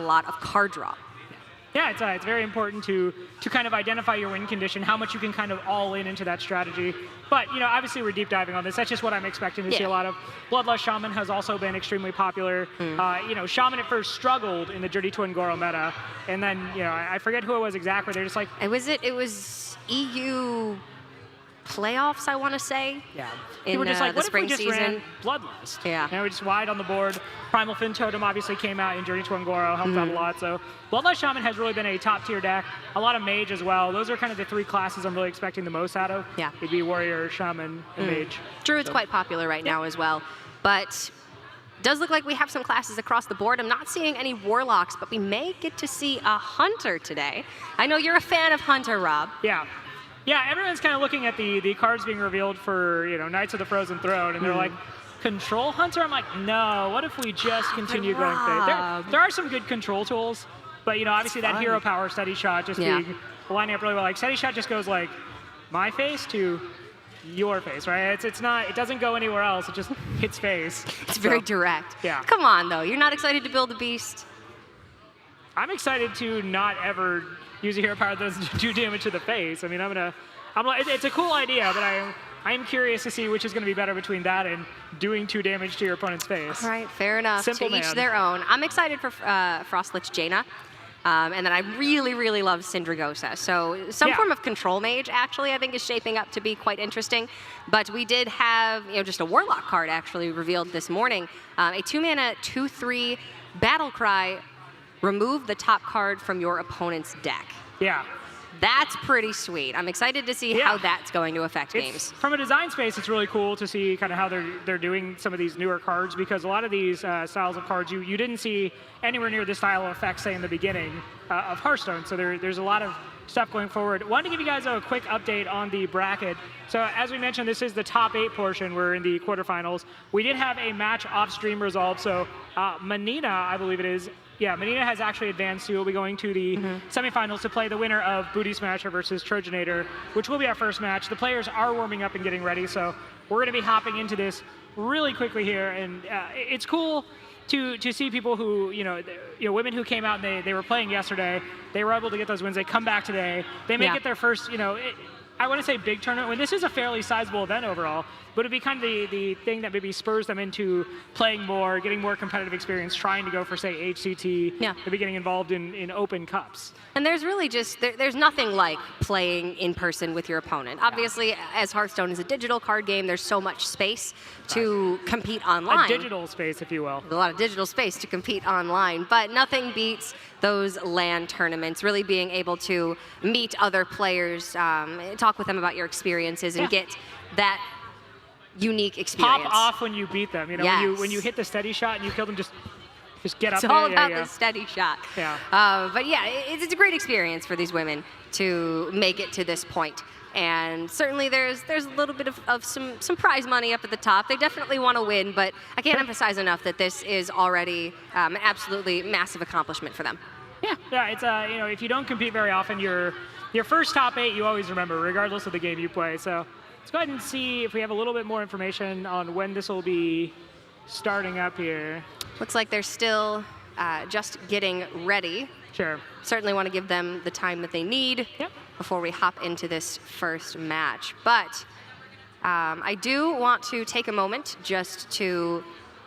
a lot of card draw. Yeah, it's very important to kind of identify your win condition, how much you can kind of all in into that strategy. But, you know, obviously we're deep diving on this. That's just what I'm expecting to see a lot of. Bloodlust Shaman has also been extremely popular. You know, Shaman at first struggled in the Dirty Twin Goro meta. And then, you know, I forget who it was exactly. They're just like... It was EU playoffs, I want to say. Yeah. In We're just like, what if we just season? ran Bloodlust? Yeah. And we just wide on the board. Primal Fin Totem obviously came out in Dirty Twin Goro, helped out a lot. So Bloodlust Shaman has really been a top tier deck. A lot of Mage as well. Those are kind of the three classes I'm really expecting the most out of. Yeah. It'd be Warrior, Shaman, and Mage. Druid's quite popular right now as well. But does look like we have some classes across the board. I'm not seeing any Warlocks, but we may get to see a Hunter today. I know you're a fan of Hunter, Rob. Yeah. Yeah, everyone's kind of looking at the cards being revealed for, you know, Knights of the Frozen Throne, and they're like, Control Hunter? I'm like, no, what if we just continue going fade? There are some good control tools, but, you know, obviously that Hero Power Steady Shot just being lining up really well. Like, Steady Shot just goes like, my face to your face, right? It's not, it doesn't go anywhere else, it just hits face. It's very direct. Yeah. Come on, though. You're not excited to build a beast? I'm excited to not ever use a hero power that doesn't do damage to the face. I mean, it's a cool idea, but I am curious to see which is going to be better between that and doing 2 damage to your opponent's face. All right, fair enough. Simple to each man. their own. I'm excited for Frostlich Jaina. And then I really, really love Syndragosa. So some form of control mage, actually, I think is shaping up to be quite interesting. But we did have, you know, just a Warlock card actually revealed this morning. A 2-mana, 2/3 Battle Cry. Remove the top card from your opponent's deck. Yeah. That's pretty sweet. I'm excited to see how that's going to affect games. From a design space, it's really cool to see kind of how they're doing some of these newer cards, because a lot of these styles of cards you didn't see anywhere near this style of effect, say, in the beginning of Hearthstone. So there's a lot of stuff going forward. Wanted to give you guys a quick update on the bracket. So as we mentioned, this is the top 8 portion. We're in the quarterfinals. We did have a match off stream resolved. So Manina, I believe it is, yeah, Manina has actually advanced. We'll be going to the semifinals to play the winner of Bootysmasher versus Trojanator, which will be our first match. The players are warming up and getting ready, so we're going to be hopping into this really quickly here. And it's cool to see people who, women who came out and they were playing yesterday. They were able to get those wins. They come back today. They may get their first, I want to say big tournament when this is a fairly sizable event overall, but it'd be kind of the thing that maybe spurs them into playing more, getting more competitive experience, trying to go for, say, HCT, maybe getting involved in open cups. And there's really just, there's nothing like playing in person with your opponent. Obviously, as Hearthstone is a digital card game, there's so much space to compete online. A digital space, if you will. A lot of digital space to compete online, but nothing beats those LAN tournaments, really being able to meet other players, talk with them about your experiences, and get that unique experience. Pop off when you beat them. When you hit the steady shot and you kill them, just get up it's there. All about the steady shot. Yeah. But yeah, it's a great experience for these women to make it to this point. And certainly there's a little bit of some prize money up at the top. They definitely want to win, but I can't emphasize enough that this is already an absolutely massive accomplishment for them. Yeah. It's if you don't compete very often, your first top 8 you always remember, regardless of the game you play. So let's go ahead and see if we have a little bit more information on when this will be starting up here. Looks like they're still just getting ready. Sure. Certainly want to give them the time that they need before we hop into this first match. But I do want to take a moment just to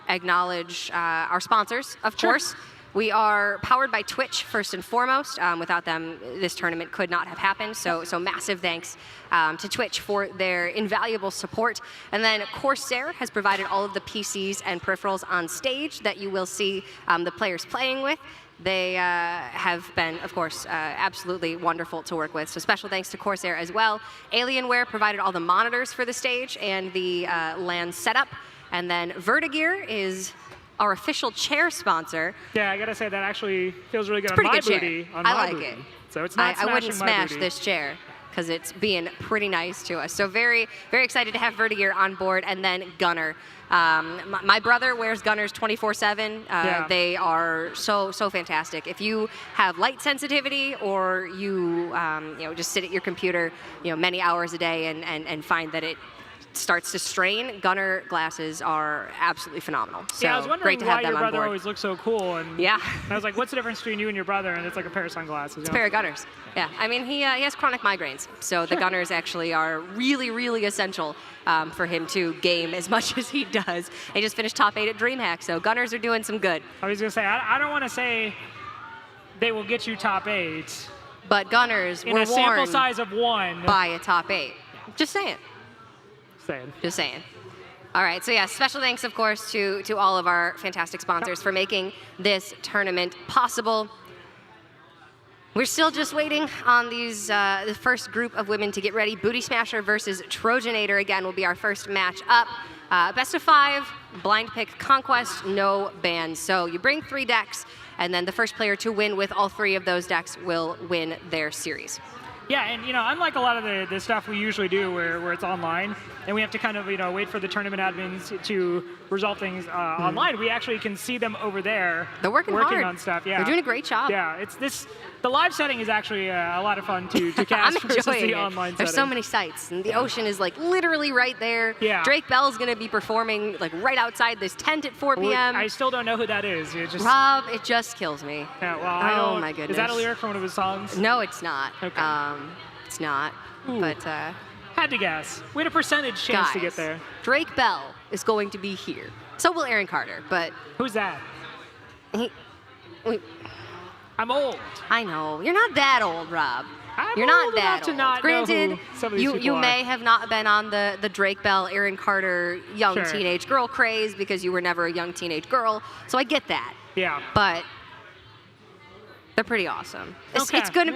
acknowledge our sponsors, of course. We are powered by Twitch, first and foremost. Without them, this tournament could not have happened. So massive thanks to Twitch for their invaluable support. And then Corsair has provided all of the PCs and peripherals on stage that you will see the players playing with. They have been, of course, absolutely wonderful to work with. So special thanks to Corsair as well. Alienware provided all the monitors for the stage and the LAN setup. And then Vertigear is our official chair sponsor. Yeah, I gotta say that actually feels really good. It's on my pretty good booty. Chair. On I my like booty. it. So it's not I wouldn't smash booty. this chair because it's being pretty nice to us. So very, very excited to have Vertigear on board. And then Gunner. My brother wears Gunners 24/7. They are so fantastic. If you have light sensitivity or you just sit at your computer many hours a day and find that it starts to strain, Gunner glasses are absolutely phenomenal. So yeah, I was wondering great to have why them your on brother board. always looks so cool. And Yeah. I was like, what's the difference between you and your brother? And it's like a pair of sunglasses. It's a pair of Gunners. Yeah, I mean, he has chronic migraines, so the Gunners actually are really, really essential for him to game as much as he does. He just finished top 8 at DreamHack, so Gunners are doing some good. I was going to say, I don't want to say they will get you top 8. But Gunners In were a sample warned size of 1. by a top 8. Just saying. Saying. Just saying. All right, so yeah, special thanks, of course, to all of our fantastic sponsors for making this tournament possible. We're still just waiting on these the first group of women to get ready. Bootysmasher versus Trojanator, again, will be our first match up. Best of 5, blind pick conquest, no bans. So you bring 3 decks, and then the first player to win with all 3 of those decks will win their series. Yeah, and unlike a lot of the stuff we usually do where it's online, and we have to kind of wait for the tournament admins to resolve things online, we actually can see them over there. They're working hard on stuff. Yeah, they're doing a great job. Yeah, the live setting is actually a lot of fun to cast I'm versus enjoying the it. online There's setting. so many sites, and the ocean is like literally right there. Yeah. Drake Bell's gonna be performing like right outside this tent at 4 p.m. I still don't know who that is. Rob, it just kills me. Yeah, well, Oh my goodness. Is that a lyric from one of his songs? No, it's not. Okay. It's not. Ooh. But Had to guess. We had a percentage chance guys, to get there. Drake Bell is going to be here. So will Aaron Carter, but Who's that? wait, I'm old. I know you're not that old, Rob. I'm You're not old that enough to old. not know Granted, who some of these you people are. may have not been on the Drake Bell, Aaron Carter young Sure. teenage girl craze because you were never a young teenage girl. So I get that. Yeah. But they're pretty awesome. It's Okay. gonna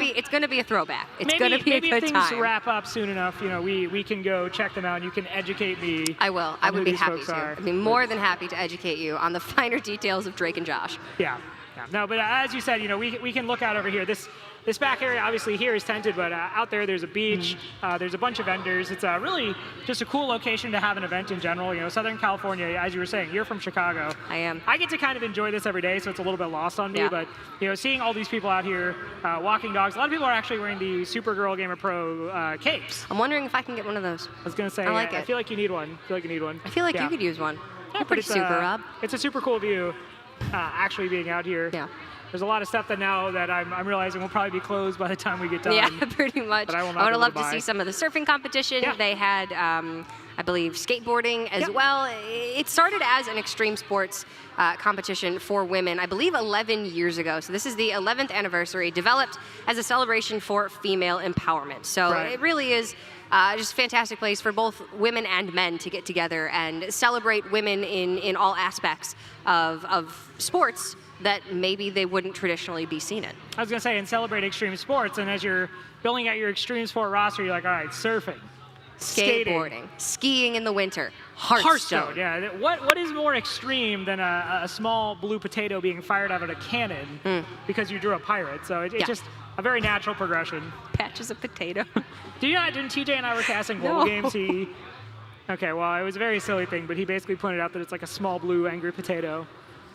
be a throwback. It's gonna be a maybe good if time. things wrap up soon enough, we can go check them out and you can educate me. I will. I on would who be these happy folks to. are. I'd be more than happy to educate you on the finer details of Drake and Josh. Yeah. No, but as you said, we can look out over here. This back area, obviously, here is tented, but out there, there's a beach. There's a bunch of vendors. It's really just a cool location to have an event in general. Southern California, as you were saying, you're from Chicago. I am. I get to kind of enjoy this every day, so it's a little bit lost on me. Yeah. But seeing all these people out here walking dogs, a lot of people are actually wearing the Supergirl Gamer Pro capes. I'm wondering if I can get one of those. I was gonna say, I like I it. feel like you need one. I feel like Yeah. you could use one. Yeah, You're but pretty it's, super, Rob. It's a super cool view, actually being out here. Yeah. There's a lot of stuff that now that I'm realizing will probably be closed by the time we get done. Yeah, pretty much. But I will not would be able love to to buy. see some of the surfing competition. Yeah. They had, I believe, skateboarding as Yep. well. It started as an extreme sports competition for women, I believe 11 years ago. So this is the 11th anniversary, developed as a celebration for female empowerment. So Right. it really is just a fantastic place for both women and men to get together and celebrate women in all aspects of sports that maybe they wouldn't traditionally be seen in. I was gonna say, and celebrate extreme sports. And as you're building out your extreme sport roster, you're like, all right, surfing, skating, Skateboarding, skiing in the winter, Hearthstone. Yeah. What is more extreme than a small blue potato being fired out of a cannon because you drew a pirate? So it's Yeah. just a very natural progression. Patches of potato. Didn't TJ and I were casting global No. games? Okay, well, it was a very silly thing, but he basically pointed out that it's like a small blue angry potato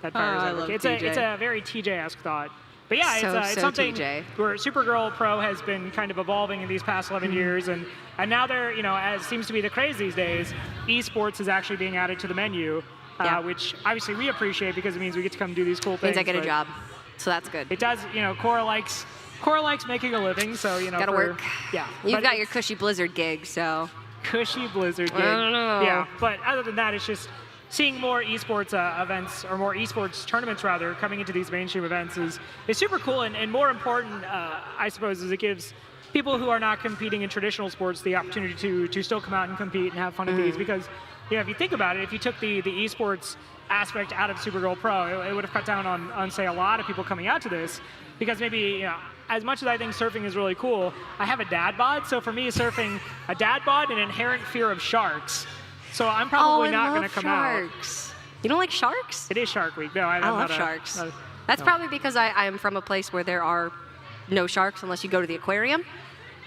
that fires I out. love It's TJ. a very TJ-esque thought. But yeah, it's So something TJ. where Supergirl Pro has been kind of evolving in these past 11 years, and now they're, as seems to be the craze these days, esports is actually being added to the menu, Yeah. which obviously we appreciate because it means we get to come do these cool things. Means I get a but job, so that's good. It does, Cora likes making a living, so Gotta work. Yeah, You've but got your cushy Blizzard gig, so cushy Blizzard gig. I don't know. Yeah, but other than that, it's just seeing more esports events, or more esports tournaments rather, coming into these mainstream events is super cool, and more important, I suppose, is it gives people who are not competing in traditional sports the opportunity to still come out and compete and have fun at these, because if you think about it, if you took the esports aspect out of Supergirl Pro, it would have cut down on say a lot of people coming out to this, because maybe as much as I think surfing is really cool, I have a dad bod, so for me surfing, a dad bod, an inherent fear of sharks. So I'm probably not going to come sharks. You don't like sharks? out. It is Shark Week. No, I love sharks. That's probably because I am from a place where there are no sharks unless you go to the aquarium.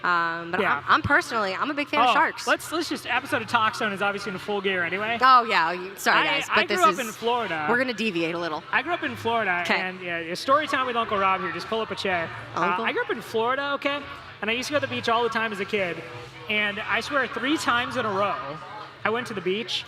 But Yeah. I'm a big fan of sharks. Let's just, episode of Talkstone is obviously in full gear anyway. Oh yeah, sorry guys, but I this grew is up in Florida. We're gonna deviate a little. I grew up in Florida, 'Kay. and a story time with Uncle Rob here. Just pull up a chair. Uncle? I grew up in Florida, okay? And I used to go to the beach all the time as a kid. And I swear 3 times in a row, I went to the beach,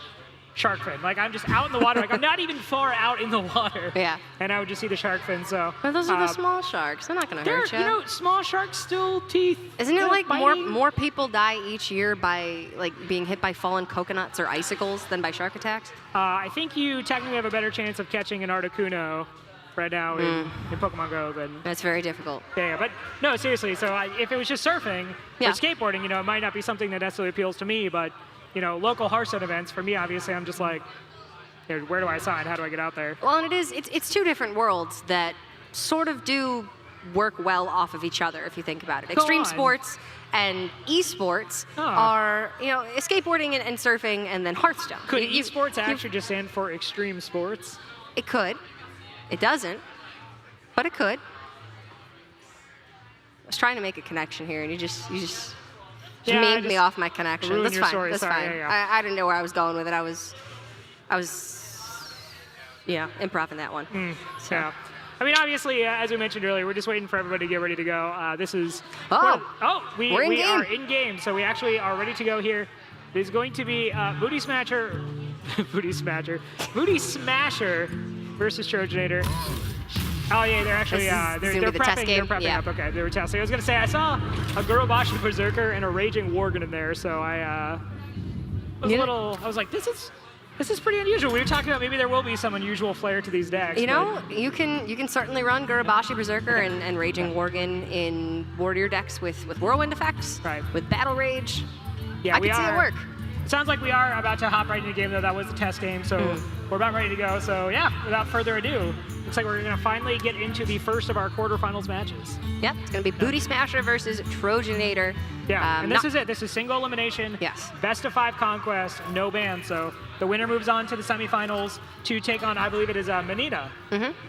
shark fin. Like, I'm just out in the water. Like, I'm not even far out in the water. Yeah. And I would just see the shark fin, so. But those are the small sharks. They're not going to hurt you. You know, small sharks still teeth. Isn't it like biting. more people die each year by like being hit by fallen coconuts or icicles than by shark attacks? I think you technically have a better chance of catching an Articuno right now in Pokemon Go than. That's very difficult. Yeah, but no, seriously. So if it was just surfing or Yeah. skateboarding, you know, it might not be something that necessarily appeals to me, but you know, local Hearthstone events for me, obviously, I'm just like, where do I sign? How do I get out there? Well, and it's two different worlds that sort of do work well off of each other if you think about it. Extreme sports and esports are, you know, skateboarding and surfing, and then Hearthstone. Could esports actually just stand for extreme sports? It could. It doesn't, but it could. I was trying to make a connection here, and you just memed me off my connection. That's fine. That's fine. Yeah. I didn't know where I was going with it. I was improv in that one. So. Yeah. I mean, obviously, as we mentioned earlier, we're just waiting for everybody to get ready to go. This is... we are in game, so we actually are ready to go here. There's going to be Bootysmasher versus Trojanator. Oh yeah, they're actually they're prepping. They're prepping up. Okay, they were testing. I was gonna say I saw a Gurobashi Berserker and a Raging Worgen in there, so I was like, this is pretty unusual. We were talking about maybe there will be some unusual flair to these decks. You know, you can certainly run Gurobashi Berserker and Raging Worgen in Warrior decks with Whirlwind effects, right? With Battle Rage. Yeah, I can see it work. It sounds like we are about to hop right into the game, though. That was the test game, so we're about ready to go. So yeah, without further ado, looks like we're going to finally get into the first of our quarterfinals matches. Yep, it's going to be Bootysmasher versus Trojanator. Yeah, and this is it. This is single elimination. Yes. Best of 5 conquest, no ban. So the winner moves on to the semifinals to take on, I believe it is Menina.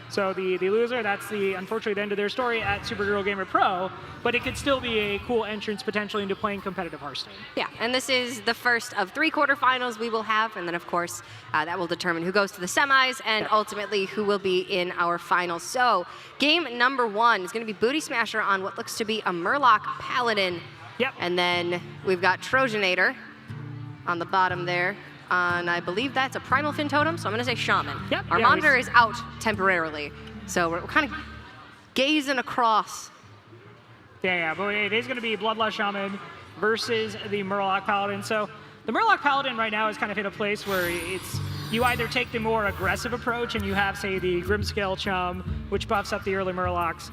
So the loser, that's unfortunately the end of their story at Supergirl Gamer Pro, but it could still be a cool entrance potentially into playing competitive Hearthstone. Yeah, and this is the first of 3 quarterfinals we will have, and then of course that will determine who goes to the semis and ultimately who will be in our finals. So game number 1 is going to be Bootysmasher on what looks to be a Murloc Paladin. Yep. And then we've got Trojanator on the bottom there. And I believe that's a Primal Fin Totem, so I'm going to say Shaman. Yep. Our monitor is out temporarily, so we're kind of gazing across. Yeah, but it is going to be Bloodlust Shaman versus the Murloc Paladin. So the Murloc Paladin right now has kind of hit a place where you either take the more aggressive approach and you have, say, the Grimscale Chum, which buffs up the early Murlocs,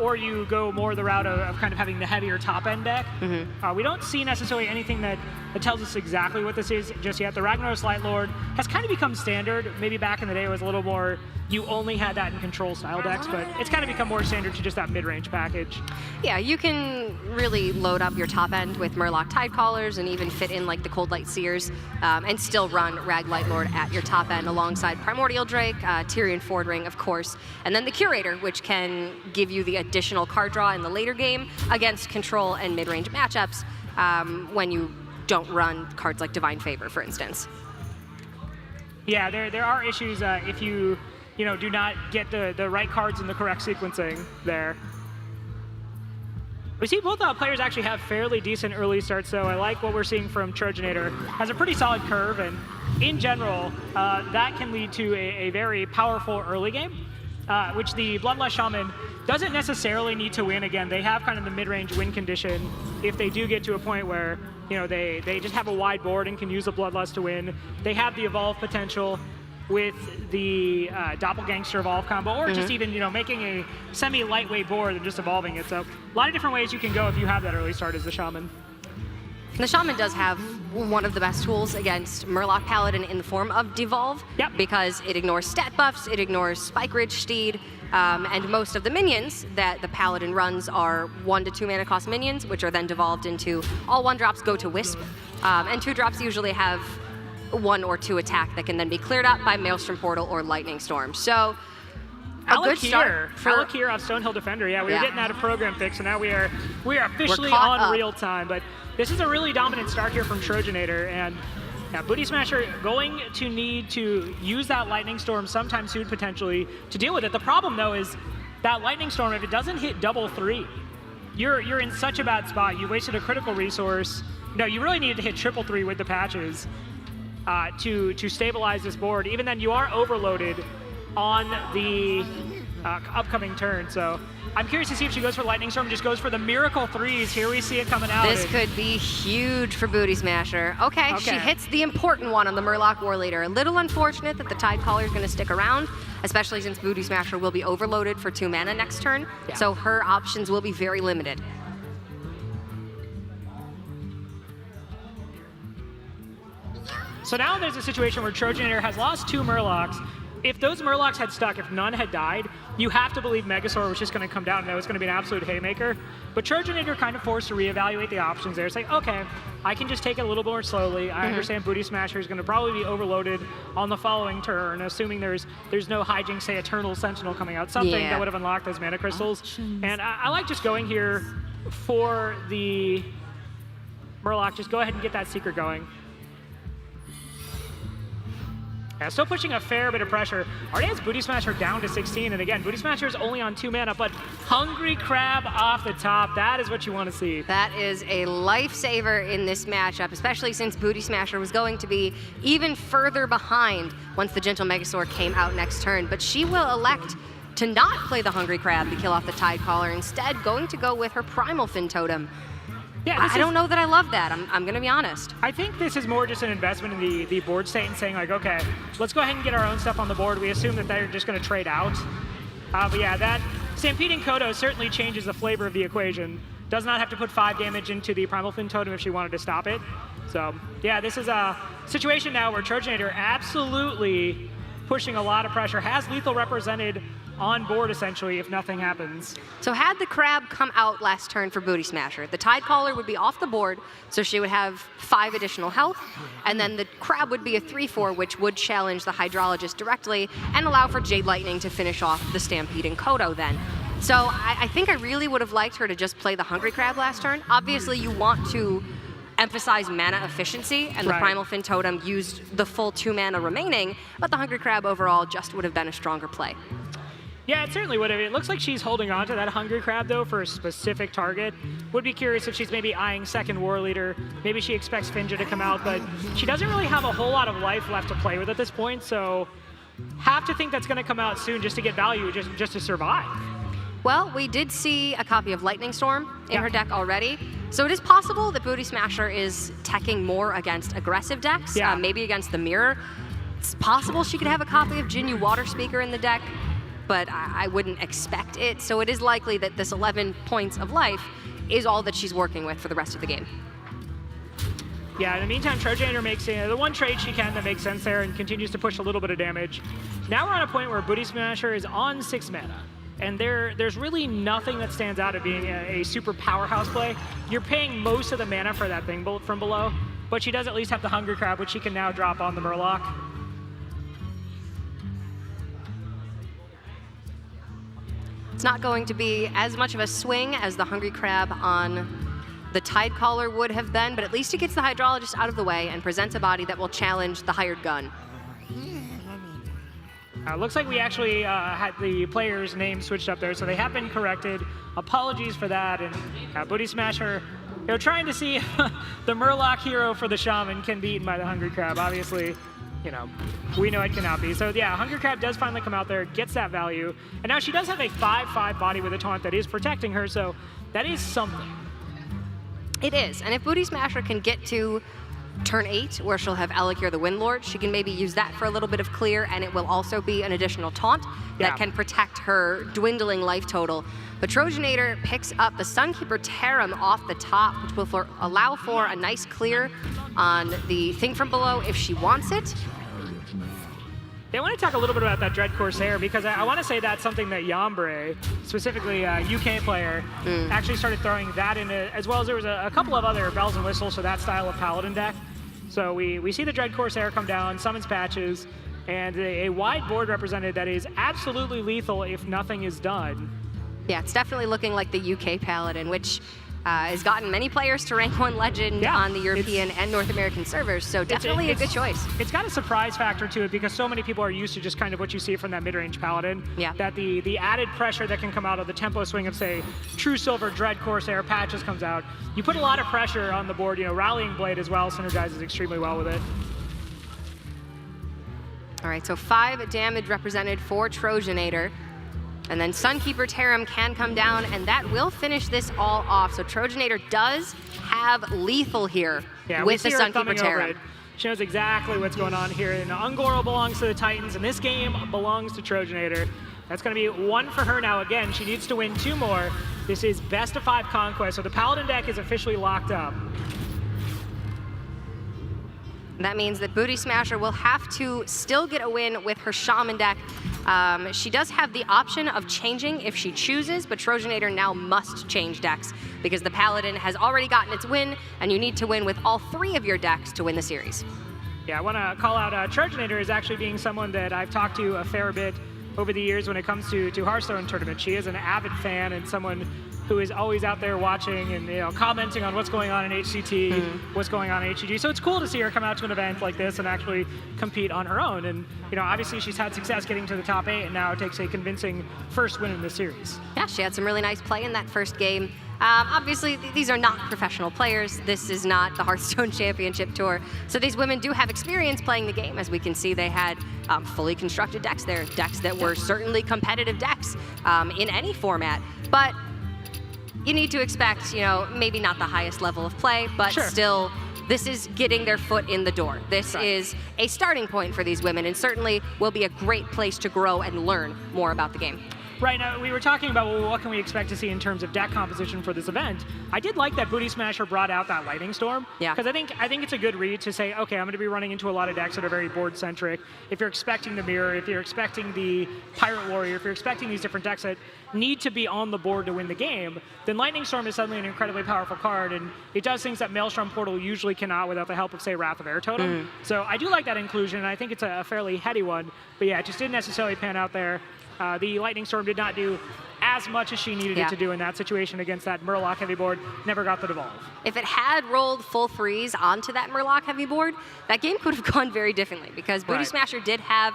or you go more the route of kind of having the heavier top-end deck. We don't see necessarily anything that tells us exactly what this is just yet. The Ragnaros Lightlord has kind of become standard. Maybe back in the day it was a little more, you only had that in control style decks, but it's kind of become more standard to just that mid-range package. Yeah, you can really load up your top end with Murloc Tidecallers and even fit in like the Cold Light Seers and still run Rag Lightlord at your top end alongside Primordial Drake, Tyrion Fordring, of course, and then the Curator, which can give you the additional card draw in the later game against control and mid-range matchups when you don't run cards like Divine Favor, for instance. Yeah, there are issues if you do not get the right cards in the correct sequencing there. We see both players actually have fairly decent early starts, so I like what we're seeing from Trojanator. Has a pretty solid curve, and in general, that can lead to a very powerful early game, which the Bloodlust Shaman doesn't necessarily need to win. Again, they have kind of the mid-range win condition if they do get to a point where they just have a wide board and can use the Bloodlust to win. They have the evolve potential with the Doppelgangster evolve combo, or just even making a semi-lightweight board and just evolving it. So a lot of different ways you can go if you have that early start as the Shaman. The Shaman does have one of the best tools against Murloc Paladin in the form of Devolve, because it ignores stat buffs, it ignores Spike Ridge Steed, and most of the minions that the Paladin runs are 1 to 2 mana cost minions, which are then devolved into all 1-drops go to Wisp, and 2-drops usually have 1 or 2 attack that can then be cleared up by Maelstrom Portal or Lightning Storm. So a good start for Alakir off Stonehill Defender. Yeah, we were getting out of program fix, so now we are officially on real time. But this is a really dominant start here from Trojanator, and Bootysmasher going to need to use that Lightning Storm sometime soon potentially to deal with it. The problem though is that Lightning Storm, if it doesn't hit double 3, you're in such a bad spot. You wasted a critical resource. No, you really needed to hit triple 3 with the patches. to stabilize this board. Even then, you are overloaded on the upcoming turn. So I'm curious to see if she goes for Lightning Storm, just goes for the Miracle 3s. Here we see it coming out. This could be huge for Bootysmasher. Okay, she hits the important one on the Murloc War Leader. A little unfortunate that the Tidecaller is going to stick around, especially since Bootysmasher will be overloaded for 2 mana next turn. Yeah. So her options will be very limited. So now there's a situation where Trojanator has lost 2 Murlocs. If those Murlocs had stuck, if none had died, you have to believe Megasaur was just going to come down and it was going to be an absolute haymaker. But Trojanator kind of forced to reevaluate the options there. It's like, okay, I can just take it a little more slowly. I understand Bootysmasher is going to probably be overloaded on the following turn, assuming there's no hijinks, say Eternal Sentinel coming out, something that would have unlocked those mana crystals. And I like just going here for the Murloc. Just go ahead and get that Secret going. Yeah, still pushing a fair bit of pressure. Already has Bootysmasher down to 16, and again, Bootysmasher is only on 2 mana, but Hungry Crab off the top, that is what you want to see. That is a lifesaver in this matchup, especially since Bootysmasher was going to be even further behind once the Gentle Megasaur came out next turn, but she will elect to not play the Hungry Crab to kill off the Tidecaller, instead going to go with her Primal Fin Totem. Yeah, I don't know that I love that. I'm going to be honest. I think this is more just an investment in the board state and saying, like, okay, let's go ahead and get our own stuff on the board. We assume that they're just going to trade out. But yeah, that Stampeding Kodo certainly changes the flavor of the equation. Does not have to put 5 damage into the Primal Fin Totem if she wanted to stop it. So yeah, this is a situation now where Trojanator absolutely pushing a lot of pressure, has lethal represented on board, essentially, if nothing happens. So had the Crab come out last turn for Bootysmasher, the Tidecaller would be off the board, so she would have 5 additional health, and then the Crab would be a 3/4, which would challenge the Hydrologist directly and allow for Jade Lightning to finish off the Stampeding Kodo then. So I think I really would have liked her to just play the Hungry Crab last turn. Obviously, you want to emphasize mana efficiency, and the Primal Fin Totem used the full 2 mana remaining, but the Hungry Crab overall just would have been a stronger play. Yeah, it certainly would have. It looks like she's holding on to that Hungry Crab, though, for a specific target. Would be curious if she's maybe eyeing second War Leader. Maybe she expects Finja to come out, but she doesn't really have a whole lot of life left to play with at this point, so have to think that's going to come out soon just to get value, just to survive. Well, we did see a copy of Lightning Storm in her deck already, so it is possible that Bootysmasher is teching more against aggressive decks, maybe against the Mirror. It's possible she could have a copy of Jinyu Water Speaker in the deck, but I wouldn't expect it. So it is likely that this 11 points of life is all that she's working with for the rest of the game. Yeah, in the meantime, Trojanator makes the one trade she can that makes sense there and continues to push a little bit of damage. Now we're on a point where Bootysmasher is on 6 mana. And there's really nothing that stands out of being a super powerhouse play. You're paying most of the mana for that thing from below, but she does at least have the Hungry Crab, which she can now drop on the Murloc. It's not going to be as much of a swing as the Hungry Crab on the Tidecaller would have been, but at least it gets the Hydrologist out of the way and presents a body that will challenge the Hired Gun. Looks like we actually had the player's name switched up there, so they have been corrected. Apologies for that, and Bootysmasher, trying to see the Murloc hero for the Shaman can be eaten by the Hungry Crab. Obviously, we know it cannot be. So yeah, Hungry Crab does finally come out there, gets that value, and now she does have a 5/5 body with a taunt that is protecting her, so that is something. It is, and if Bootysmasher can get to turn 8, where she'll have Elekir the Windlord, she can maybe use that for a little bit of clear, and it will also be an additional taunt that can protect her dwindling life total. But Trojanator picks up the Sunkeeper Tarim off the top, which will allow for a nice clear on the thing from below if she wants it. I want to talk a little bit about that Dread Corsair, because I want to say that's something that Yambre, specifically a UK player, actually started throwing that in, as well as there was a couple of other bells and whistles for that style of Paladin deck. So we see the Dread Corsair come down, summons patches, and a wide board represented that is absolutely lethal if nothing is done. Yeah, it's definitely looking like the UK Paladin, which has gotten many players to rank 1 legend on the European and North American servers, so definitely a good choice. It's got a surprise factor to it because so many people are used to just kind of what you see from that mid-range Paladin. Yeah. That the added pressure that can come out of the tempo swing of, say, True Silver, Dread Corsair, Patches comes out. You put a lot of pressure on the board. Rallying Blade as well synergizes extremely well with it. All right, so 5 damage represented for Trojanator. And then Sunkeeper Tarim can come down, and that will finish this all off. So Trojanator does have lethal here with the Sunkeeper Tarim. She knows exactly what's going on here. And Ungoro belongs to the Titans, and this game belongs to Trojanator. That's going to be 1 for her now. Again, she needs to win 2 more. This is best of 5 conquest, so the Paladin deck is officially locked up. That means that Bootysmasher will have to still get a win with her Shaman deck. She does have the option of changing if she chooses, but Trojanator now must change decks because the Paladin has already gotten its win, and you need to win with all 3 of your decks to win the series. Yeah, I want to call out Trojanator as actually being someone that I've talked to a fair bit over the years when it comes to Hearthstone tournaments. She is an avid fan and someone who is always out there watching and commenting on what's going on in HCT, what's going on in HCG. So it's cool to see her come out to an event like this and actually compete on her own. And obviously she's had success getting to the top 8 and now takes a convincing first win in the series. Yeah, she had some really nice play in that first game. Obviously, these are not professional players. This is not the Hearthstone Championship Tour. So these women do have experience playing the game. As we can see, they had fully constructed decks there, decks that were certainly competitive decks in any format. But you need to expect, maybe not the highest level of play, but still, this is getting their foot in the door. This is a starting point for these women and certainly will be a great place to grow and learn more about the game. Right, now we were talking about, well, what can we expect to see in terms of deck composition for this event. I did like that Bootysmasher brought out that Lightning Storm. Yeah. Because I think it's a good read to say, okay, I'm going to be running into a lot of decks that are very board-centric. If you're expecting the Mirror, if you're expecting the Pirate Warrior, if you're expecting these different decks that need to be on the board to win the game, then Lightning Storm is suddenly an incredibly powerful card, and it does things that Maelstrom Portal usually cannot without the help of, say, Wrath of Air Totem. So I do like that inclusion, and I think it's a fairly heady one. But yeah, it just didn't necessarily pan out there. The Lightning Storm did not do as much as she needed it to do in that situation against that Murloc heavy board. Never got the devolve. If it had rolled full 3s onto that Murloc heavy board, that game could have gone very differently because Bootysmasher did have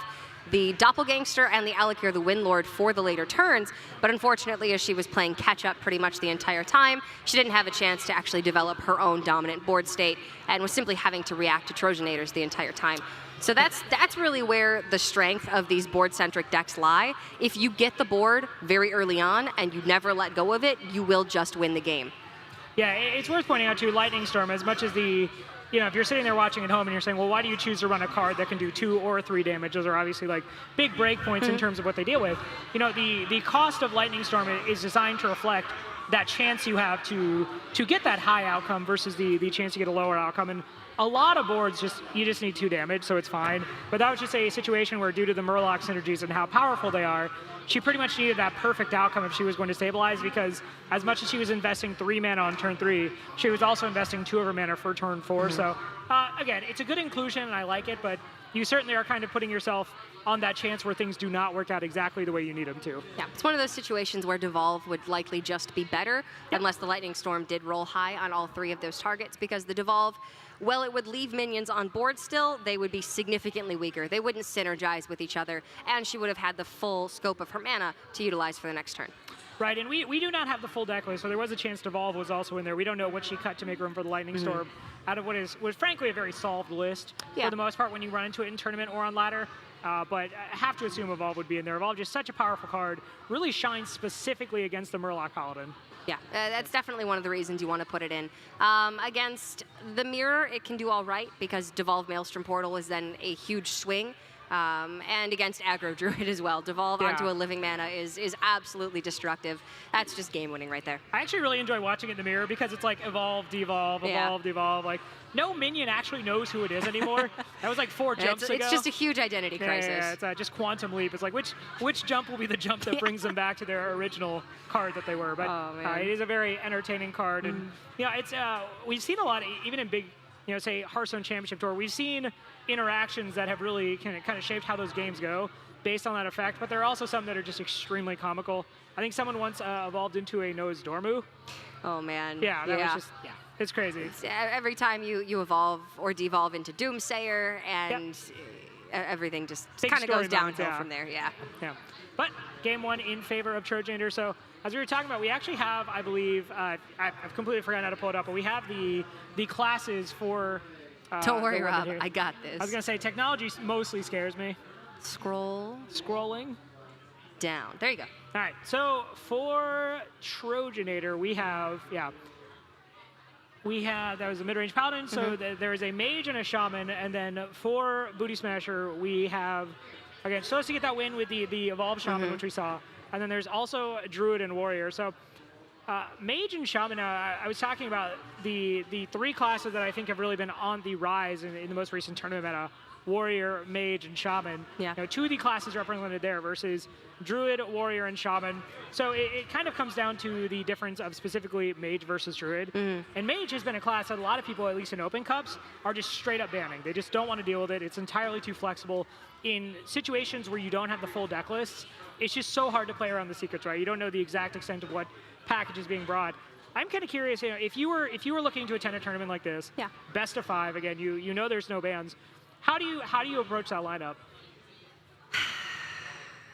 the Doppelgangster and the Alakir, the Windlord, for the later turns, but unfortunately, as she was playing catch-up pretty much the entire time, she didn't have a chance to actually develop her own dominant board state and was simply having to react to Trojanators the entire time. So that's really where the strength of these board-centric decks lie. If you get the board very early on and you never let go of it, you will just win the game. Yeah, it's worth pointing out, too, Lightning Storm, as much as the, if you're sitting there watching at home and you're saying, well, why do you choose to run a card that can do 2 or 3 damage? Those are obviously like big break points in terms of what they deal with. The cost of Lightning Storm is designed to reflect that chance you have to get that high outcome versus the chance to get a lower outcome. And a lot of boards, you just need 2 damage, so it's fine. But that was just a situation where, due to the Murloc synergies and how powerful they are, she pretty much needed that perfect outcome if she was going to stabilize, because as much as she was investing 3 mana on turn 3, she was also investing 2 of her mana for turn 4. So again, it's a good inclusion and I like it, but you certainly are kind of putting yourself on that chance where things do not work out exactly the way you need them to. Yeah, it's one of those situations where Devolve would likely just be better unless the Lightning Storm did roll high on all 3 of those targets, because the Devolve, well, it would leave minions on board still, they would be significantly weaker. They wouldn't synergize with each other, and she would have had the full scope of her mana to utilize for the next turn. Right, and we do not have the full deck list, so there was a chance Devolve was also in there. We don't know what she cut to make room for the Lightning Storm out of what was frankly a very solved list for the most part when you run into it in tournament or on ladder. But I have to assume Evolve would be in there. Evolve, just such a powerful card, really shines specifically against the Murloc Paladin. Yeah, that's definitely one of the reasons you want to put it in. Against the Mirror, it can do all right because Devolve Maelstrom Portal is then a huge swing. And against Aggro Druid as well. Devolve onto a living mana is absolutely destructive. That's just game winning right there. I actually really enjoy watching it in the Mirror because it's like evolve, devolve, evolve, devolve. Like, no minion actually knows who it is anymore. That was like 4 jumps ago. It's just a huge identity crisis. Yeah, it's just quantum leap. It's like, which jump will be the jump that brings them back to their original card that they were? But it is a very entertaining card. And it's we've seen a lot, even in big, say Hearthstone Championship Tour, we've seen interactions that have really kind of shaped how those games go based on that effect, but there are also some that are just extremely comical. I think someone once evolved into a Nose Dormu. Oh man. Yeah, that was just, it's crazy. Every time you evolve or devolve into Doomsayer, and everything just kind of goes downhill from there, Yeah. But game 1 in favor of Trojanator. So as we were talking about, we actually have, I believe, I've completely forgotten how to pull it up, but we have the classes for... Don't worry, Rob. I got this. I was going to say, technology mostly scares me. Scrolling down. There you go. All right, so for Trojanator, we have, that was a mid-range paladin, so there is a mage and a shaman, and then for Bootysmasher, we have, again, supposed to get that win with the evolved shaman, which we saw, and then there's also a druid and warrior. So mage and shaman, I was talking about the three classes that I think have really been on the rise in the most recent tournament meta. Warrior, mage, and shaman. Yeah. Two of the classes represented there versus druid, warrior, and shaman. So it kind of comes down to the difference of specifically mage versus druid. And mage has been a class that a lot of people, at least in open cups, are just straight up banning. They just don't want to deal with it. It's entirely too flexible. In situations where you don't have the full deck lists, it's just so hard to play around the secrets, right? You don't know the exact extent of what package is being brought. I'm kind of curious, if you were looking to attend a tournament like this, best of 5, again, you know there's no bans. How do you approach that lineup?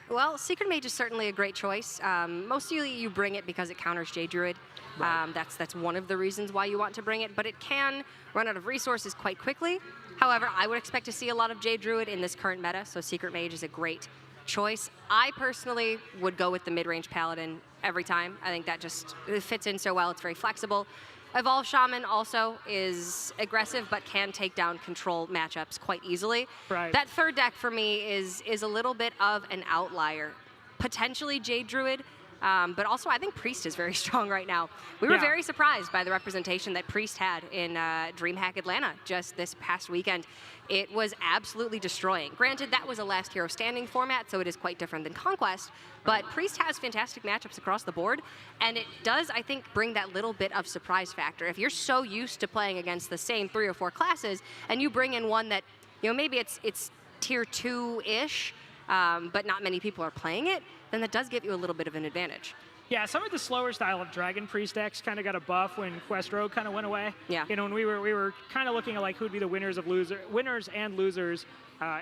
Well, Secret Mage is certainly a great choice. Mostly you bring it because it counters Jade Druid. Right. That's one of the reasons why you want to bring it, but it can run out of resources quite quickly. However, I would expect to see a lot of Jade Druid in this current meta, so Secret Mage is a great choice. I personally would go with the mid-range Paladin every time. I think that just fits in so well. It's very flexible. Evolved Shaman also is aggressive, but can take down control matchups quite easily. Right. That third deck for me is a little bit of an outlier. Potentially Jade Druid, but also I think Priest is very strong right now. We were very surprised by the representation that Priest had in DreamHack Atlanta just this past weekend. It was absolutely destroying. Granted, that was a last hero standing format, so it is quite different than Conquest, but Priest has fantastic matchups across the board, and it does, I think, bring that little bit of surprise factor. If you're so used to playing against the same 3 or 4 classes, and you bring in one that, maybe it's tier 2-ish, but not many people are playing it, then that does give you a little bit of an advantage. Yeah, some of the slower style of Dragon Priest decks kind of got a buff when Quest Rogue kind of went away. Yeah. When we were kind of looking at like who'd be the winners and losers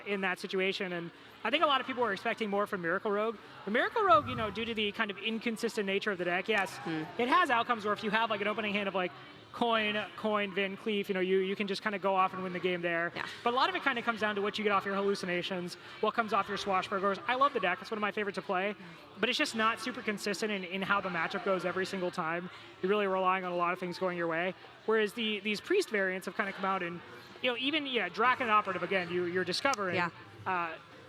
in that situation, and I think a lot of people were expecting more from Miracle Rogue. The Miracle Rogue, due to the kind of inconsistent nature of the deck, yes, it has outcomes where if you have like an opening hand of like coin, Vin, Cleave, you can just kind of go off and win the game there. Yeah. But a lot of it kind of comes down to what you get off your hallucinations, what comes off your swashbucklers. I love the deck. It's one of my favorites to play. But it's just not super consistent in how the matchup goes every single time. You're really relying on a lot of things going your way. Whereas these Priest variants have kind of come out and, even, Draken Operative, again, you're discovering,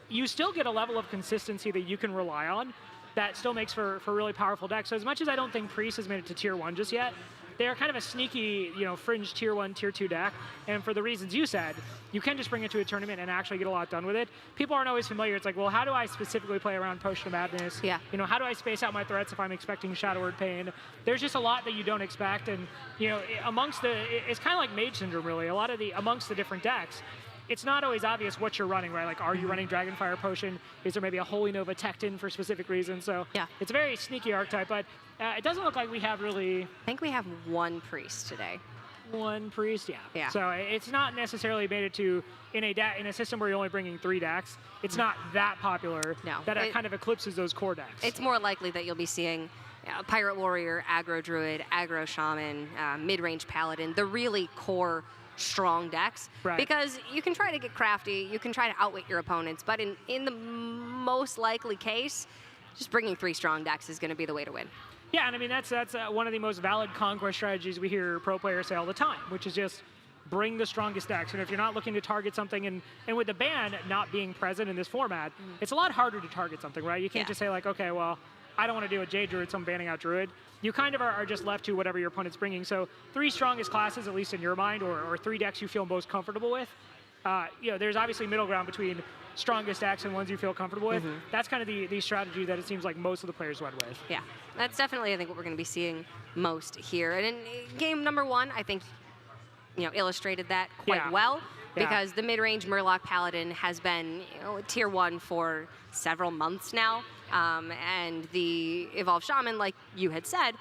you still get a level of consistency that you can rely on that still makes for really powerful decks. So as much as I don't think Priest has made it to tier 1 just yet, they're kind of a sneaky, fringe tier 1, tier 2 deck. And for the reasons you said, you can just bring it to a tournament and actually get a lot done with it. People aren't always familiar. It's like, well, how do I specifically play around Potion of Madness? Yeah. How do I space out my threats if I'm expecting Shadow Word Pain? There's just a lot that you don't expect. And, it's kind of like Mage Syndrome, really. A lot of amongst the different decks, it's not always obvious what you're running, right? Like, are you running Dragonfire Potion? Is there maybe a Holy Nova Tecton for specific reasons? So it's a very sneaky archetype, but it doesn't look like we have really... I think we have 1 Priest today. 1 Priest, yeah. So it's not necessarily made it to, in a system where you're only bringing 3 decks, it's not that popular that it kind of eclipses those core decks. It's more likely that you'll be seeing Pirate Warrior, Aggro Druid, Aggro Shaman, mid-range Paladin, the really core strong decks, because you can try to get crafty, you can try to outwit your opponents, but in the most likely case, just bringing 3 strong decks is going to be the way to win. Yeah, and I mean that's one of the most valid Conquest strategies we hear pro players say all the time, which is just bring the strongest decks. And if you're not looking to target something, and with the ban not being present in this format, it's a lot harder to target something, right? You can't just say like, okay, well, I don't want to deal with Jade Druid, so I'm banning out Druid. You kind of are just left to whatever your opponent's bringing. So 3 strongest classes, at least in your mind, or 3 decks you feel most comfortable with. There's obviously middle ground between strongest decks and ones you feel comfortable with. That's kind of the strategy that it seems like most of the players went with. Yeah, that's definitely, I think, what we're going to be seeing most here. And in game number 1, I think, illustrated that quite well. Because the mid-range Murloc Paladin has been tier 1 for several months now. And the Evolved Shaman, like you had said,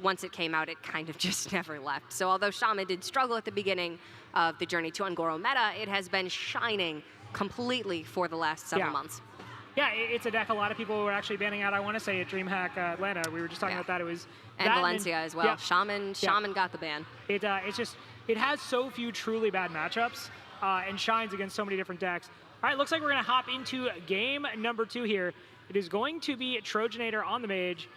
once it came out, it kind of just never left. So although Shaman did struggle at the beginning of the journey to Ungoro meta, it has been shining completely for the last several months. Yeah, it's a deck a lot of people were actually banning out, I want to say, at DreamHack Atlanta. We were just talking about that. It was and Valencia as well. Shaman got the ban. It has so few truly bad matchups and shines against so many different decks. All right, looks like we're going to hop into game number 2 here. It is going to be Trojanator on the Mage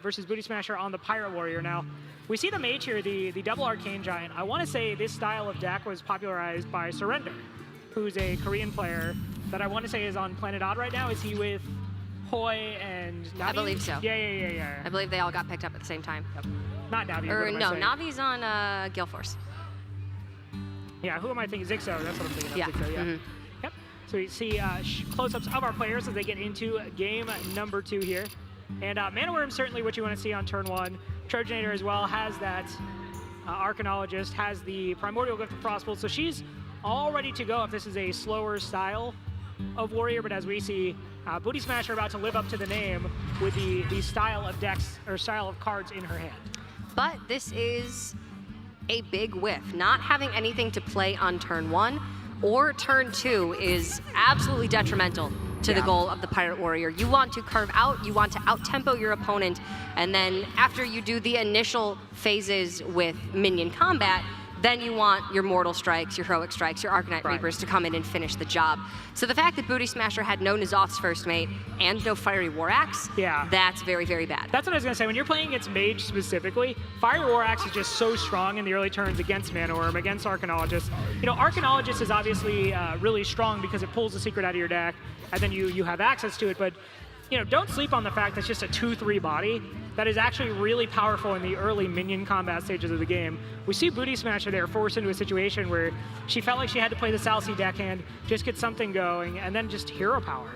versus Bootysmasher on the Pirate Warrior. Now, we see the Mage here, the double Arcane Giant. I want to say this style of deck was popularized by Surrender, who's a Korean player that I want to say is on Planet Odd right now. Is he with Hoi and Navi? I believe so. Yeah. I believe they all got picked up at the same time. Yep. Not Navi. Or no, Navi's on Gale Force. Yeah, who am I thinking? Zixo, that's what I'm thinking of. Yeah. Zixo, yeah. Yep. So we see close-ups of our players as they get into game number 2 here. And Mana Worm certainly what you want to see on turn 1. Trojanator as well has that Arcanologist, has the Primordial Glyph of Frostbolt, so she's all ready to go if this is a slower style of Warrior. But as we see, Bootysmasher about to live up to the name with the style of decks, or style of cards in her hand. But this is a big whiff. Not having anything to play on turn 1 or turn 2 is absolutely detrimental to the goal of the Pirate Warrior. You want to carve out, you want to out-tempo your opponent, and then after you do the initial phases with minion combat, then you want your Mortal Strikes, your Heroic Strikes, your Arcanite Reapers to come in and finish the job. So the fact that Bootysmasher had no N'Zoth's First Mate and no Fiery War Axe, that's very, very bad. That's what I was going to say. When you're playing against Mage specifically, Fiery War Axe is just so strong in the early turns against Mana Worm, against Arcanologist. You know, Arcanologist is obviously really strong because it pulls the secret out of your deck, and then you have access to it, but you know, don't sleep on the fact that it's just a 2/3 body that is actually really powerful in the early minion combat stages of the game. We see Bootysmasher there forced into a situation where she felt like she had to play the Salcy deckhand, just get something going, and then just hero power.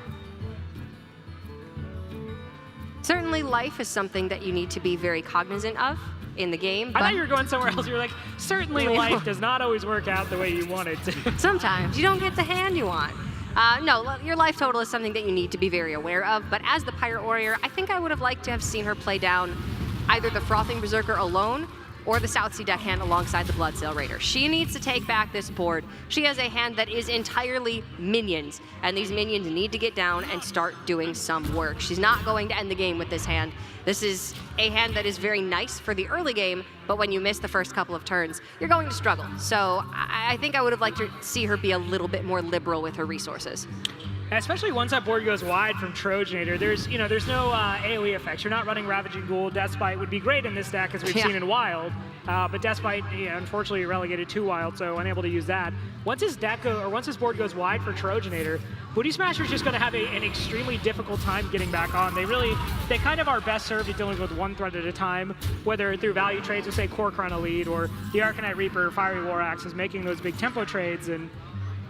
Certainly life is something that you need to be very cognizant of in the game. I thought you were going somewhere else. You were like, certainly life does not always work out the way you want it to. Sometimes you don't get the hand you want. No, your life total is something that you need to be very aware of, but as the Pirate Warrior, I think I would have liked to have seen her play down either the Frothing Berserker alone or the Southsea deckhand alongside the Bloodsail Raider. She needs to take back this board. She has a hand that is entirely minions, and these minions need to get down and start doing some work. She's not going to end the game with this hand. This is a hand that is very nice for the early game, but when you miss the first couple of turns, you're going to struggle. So I think I would have liked to see her be a little bit more liberal with her resources. Especially once that board goes wide from Trojanator, there's no AoE effects. You're not running Ravaging Ghoul. Deathbite would be great in this deck, as we've seen in Wild, but Deathbite, unfortunately, relegated to Wild, so unable to use that. Once his board goes wide for Trojanator, Bootysmasher is just going to have an extremely difficult time getting back on. They kind of are best served at dealing with one threat at a time, whether through value trades with, say, Core Chrono Lead, or the Arcanite Reaper, Fiery War Axe is making those big tempo trades. And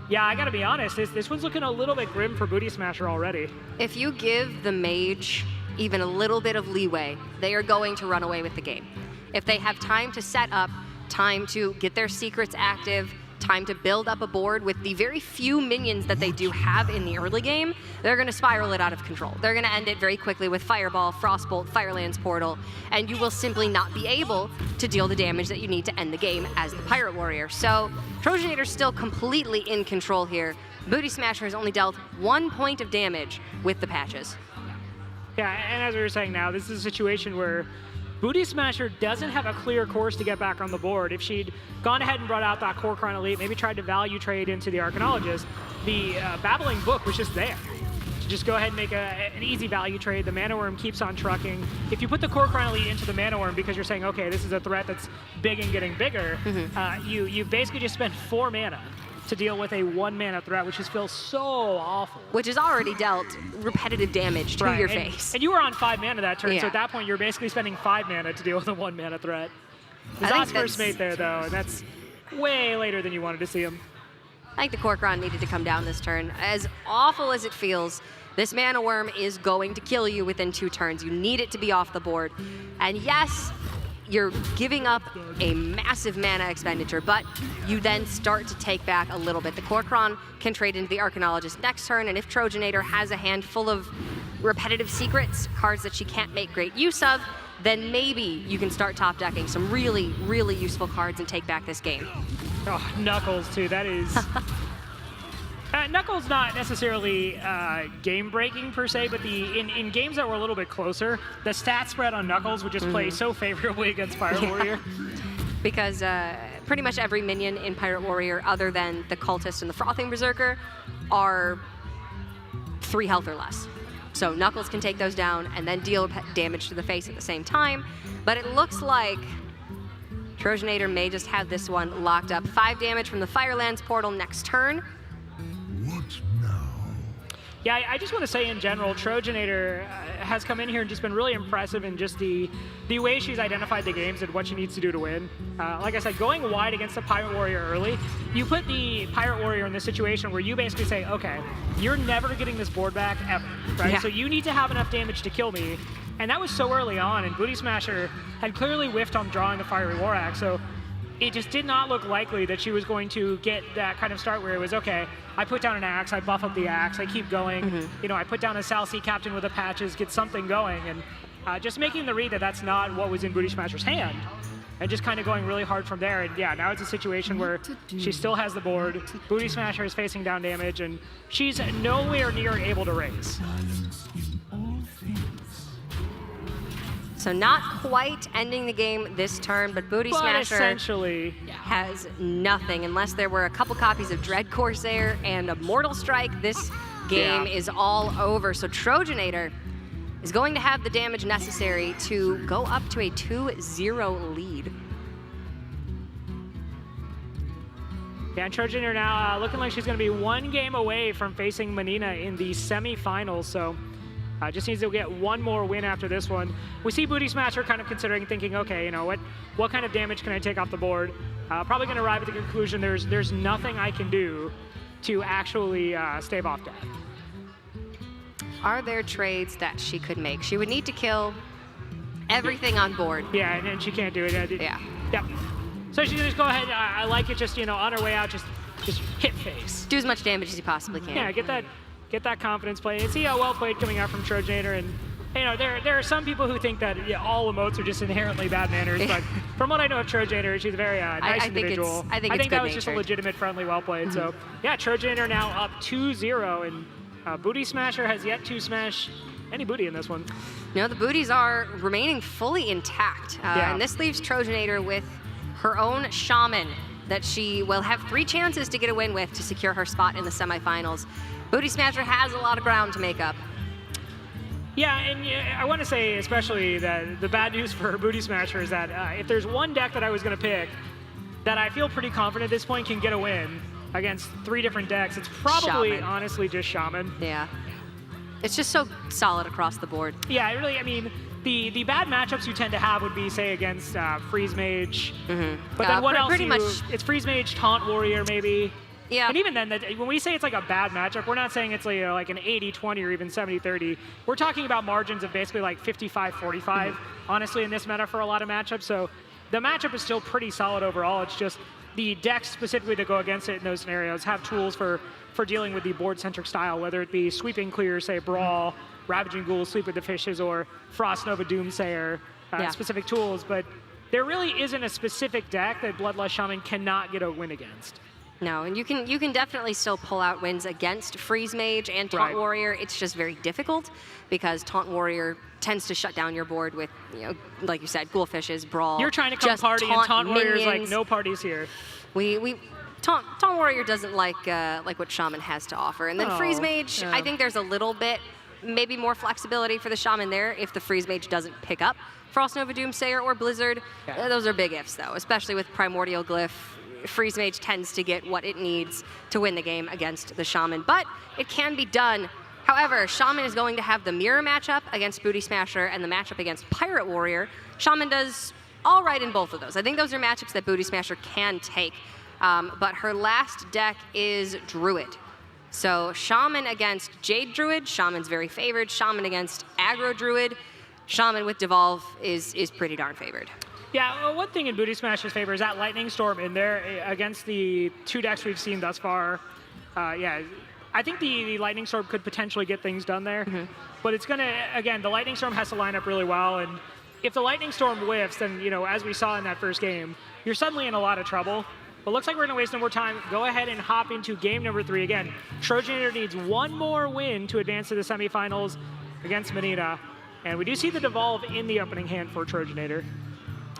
yeah, I gotta be honest, this one's looking a little bit grim for Bootysmasher already. If you give the Mage even a little bit of leeway, they are going to run away with the game. If they have time to set up, time to get their secrets active, time to build up a board with the very few minions that they do have in the early game, they're going to spiral it out of control. They're going to end it very quickly with Fireball, Frostbolt, Firelands Portal, and you will simply not be able to deal the damage that you need to end the game as the Pirate Warrior. So Trojanator's still completely in control here. Bootysmasher has only dealt 1 point of damage with the patches. Yeah, and as we were saying now, this is a situation where Bootysmasher doesn't have a clear course to get back on the board. If she'd gone ahead and brought out that Core Chrono Elite, maybe tried to value trade into the Arcanologist, the Babbling Book was just there. To just go ahead and make an easy value trade. The Mana Worm keeps on trucking. If you put the Core Chrono Elite into the Mana Worm because you're saying, okay, this is a threat that's big and getting bigger, you basically just spent 4 mana to deal with a 1-mana threat, which just feels so awful. Which has already dealt repetitive damage to your face. And you were on 5 mana that turn, so at that point you're basically spending 5 mana to deal with a 1-mana threat. N'Zoth's First Mate there, though, and that's way later than you wanted to see him. I think the Corcoran needed to come down this turn. As awful as it feels, this Mana Worm is going to kill you within 2 turns. You need it to be off the board. And yes, you're giving up a massive mana expenditure, but you then start to take back a little bit. The Corcoran can trade into the Arcanologist next turn, and if Trojanator has a hand full of repetitive secrets, cards that she can't make great use of, then maybe you can start top decking some really, really useful cards and take back this game. Oh, Knuckles, too. That is... Knuckles not necessarily game-breaking per se, but in games that were a little bit closer, the stat spread on Knuckles would just play so favorably against Pirate Warrior. because pretty much every minion in Pirate Warrior, other than the Cultist and the Frothing Berserker, are 3 health or less. So Knuckles can take those down and then deal damage to the face at the same time. But it looks like Trojanator may just have this one locked up. 5 damage from the Firelands portal next turn. What now? Yeah, I just want to say in general, Trojanator has come in here and just been really impressive in just the way she's identified the games and what she needs to do to win. Like I said, going wide against the Pirate Warrior early, you put the Pirate Warrior in this situation where you basically say, okay, you're never getting this board back ever, right? Yeah. So you need to have enough damage to kill me. And that was so early on, and Bootysmasher had clearly whiffed on drawing the Fiery War Axe, so it just did not look likely that she was going to get that kind of start where it was, okay, I put down an axe, I buff up the axe, I keep going, you know, I put down a Sal Sea Captain with a patches, get something going, and just making the read that that's not what was in Bootysmasher's hand, and just kind of going really hard from there. And yeah, now it's a situation where she still has the board, Bootysmasher is facing down damage, and she's nowhere near able to raise. Silence in all things. So not quite ending the game this turn, but But Bootysmasher essentially, has nothing. Unless there were a couple copies of Dread Corsair and a Mortal Strike, this game is all over. So Trojanator is going to have the damage necessary to go up to a 2-0 lead. yeah, and Trojanator now looking like she's going to be 1 game away from facing Menina in the semifinals. So just needs to get 1 more win after this one. We see Bootysmasher kind of considering, thinking, okay, you know, what kind of damage can I take off the board? Probably going to arrive at the conclusion there's nothing I can do to actually stave off death. Are there trades that she could make? She would need to kill everything on board. Yeah, and she can't do it. Yeah. Yep. So she can just go ahead. I like it. Just, you know, on her way out, just hit face. Do as much damage as you possibly can. Yeah, get that confidence play and see how well played coming out from Trojanator. And you know, there are some people who think that all emotes are just inherently bad manners, but from what I know of Trojanator, she's a very nice individual. I think that was just a legitimate, friendly, well played. So yeah, Trojanator now up 2-0, and Bootysmasher has yet to smash any booty in this one. No, the booties are remaining fully intact, and this leaves Trojanator with her own Shaman that she will have 3 chances to get a win with to secure her spot in the semifinals. Bootysmasher has a lot of ground to make up. Yeah, and I want to say especially that the bad news for Bootysmasher is that if there's one deck that I was going to pick that I feel pretty confident at this point can get a win against 3 different decks, it's probably Shaman. Honestly just Shaman. Yeah. It's just so solid across the board. Yeah, I mean, the bad matchups you tend to have would be, say, against Freeze Mage. But then what else? Pretty much. It's Freeze Mage, Taunt Warrior, maybe. Yeah. And even then, when we say it's like a bad matchup, we're not saying it's like an 80-20 or even 70-30. We're talking about margins of basically like 55-45, honestly, in this meta for a lot of matchups. So the matchup is still pretty solid overall. It's just the decks specifically to go against it in those scenarios have tools for dealing with the board-centric style, whether it be Sweeping Clear, say Brawl, Ravaging Ghoul, Sleep with the Fishes, or Frost Nova Doomsayer, specific tools. But there really isn't a specific deck that Bloodlust Shaman cannot get a win against. No, and you can definitely still pull out wins against Freeze Mage and Taunt Warrior. It's just very difficult because Taunt Warrior tends to shut down your board with, you know, like you said, Ghoulfishes, Brawl. You're trying to come party, and Taunt Warrior's like, no parties here. Taunt Warrior doesn't like what Shaman has to offer. And then Freeze Mage, I think there's a little bit, maybe more flexibility for the Shaman there if the Freeze Mage doesn't pick up Frost Nova Doomsayer or Blizzard. Those are big ifs, though, especially with Primordial Glyph. Freeze Mage tends to get what it needs to win the game against the Shaman, but it can be done. However, Shaman is going to have the mirror matchup against Bootysmasher and the matchup against Pirate Warrior. Shaman does all right in both of those. I think those are matchups that Bootysmasher can take, but her last deck is Druid. So Shaman against Jade Druid, Shaman's very favored. Shaman against Aggro Druid, Shaman with Devolve is pretty darn favored. Yeah, well, one thing in Bootysmasher's favor is that Lightning Storm in there against the 2 decks we've seen thus far. I think the Lightning Storm could potentially get things done there. But it's going to, again, the Lightning Storm has to line up really well. And if the Lightning Storm whiffs, then, you know, as we saw in that first game, you're suddenly in a lot of trouble. But looks like we're going to waste no more time. Go ahead and hop into game number 3. Again, Trojanator needs 1 more win to advance to the semifinals against Menina. And we do see the Devolve in the opening hand for Trojanator.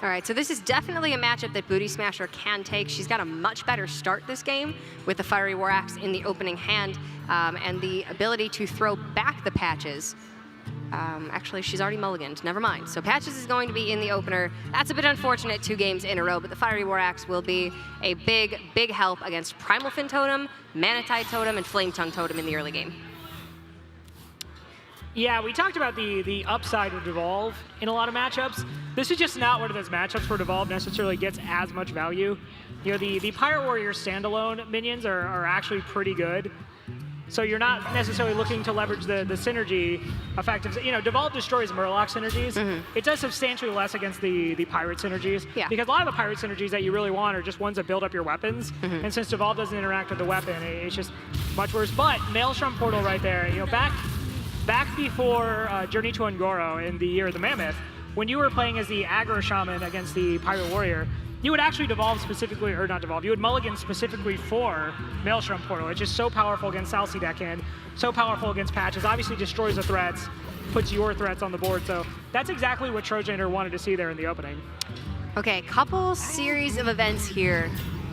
All right, so this is definitely a matchup that Bootysmasher can take. She's got a much better start this game with the Fiery War Axe in the opening hand and the ability to throw back the patches. Actually, she's already mulliganed. Never mind. So Patches is going to be in the opener. That's a bit unfortunate 2 games in a row, but the Fiery War Axe will be a big, big help against Primal Fin Totem, Manatide Totem, and Flame Tongue Totem in the early game. Yeah, we talked about the upside of Devolve in a lot of matchups. This is just not one of those matchups where Devolve necessarily gets as much value. You know, the Pirate Warrior standalone minions are actually pretty good. So you're not necessarily looking to leverage the synergy effect of, you know, Devolve destroys Murloc synergies. It does substantially less against the pirate synergies. Yeah. Because a lot of the pirate synergies that you really want are just ones that build up your weapons. And since Devolve doesn't interact with the weapon, it's just much worse. But Maelstrom Portal right there, you know, back before Journey to Ungoro in the Year of the Mammoth, when you were playing as the aggro shaman against the pirate warrior, you would actually devolve specifically, or not devolve, you would mulligan specifically for Maelstrom Portal. It's just so powerful against Salsi deckhand, so powerful against Patches, obviously destroys the threats, puts your threats on the board, so that's exactly what Trojanator wanted to see there in the opening. Okay, couple series of events here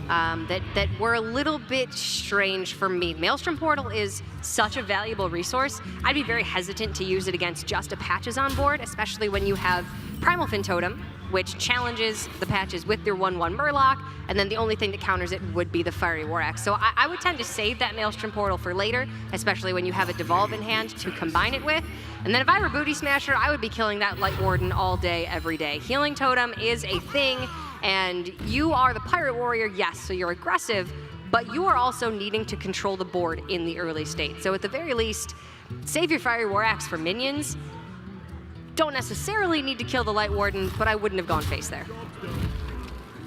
that were a little bit strange for me. Maelstrom Portal is such a valuable resource. I'd be very hesitant to use it against just a Patches on board, especially when you have Primal Fin Totem, which challenges the Patches with their 1/1 Murloc, and then the only thing that counters it would be the Fiery War Axe. So I would tend to save that Maelstrom Portal for later, especially when you have a Devolve in hand to combine it with. And then if I were Bootysmasher, I would be killing that Light Warden all day, every day. Healing Totem is a thing, and you are the Pirate Warrior, yes, so you're aggressive, but you are also needing to control the board in the early state. So at the very least, save your Fiery War Axe for minions. Don't necessarily need to kill the Light Warden, but I wouldn't have gone face there.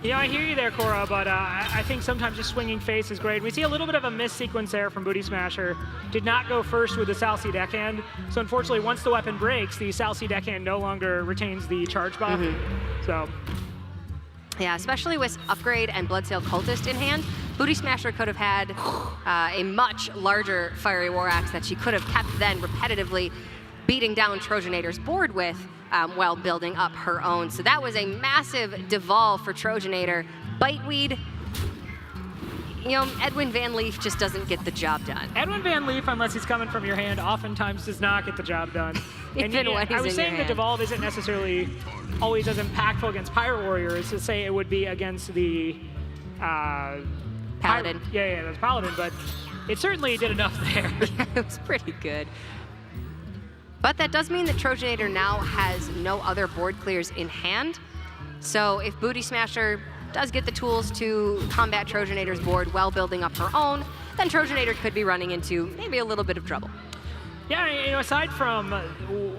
Yeah, I hear you there, Cora, but I think sometimes just swinging face is great. We see a little bit of a miss sequence there from Bootysmasher. Did not go first with the Salsi deckhand, so unfortunately once the weapon breaks, the Salsi deckhand no longer retains the charge buff. So. Yeah, especially with Upgrade and Bloodsail Cultist in hand, Bootysmasher could have had a much larger Fiery War Axe that she could have kept then repetitively beating down Trojanator's board with while building up her own. So that was a massive devolve for Trojanator. Biteweed, you know, Edwin Van Leaf just doesn't get the job done. Edwin Van Leaf, unless he's coming from your hand, oftentimes does not get the job done. And Even when he's I was in saying your that hand. Devolve isn't necessarily always as impactful against Pirate Warriors to say it would be against the Paladin. Yeah, that's Paladin, but it certainly did enough there. It was pretty good. But that does mean that Trojanator now has no other board clears in hand. So if Bootysmasher does get the tools to combat Trojanator's board while building up her own, then Trojanator could be running into maybe a little bit of trouble. Yeah, you know, aside from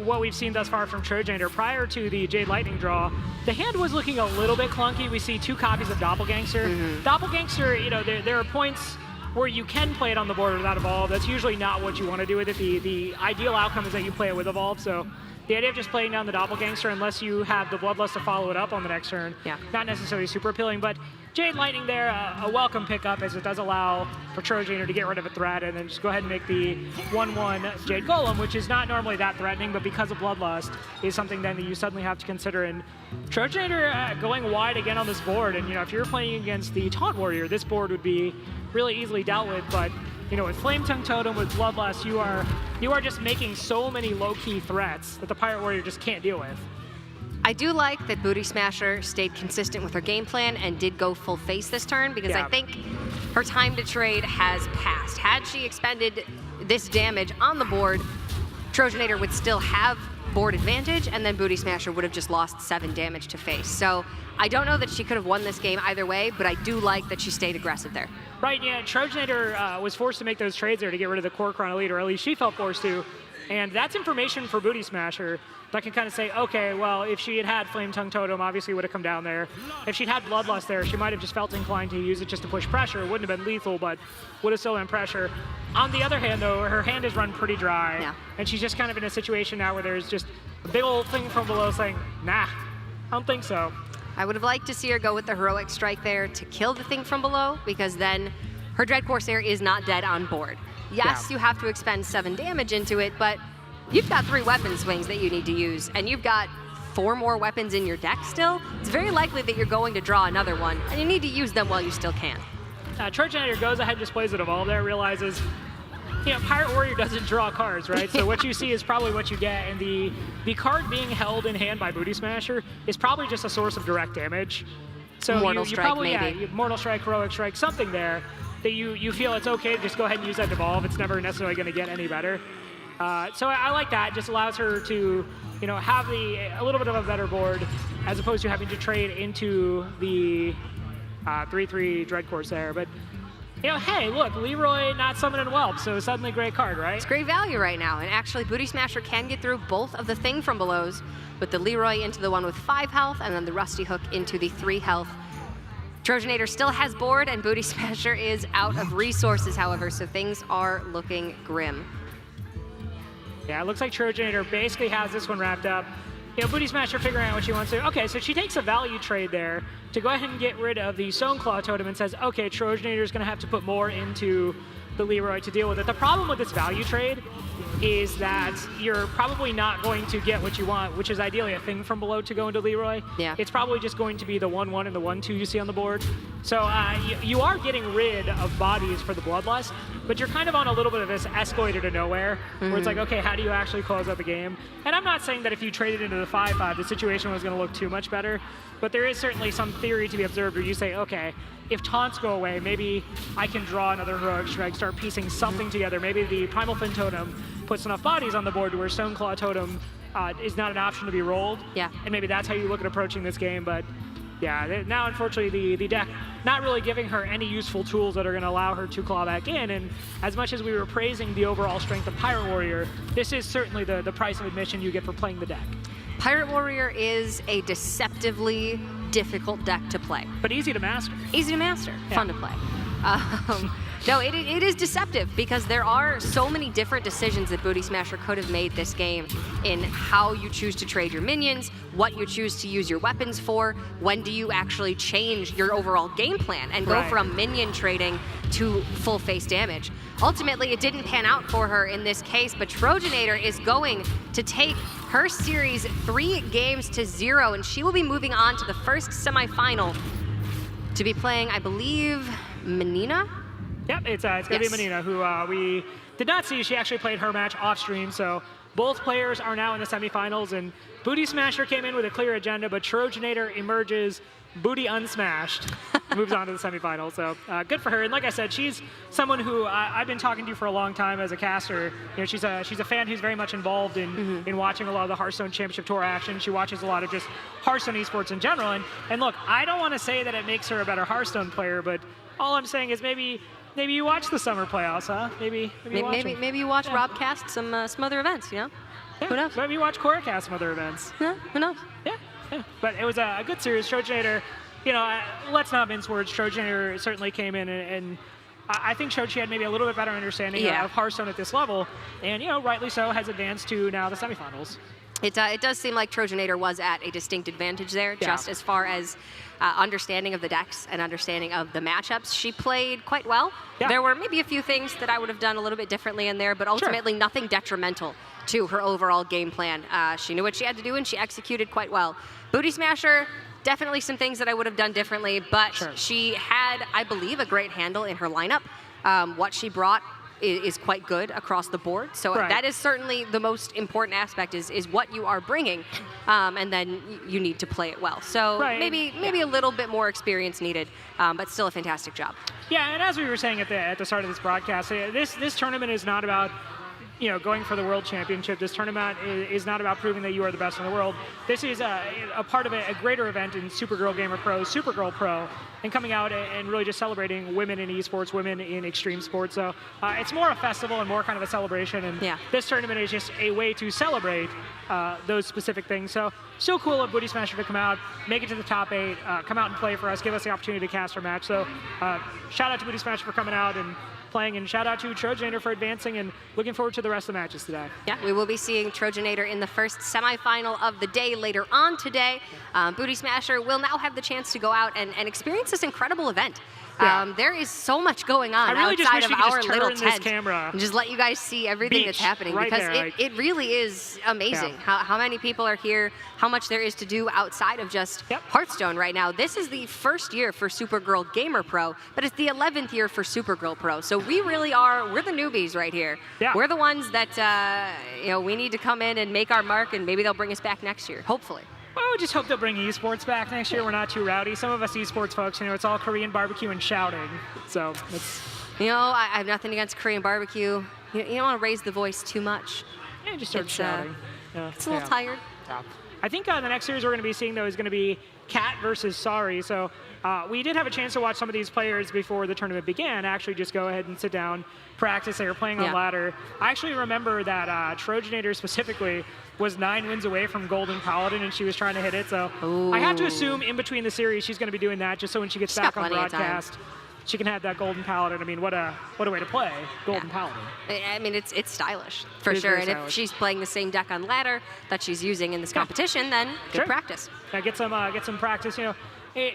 what we've seen thus far from Trojanator, prior to the Jade Lightning draw, the hand was looking a little bit clunky. We see 2 copies of Doppelgangster. Doppelgangster, you know, there are points where you can play it on the board without Evolve. That's usually not what you want to do with it. The ideal outcome is that you play it with Evolve. So the idea of just playing down the Doppelgangster, unless you have the Bloodlust to follow it up on the next turn, not necessarily super appealing. But Jade Lightning there, a welcome pickup, as it does allow for Trojanator to get rid of a threat and then just go ahead and make the 1/1 Jade Golem, which is not normally that threatening, but because of Bloodlust is something then that you suddenly have to consider. And Trojanator going wide again on this board, and you know, if you're playing against the Taunt Warrior, this board would be really easily dealt with, but you know, with Flame Tongue Totem, with Bloodlust, you are just making so many low-key threats that the Pirate Warrior just can't deal with. I do like that Bootysmasher stayed consistent with her game plan and did go full face this turn, because I think her time to trade has passed. Had she expended this damage on the board, Trojanator would still have board advantage, and then Bootysmasher would have just lost 7 damage to face. So I don't know that she could have won this game either way, but I do like that she stayed aggressive there. Right, yeah, Trojanator was forced to make those trades there to get rid of the Core Chrono Elite, or at least she felt forced to. And that's information for Bootysmasher that can kind of say, okay, well, if she had had Flame Tongue Totem, obviously would have come down there. If she'd had Bloodlust there, she might have just felt inclined to use it just to push pressure. It wouldn't have been lethal, but would have still been pressure. On the other hand, though, her hand is run pretty dry, and she's just kind of in a situation now where there's just a big old thing from below saying, nah, I don't think so. I would have liked to see her go with the Heroic Strike there to kill the thing from below, because then her Dread Corsair is not dead on board. Yes, you have to expend 7 damage into it, but you've got 3 weapon swings that you need to use, and you've got 4 more weapons in your deck still, it's very likely that you're going to draw another one, and you need to use them while you still can. Trojanator goes ahead and displays it Evolve there, realizes, Pirate Warrior doesn't draw cards, right? So what you see is probably what you get, and the card being held in hand by Bootysmasher is probably just a source of direct damage. So Mortal you Strike, probably, maybe. Mortal Strike, Heroic Strike, something there that you feel it's okay to just go ahead and use that Evolve. It's never necessarily going to get any better. So I like that. It just allows her to, have a little bit of a better board as opposed to having to trade into the 3/3 Dread Corsair. But, hey, look, Leroy not summoning Whelp, so suddenly great card, right? It's great value right now, and actually Bootysmasher can get through both of the Thing from Belows, with the Leroy into the one with 5 health, and then the Rusty Hook into the 3 health. Trojanator still has board, and Bootysmasher is out of resources, however, so things are looking grim. Yeah, it looks like Trojanator basically has this one wrapped up. Bootysmasher figuring out what she wants to do. Okay, so she takes a value trade there to go ahead and get rid of the Stoneclaw Totem and says, okay, Trojanator's going to have to put more into the Leroy to deal with it. The problem with this value trade is that you're probably not going to get what you want, which is ideally a Thing from Below to go into Leroy. Yeah. It's probably just going to be the 1/1 and the 1/2 you see on the board. So you are getting rid of bodies for the Bloodlust, but you're kind of on a little bit of this escalator to nowhere, where it's like, okay, how do you actually close out the game? And I'm not saying that if you traded into the 5/5, the situation was going to look too much better, but there is certainly some theory to be observed where you say, okay, if taunts go away, maybe I can draw another Heroic Strike, start piecing something together. Maybe the Primal Fin Totem puts enough bodies on the board to where Stoneclaw Totem is not an option to be rolled. Yeah. And maybe that's how you look at approaching this game. But yeah, now unfortunately the deck not really giving her any useful tools that are going to allow her to claw back in. And as much as we were praising the overall strength of Pirate Warrior, this is certainly the price of admission you get for playing the deck. Pirate Warrior is a deceptively difficult deck to play. But easy to master. Easy to master, Yeah. fun to play. No, it is deceptive because there are so many different decisions that Bootysmasher could have made this game in how you choose to trade your minions, what you choose to use your weapons for, when do you actually change your overall game plan and go Right. from minion trading to full face damage. Ultimately, it didn't pan out for her in this case, but Trojanator is going to take her series 3 games to 0, and she will be moving on to the first semifinal to be playing, I believe, Menina? Yep, it's going to Yes. be Menina, who we did not see. She actually played her match off stream, so both players are now in the semifinals, and Bootysmasher came in with a clear agenda, but Trojanator emerges booty unsmashed, moves on to the semifinals. So good for her. And like I said, she's someone who I've been talking to for a long time as a caster. She's a fan who's very much involved in watching a lot of the Hearthstone Championship Tour action. She watches a lot of just Hearthstone esports in general. And look, I don't want to say that it makes her a better Hearthstone player, but all I'm saying is maybe you watch the summer playoffs, huh? Maybe you watch them. Maybe you watch Yeah. Rob cast some other events, Yeah. Who knows? Maybe you watch Koracast some other events. Yeah, who knows? Yeah. But it was a good series. Trojanator, let's not mince words. Trojanator certainly came in, and I think showed she had maybe a little bit better understanding Yeah. of Hearthstone at this level, and rightly so, has advanced to now the semifinals. It does seem like Trojanator was at a distinct advantage there, Yeah. just as far as understanding of the decks and understanding of the matchups. She played quite well. Yeah. There were maybe a few things that I would have done a little bit differently in there, but ultimately nothing detrimental to her overall game plan. She knew what she had to do, and she executed quite well. Bootysmasher, definitely some things that I would have done differently, but Sure. she had, I believe, a great handle in her lineup. What she brought is quite good across the board. So Right. that is certainly the most important aspect is what you are bringing, and then you need to play it well. So Right. maybe a little bit more experience needed, but still a fantastic job. Yeah, and as we were saying at the start of this broadcast, this tournament is not about going for the world championship. This tournament is not about proving that you are the best in the world. This is a part of a greater event in Supergirl Gamer Pro, Supergirl Pro, and coming out and really just celebrating women in esports, women in extreme sports. So it's more a festival and more kind of a celebration. And Yeah. this tournament is just a way to celebrate those specific things. So still cool of Bootysmasher to come out, make it to the top 8, come out and play for us, give us the opportunity to cast our match. So shout out to Bootysmasher for coming out and playing, and shout out to Trojanator for advancing, and looking forward to the rest of the matches today. Yeah, we will be seeing Trojanator in the first semifinal of the day later on today. Bootysmasher will now have the chance to go out and experience this incredible event. Yeah. There is so much going on I really just outside wish of we could our just little turn this tent camera and just let you guys see everything that's beach happening right because there, it really is amazing how many people are here, how much there is to do outside of just Hearthstone right now. This is the first year for Supergirl Gamer Pro, but it's the 11th year for Supergirl Pro. So we really we're the newbies right here. Yeah. We're the ones that we need to come in and make our mark, and maybe they'll bring us back next year, hopefully. Well, we just hope they'll bring esports back next year. We're not too rowdy. Some of us esports folks, it's all Korean barbecue and shouting. So it's... I have nothing against Korean barbecue. You don't want to raise the voice too much. Yeah, just start shouting. It's a little tired. Yeah. I think the next series we're going to be seeing, though, is going to be Cat versus Sari. So we did have a chance to watch some of these players before the tournament began. Actually, just go ahead and sit down, practice. They were playing on ladder. I actually remember that Trojanator specifically was 9 wins away from Golden Paladin, and she was trying to hit it. So I have to assume in between the series she's going to be doing that, just so when she gets back on broadcast, she can have that Golden Paladin. I mean, what a way to play Golden Paladin. I mean, it's stylish for sure. And if she's playing the same deck on ladder that she's using in this competition, then good practice. Get some practice.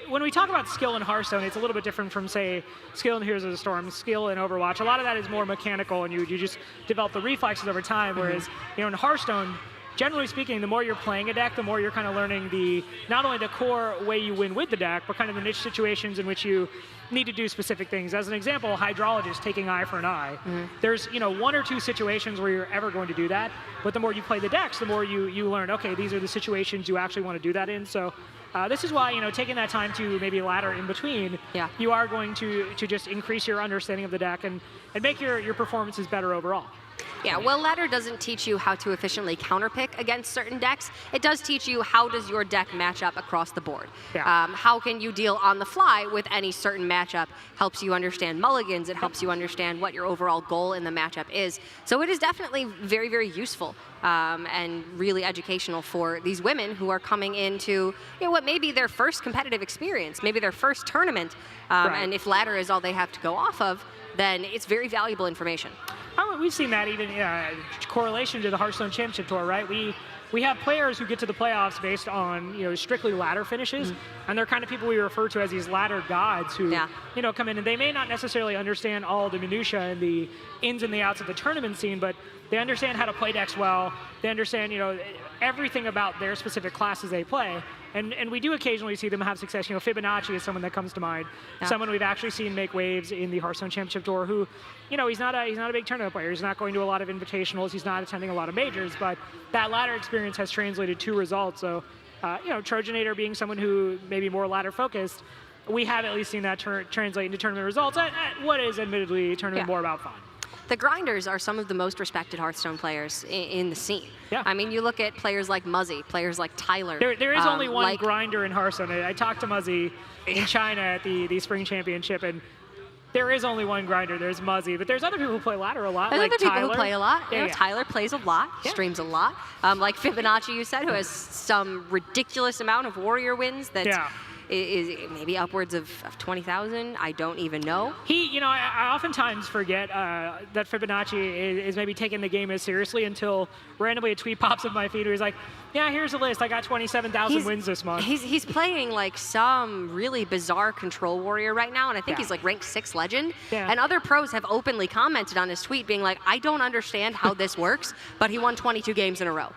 When we talk about skill in Hearthstone, it's a little bit different from, say, skill in Heroes of the Storm, skill in Overwatch. A lot of that is more mechanical, and you just develop the reflexes over time. Whereas, in Hearthstone, generally speaking, the more you're playing a deck, the more you're kind of learning not only the core way you win with the deck, but kind of the niche situations in which you need to do specific things. As an example, Hydrologist taking eye for an eye. There's 1 or 2 situations where you're ever going to do that, but the more you play the decks, the more you learn, okay, these are the situations you actually want to do that in. So this is why, taking that time to maybe ladder in between, you are going to just increase your understanding of the deck and make your performances better overall. Yeah, well, ladder doesn't teach you how to efficiently counterpick against certain decks. It does teach you how does your deck match up across the board. How can you deal on the fly with any certain matchup? Helps you understand mulligans. It helps you understand what your overall goal in the matchup is. So it is definitely very, very useful and really educational for these women who are coming into what may be their first competitive experience, maybe their first tournament. And if ladder is all they have to go off of, then it's very valuable information. We've seen that even correlation to the Hearthstone Championship Tour, right? We have players who get to the playoffs based on strictly ladder finishes, and they're kind of people we refer to as these ladder gods who come in, and they may not necessarily understand all the minutia and the ins and the outs of the tournament scene, but they understand how to play decks well. They understand everything about their specific classes they play. And we do occasionally see them have success. Fibonacci is someone that comes to mind. Someone we've actually seen make waves in the Hearthstone Championship Tour who, he's not a big tournament player. He's not going to a lot of invitationals. He's not attending a lot of majors. But that ladder experience has translated to results. So, Trojanator being someone who may be more ladder focused, we have at least seen that translate into tournament results at what is admittedly a tournament more about fun. The grinders are some of the most respected Hearthstone players in the scene. Yeah. I mean, you look at players like Muzzy, players like Tyler. There is only one grinder in Hearthstone. I talked to Muzzy in China at the Spring Championship, and there is only one grinder. There's Muzzy, but there's other people who play ladder a lot. There's like other people Tyler. who play a lot. Yeah, Tyler plays a lot, streams a lot. Like Fibonacci, you said, who has some ridiculous amount of warrior wins that is maybe upwards of 20,000. I don't even know. I oftentimes forget that Fibonacci is maybe taking the game as seriously until randomly a tweet pops up my feed where he's like, yeah, here's a list. I got 27,000 wins this month. He's playing like some really bizarre control warrior right now, and I think he's like ranked 6 legend. And other pros have openly commented on his tweet being like, I don't understand how this works, but he won 22 games in a row.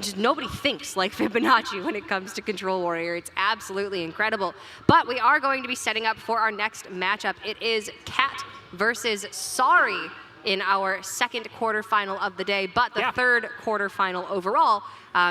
Just nobody thinks like Fibonacci when it comes to Control Warrior. It's absolutely incredible. But we are going to be setting up for our next matchup. It is Cat versus Sari in our second quarterfinal of the day, but the third quarterfinal overall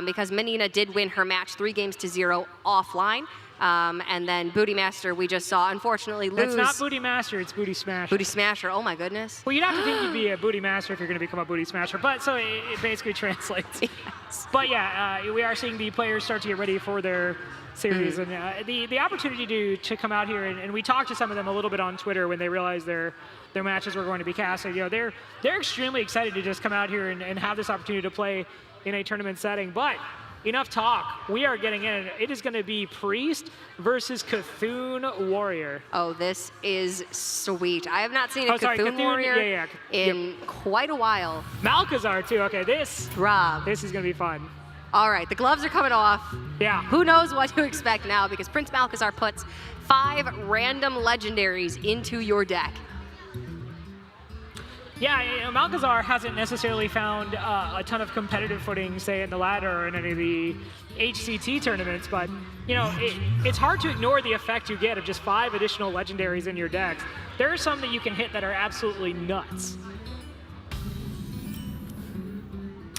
because Menina did win her match 3-0 offline. And then Bootysmasher, we just saw, unfortunately, lose. That's not Bootysmasher, it's Bootysmasher. Bootysmasher, oh my goodness. Well, you'd have to think you'd be a Bootysmasher if you're going to become a Bootysmasher, but so it basically translates. Yes. But yeah, we are seeing the players start to get ready for their series, and the opportunity to come out here, and we talked to some of them a little bit on Twitter when they realized their matches were going to be casted. They're extremely excited to just come out here and have this opportunity to play in a tournament setting, but enough talk. We are getting in. It is going to be Priest versus Cthulhu Warrior. Oh, this is sweet. I have not seen a Cthulhu Warrior in quite a while. Malkazar, too. Okay, this is going to be fun. All right, the gloves are coming off. Yeah. Who knows what to expect now, because Prince Malchezaar puts 5 random legendaries into your deck. Yeah, you know, Malchezaar hasn't necessarily found a ton of competitive footing, say, in the ladder or in any of the HCT tournaments, but, you know, it's hard to ignore the effect you get of just 5 additional legendaries in your decks. There are some that you can hit that are absolutely nuts.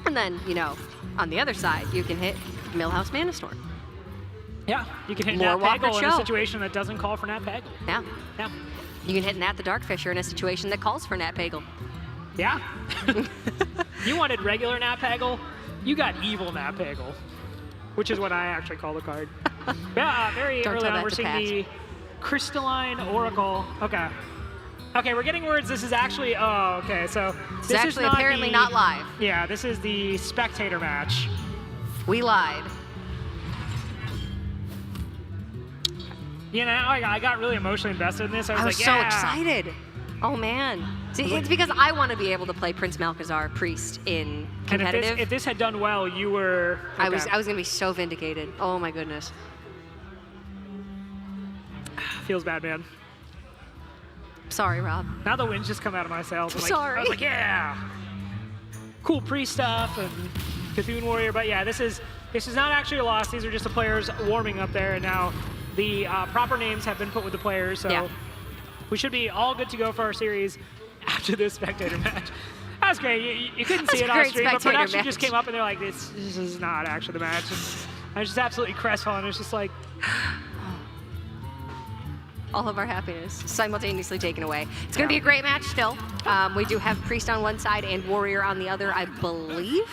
And then, you know, on the other side, you can hit Millhouse Manastorm. Yeah, you can hit Lore Nat Walker Pagel in a Cho. situation that doesn't call for Nat Pagel. Yeah. Yeah. You can hit Nat the Darkfisher in a situation that calls for Nat Pagel. Yeah. You wanted regular Nat Pagel, you got evil Nat Pagel, which is what I actually call the card. Yeah, very Don't early tell on, that we're to seeing Pat. the Crystalline Oracle. Okay. Okay, we're getting words. This is actually, oh, okay, so It's this actually is not apparently the, not live. Yeah, this is the spectator match. We lied. You know, I got really emotionally invested in this. I was, I was like, so yeah. excited. Oh man. See, it's because I want to be able to play Prince Malchezaar Priest in And competitive. if this had done well, you were. I was okay. gonna be so vindicated. Oh my goodness. Feels bad, man. Sorry, Rob. Now the wind's just come out of my sails. I'm like, Sorry. I was like, yeah. Cool priest stuff and Cthulhu Warrior, but yeah, this is not actually a loss. These are just the players warming up there, and now the proper names have been put with the players, so Yeah. we should be all good to go for our series after this spectator match. That's great. You couldn't see That's it a on great stream, but spectator production just match. came up and they're like, this is not actually the match. And I was just absolutely crestfallen. It was just like, All of our happiness simultaneously taken away. It's going to be a great match still. We do have Priest on one side and Warrior on the other, I believe.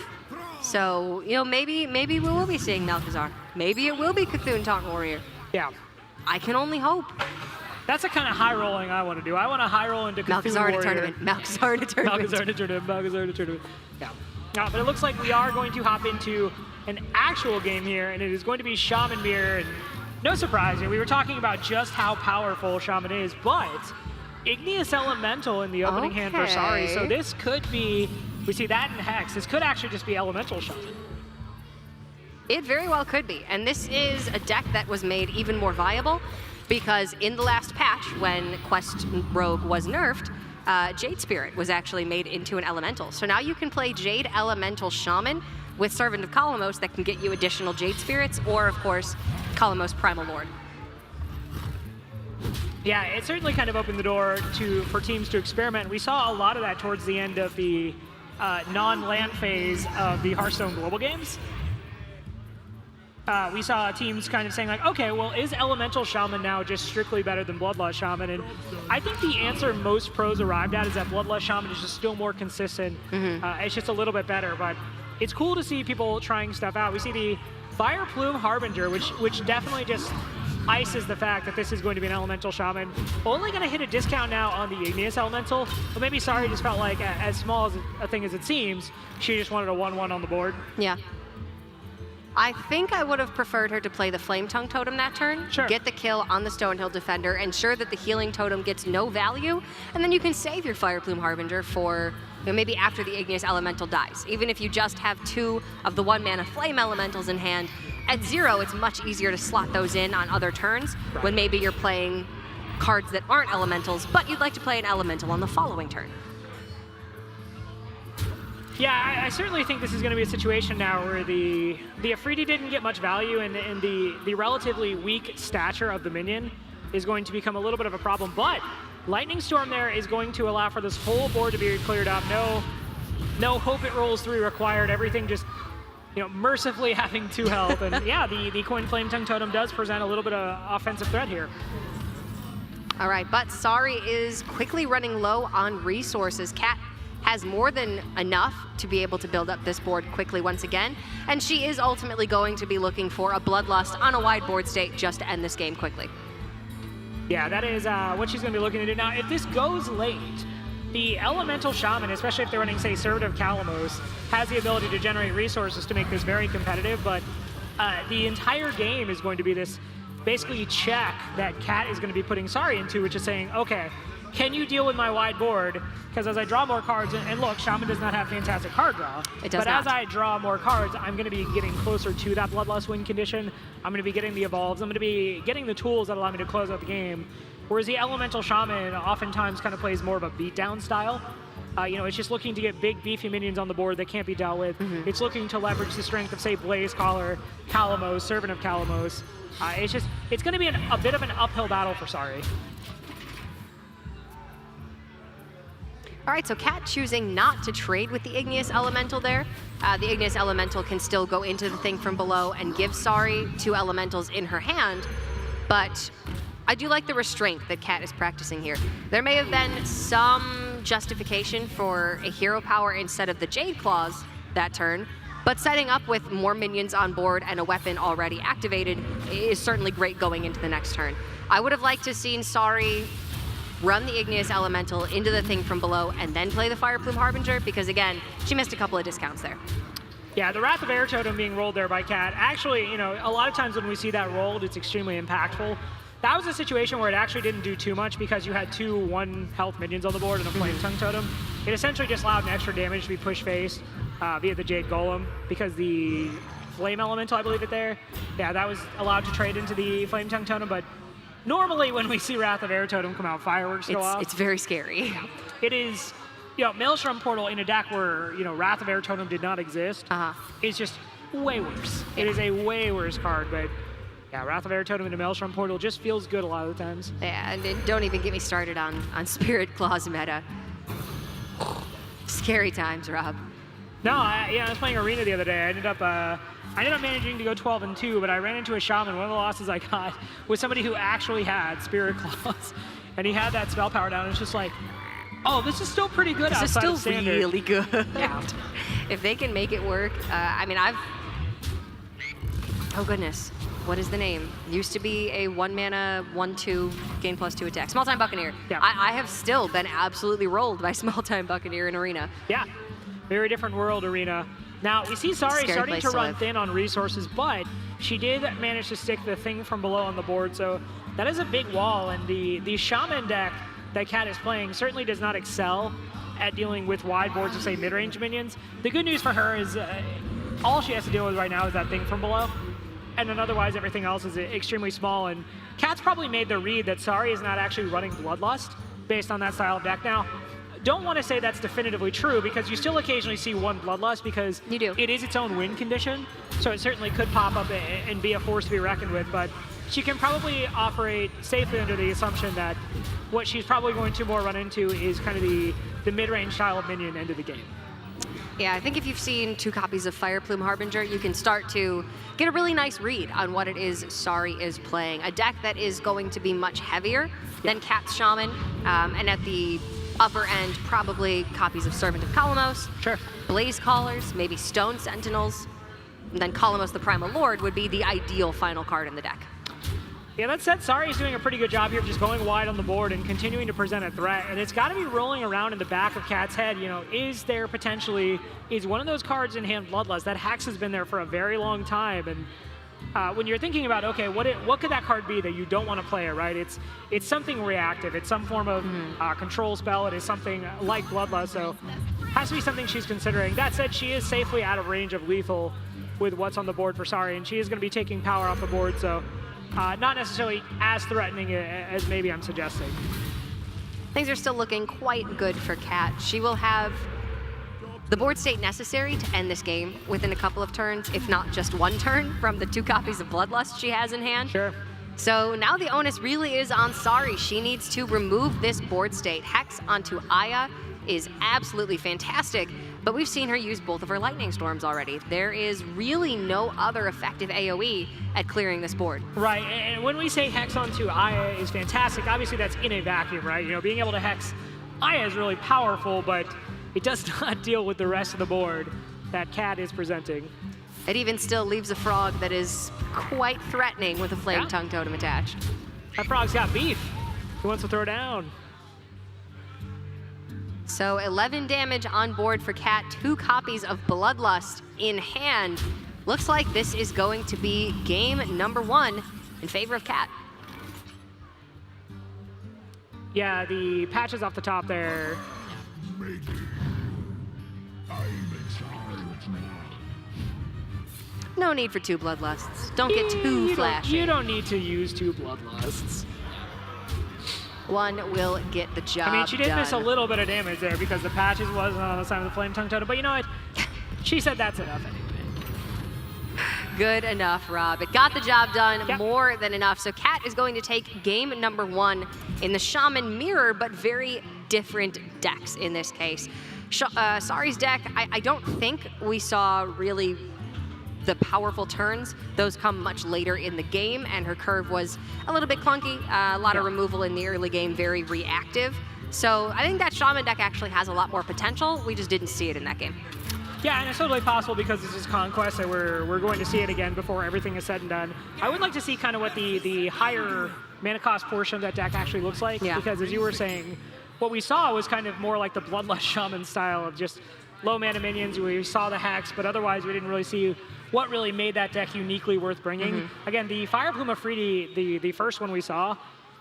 So, you know, maybe we will be seeing Malchezaar. Maybe it will be Cthulhu Taunt Warrior. yeah. I can only hope. That's the kind of high rolling I want to do. I want to high roll into Cthulhu Malchezaar in a Warrior. tournament. Malchezaar in a tournament. Malchezaar in a tournament. Malchezaar in a tournament. Yeah. But it looks like we are going to hop into an actual game here, and it is going to be Shaman Mirror. And no surprise, you know, we were talking about just how powerful Shaman is, but Igneous Elemental in the opening hand for Sari. So Okay. this could be, we see that in Hex. This could actually just be Elemental Shaman. It very well could be. And this is a deck that was made even more viable because in the last patch, when Quest Rogue was nerfed, Jade Spirit was actually made into an Elemental. So now you can play Jade Elemental Shaman with Servant of Kalamos that can get you additional Jade Spirits, or of course, Kalamos Primal Lord. Yeah, it certainly kind of opened the door for teams to experiment. We saw a lot of that towards the end of the non-land phase of the Hearthstone Global Games. We saw teams kind of saying like, okay, well, is Elemental Shaman now just strictly better than Bloodlust Shaman? And I think the answer most pros arrived at is that Bloodlust Shaman is just still more consistent. It's just a little bit better, but it's cool to see people trying stuff out. We see the Fire Plume Harbinger, which definitely just ices the fact that this is going to be an Elemental Shaman. Only going to hit a discount now on the Igneous Elemental, but maybe Sari just felt like, as small as a thing as it seems, she just wanted a 1/1 on the board. Yeah. I think I would have preferred her to play the Flame Tongue Totem that turn, Sure. get the kill on the Stonehill Defender, ensure that the Healing Totem gets no value, and then you can save your Fire Plume Harbinger for, you know, maybe after the Igneous Elemental dies. Even if you just have 2 of the 1-mana Flame Elementals in hand, at 0, it's much easier to slot those in on other turns when maybe you're playing cards that aren't Elementals, but you'd like to play an Elemental on the following turn. Yeah, I certainly think this is going to be a situation now where the Afridi didn't get much value, and the relatively weak stature of the minion is going to become a little bit of a problem. But Lightning Storm there is going to allow for this whole board to be cleared up. No hope it rolls 3 required. Everything just, you know, mercifully having 2 health. And yeah, the Coin Flame Tongue Totem does present a little bit of offensive threat here. All right, but Sari is quickly running low on resources. Cat has more than enough to be able to build up this board quickly once again, and she is ultimately going to be looking for a Bloodlust on a wide board state just to end this game quickly. Yeah, that is what she's going to be looking to do. Now, if this goes late, the Elemental Shaman, especially if they're running, say, Servant of Kalamos, has the ability to generate resources to make this very competitive, but the entire game is going to be this basically check that Cat is going to be putting Sari into, which is saying, okay, can you deal with my wide board? Because as I draw more cards, and look, Shaman does not have fantastic card draw. It does but not. as I draw more cards, I'm going to be getting closer to that Bloodlust win condition. I'm going to be getting the evolves. I'm going to be getting the tools that allow me to close out the game. Whereas the Elemental Shaman oftentimes kind of plays more of a beatdown style. It's just looking to get big, beefy minions on the board that can't be dealt with. It's looking to leverage the strength of, say, Blaze Caller, Kalamos, Servant of Kalamos. It's going to be a bit of an uphill battle for Sari. All right, so Cat choosing not to trade with the Igneous Elemental there. The Igneous Elemental can still go into the thing from below and give Sari 2 elementals in her hand, but I do like the restraint that Cat is practicing here. There may have been some justification for a hero power instead of the Jade Claws that turn, but setting up with more minions on board and a weapon already activated is certainly great going into the next turn. I would have liked to have seen Sari run the Igneous Elemental into the thing from below and then play the Fire Plume Harbinger, because again, she missed a couple of discounts there. Yeah, the Wrath of Air Totem being rolled there by Cat, actually, a lot of times when we see that rolled, it's extremely impactful. That was a situation where it actually didn't do too much because you had 2 1-health minions on the board and a Flame Tongue Totem. It essentially just allowed an extra damage to be pushed face via the Jade Golem, because the Flame Elemental, I believe it there, yeah, that was allowed to trade into the Flame Tongue Totem, but normally when we see Wrath of Air Totem come out, fireworks go off. It's very scary. Yeah. It is, Maelstrom Portal in a deck where, Wrath of Air Totem did not exist is just way worse. It is a way worse card, but yeah, Wrath of Air Totem into Maelstrom Portal just feels good a lot of the times. Yeah, and don't even get me started on Spirit Claws meta. Scary times, Rob. No, I was playing Arena the other day. I ended up managing to go 12-2, but I ran into a Shaman. One of the losses I got was somebody who actually had Spirit Claws, and he had that spell power down. And it's just like, oh, this is still pretty good. This is outside still of standard. really good. Yeah. If they can make it work, oh goodness, what is the name? Used to be a 1-mana, 1/2, gain +2 attack. Small Time Buccaneer. Yeah. I have still been absolutely rolled by Small Time Buccaneer in Arena. Yeah, very different world, Arena. Now, we see Sari Scary starting place to to run live. thin on resources, but she did manage to stick the thing from below on the board, so that is a big wall, and the Shaman deck that Cat is playing certainly does not excel at dealing with wide boards of, say, mid-range minions. The good news for her is all she has to deal with right now is that thing from below, and then otherwise everything else is extremely small, and Cat's probably made the read that Sari is not actually running Bloodlust based on that style of deck. Now, don't want to say that's definitively true, because you still occasionally see one Bloodlust, because You do. it is its own win condition, so it certainly could pop up and be a force to be reckoned with, but she can probably operate safely under the assumption that what she's probably going to more run into is kind of the mid-range style of minion end of the game. Yeah, I think if you've seen 2 copies of Fire Plume Harbinger, you can start to get a really nice read on what it is Sari is playing. A deck that is going to be much heavier than Cat's Shaman, and at the upper end, probably copies of Servant of Kalamos, Sure. Blaze Callers, maybe Stone Sentinels, and then Kalamos the Primal Lord would be the ideal final card in the deck. Yeah, that said, Sari's doing a pretty good job here of just going wide on the board and continuing to present a threat. And it's got to be rolling around in the back of Cat's head. Is there potentially, is one of those cards in hand Bloodlust? That Hex has been there for a very long time. And when you're thinking about, okay, what could that card be that you don't want to play it, right? It's something reactive. It's some form of control spell. It is something like Bloodlust. So it has to be something she's considering. That said, she is safely out of range of lethal with what's on the board for Sari. And she is going to be taking power off the board. So not necessarily as threatening as maybe I'm suggesting. Things are still looking quite good for Cat. She will have the board state necessary to end this game within a couple of turns, if not just 1 turn, from the 2 copies of Bloodlust she has in hand. Sure. So now the onus really is on Sari. She needs to remove this board state. Hex onto Aya is absolutely fantastic, but we've seen her use both of her Lightning Storms already. There is really no other effective AoE at clearing this board. Right, and when we say Hex onto Aya is fantastic, obviously that's in a vacuum, right? Being able to Hex Aya is really powerful, but it does not deal with the rest of the board that Cat is presenting. It even still leaves a frog that is quite threatening with a Flame Yeah. Tongue Totem attached. That frog's got beef. He wants to throw down. So 11 damage on board for Cat, 2 copies of Bloodlust in hand. Looks like this is going to be game number 1 in favor of Cat. Yeah, the patches off the top there. Make it. I'm in charge now. No need for 2 bloodlusts. Don't get too flashy. You don't need to use 2 bloodlusts. One will get the job I mean, she did miss a done. little bit of damage there because the patches wasn't on the side of the flame tongue totem, but you know what? She said that's enough anyway. Good enough, Rob. It got the job done, Yep. more than enough. So Kat is going to take game number 1 in the Shaman mirror, but very different decks in this case. Sari's deck, I don't think we saw really the powerful turns. Those come much later in the game, and her curve was a little bit clunky. A lot of removal in the early game, very reactive. So I think that Shaman deck actually has a lot more potential. We just didn't see it in that game. Yeah, and it's totally possible because this is Conquest that we're going to see it again before everything is said and done. I would like to see kind of what the higher mana cost portion of that deck actually looks like, because as you were saying, what we saw was kind of more like the Bloodlust Shaman style of just low mana minions. We saw the hacks, but otherwise we didn't really see what really made that deck uniquely worth bringing. Again, the Fire Plume of Freedy, the first one we saw,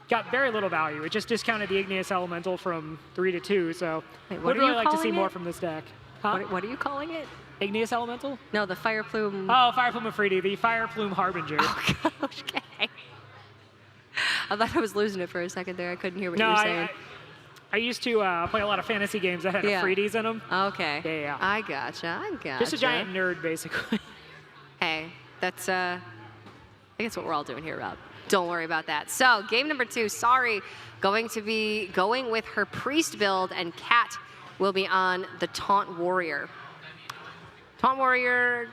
got very little value. It just discounted the Igneous Elemental from 3 to 2, so Wait, would really like to see more from this deck. Huh? What are you calling it? Igneous Elemental? No, the Fire Plume. Oh, Fire Plume of Freedy, the Fire Plume Harbinger. Oh, gosh, okay. I thought I was losing it for a second there. I couldn't hear what you were saying. I used to play a lot of fantasy games that had Freedies in them. Okay. Yeah. I gotcha. Just a giant nerd, basically. Hey, that's I guess what we're all doing here, Rob. Don't worry about that. So game number 2, Sari going to be going with her priest build, and Kat will be on the Taunt Warrior. Taunt Warrior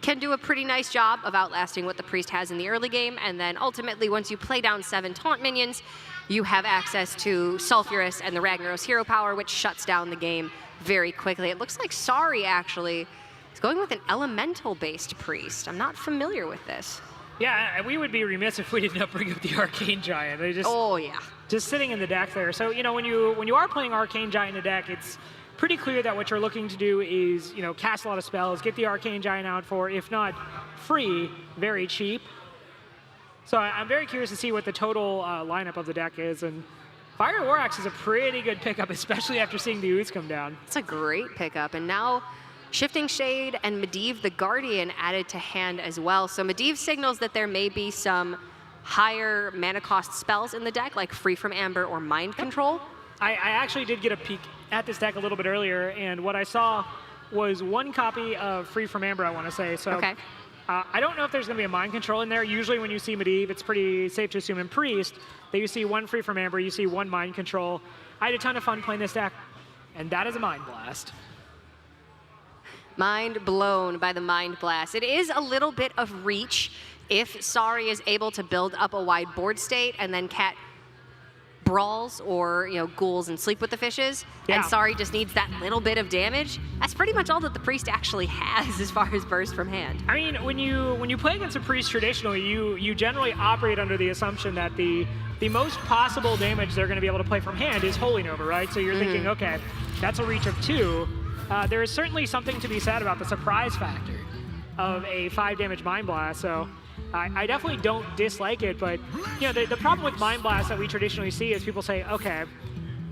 can do a pretty nice job of outlasting what the priest has in the early game, and then ultimately once you play down 7 taunt minions, you have access to Sulfurous and the Ragnaros hero power, which shuts down the game very quickly. It looks like Sari actually is going with an elemental-based priest. I'm not familiar with this. Yeah, we would be remiss if we did not bring up the Arcane Giant. They just, Oh yeah. just sitting in the deck there. So, you know, when you are playing Arcane Giant in the deck, it's pretty clear that what you're looking to do is, you know, cast a lot of spells, get the Arcane Giant out for, if not free, very cheap. So I'm very curious to see what the total lineup of the deck is. And Fire War Axe is a pretty good pickup, especially after seeing the Ooze come down. It's a great pickup. And now Shifting Shade and Medivh the Guardian added to hand as well. So Medivh signals that there may be some higher mana cost spells in the deck, like Free from Amber or Mind Control. I actually did get a peek at this deck a little bit earlier, and what I saw was 1 copy of Free from Amber, I want to say. So Okay. I don't know if there's going to be a Mind Control in there. Usually when you see Medivh, it's pretty safe to assume in Priest that you see 1 Free from Amber, you see 1 Mind Control. I had a ton of fun playing this deck, and that is a Mind Blast. Mind blown by the Mind Blast. It is a little bit of reach if Sari is able to build up a wide board state and then Kat brawls or, you know, ghouls and sleep with the fishes, Yeah. and Sari just needs that little bit of damage. That's pretty much all that the priest actually has as far as burst from hand. I mean, when you play against a Priest traditionally, you generally operate under the assumption that the most possible damage they're going to be able to play from hand is Holy Nova, right? So you're thinking, okay, that's a reach of 2. There is certainly something to be said about the surprise factor of a 5 damage Mind Blast. So I definitely don't dislike it, but you know, the problem with Mind Blast that we traditionally see is people say, okay,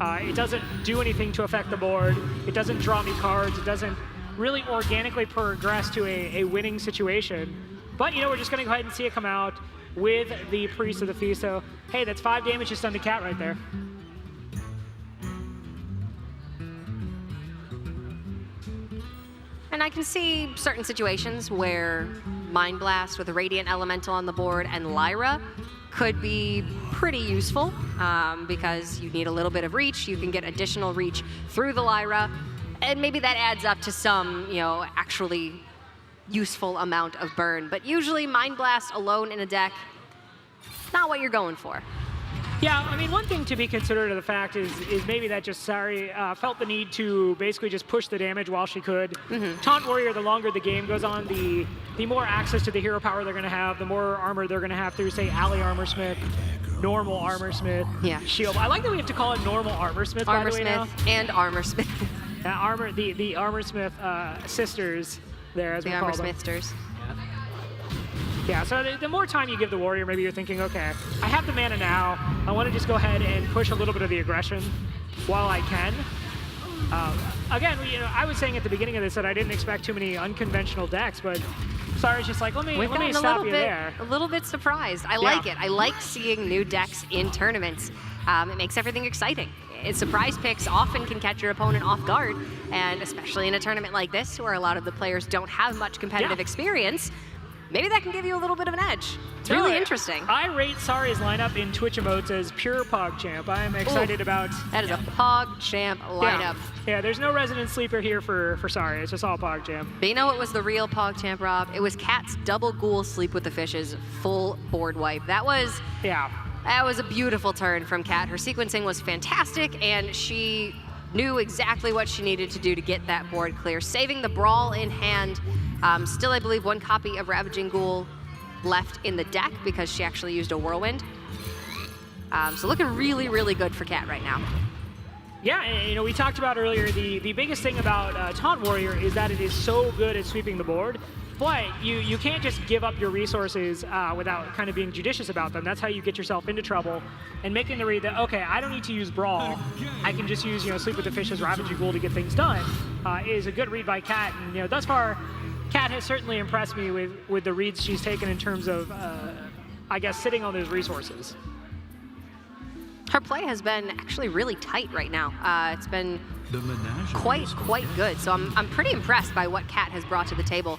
it doesn't do anything to affect the board, it doesn't draw me cards, it doesn't really organically progress to a winning situation. But you know, we're just gonna go ahead and see it come out with the Priest of the Feast. So hey, that's 5 damage just done to Kat right there. And I can see certain situations where Mind Blast with a Radiant Elemental on the board and Lyra could be pretty useful because you need a little bit of reach. You can get additional reach through the Lyra, and maybe that adds up to some, you know, actually useful amount of burn. But usually Mind Blast alone in a deck, not what you're going for. Yeah, I mean, one thing to be considered of the fact is maybe that just Sari felt the need to basically just push the damage while she could. Taunt Warrior, the longer the game goes on, the more access to the hero power they're going to have, the more armor they're going to have through, say, Ally Armorsmith, normal Armorsmith, Shield. I like that we have to call it normal Armorsmith, by the way now. And Armorsmith. The Armorsmith sisters there, as The we call them. Armorsmithsters. Yeah, so the more time you give the warrior, maybe you're thinking, okay, I have the mana now. I want to just go ahead and push a little bit of the aggression while I can. Again, I was saying at the beginning of this that I didn't expect too many unconventional decks, but Sari's just like, let me stop you there. A little bit surprised. I like it. I like seeing new decks in tournaments. It makes everything exciting. Surprise picks often can catch your opponent off guard, and especially in a tournament like this where a lot of the players don't have much competitive experience, maybe that can give you a little bit of an edge. It's really interesting. I rate Sari's lineup in Twitch emotes as pure PogChamp. I am excited about... That is a PogChamp lineup. Yeah, there's no resident sleeper here for Sari. It's just all PogChamp. But you know what was the real PogChamp, Rob? It was Cat's double ghoul sleep with the fishes, full board wipe. That was a beautiful turn from Cat. Her sequencing was fantastic, and she knew exactly what she needed to do to get that board clear. Saving the Brawl in hand. Still, I believe, one copy of Ravaging Ghoul left in the deck because she actually used a Whirlwind. So looking really, really good for Cat right now. Yeah, and, we talked about earlier, the biggest thing about Taunt Warrior is that it is so good at sweeping the board, but you can't just give up your resources without kind of being judicious about them. That's how you get yourself into trouble, and making the read that, okay, I don't need to use Brawl, I can just use, Sleep with the Fishes, Ravaging Ghoul to get things done, is a good read by Cat, and, thus far, Cat has certainly impressed me with the reads she's taken in terms of, I guess, sitting on those resources. Her play has been actually really tight right now. It's been quite good. So I'm pretty impressed by what Cat has brought to the table.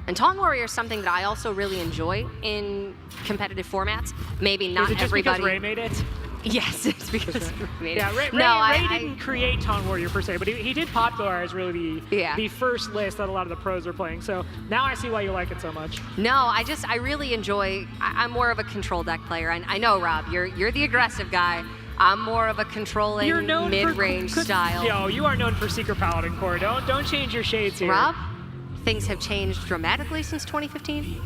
And Taunt Warrior is something that I also really enjoy in competitive formats. Maybe not everybody. Is it just everybody. Because Ray made it? Yes, it's because Ray made it. Yeah, Ray didn't create Taunt Warrior per se, but he did popularize really the first list that a lot of the pros are playing. So now I see why you like it so much. No, I really enjoy. I'm more of a control deck player. I know, Rob, you're the aggressive guy. I'm more of a controlling mid-range style. You are known for Secret Paladin core. Don't change your shades here. Rob, things have changed dramatically since 2015.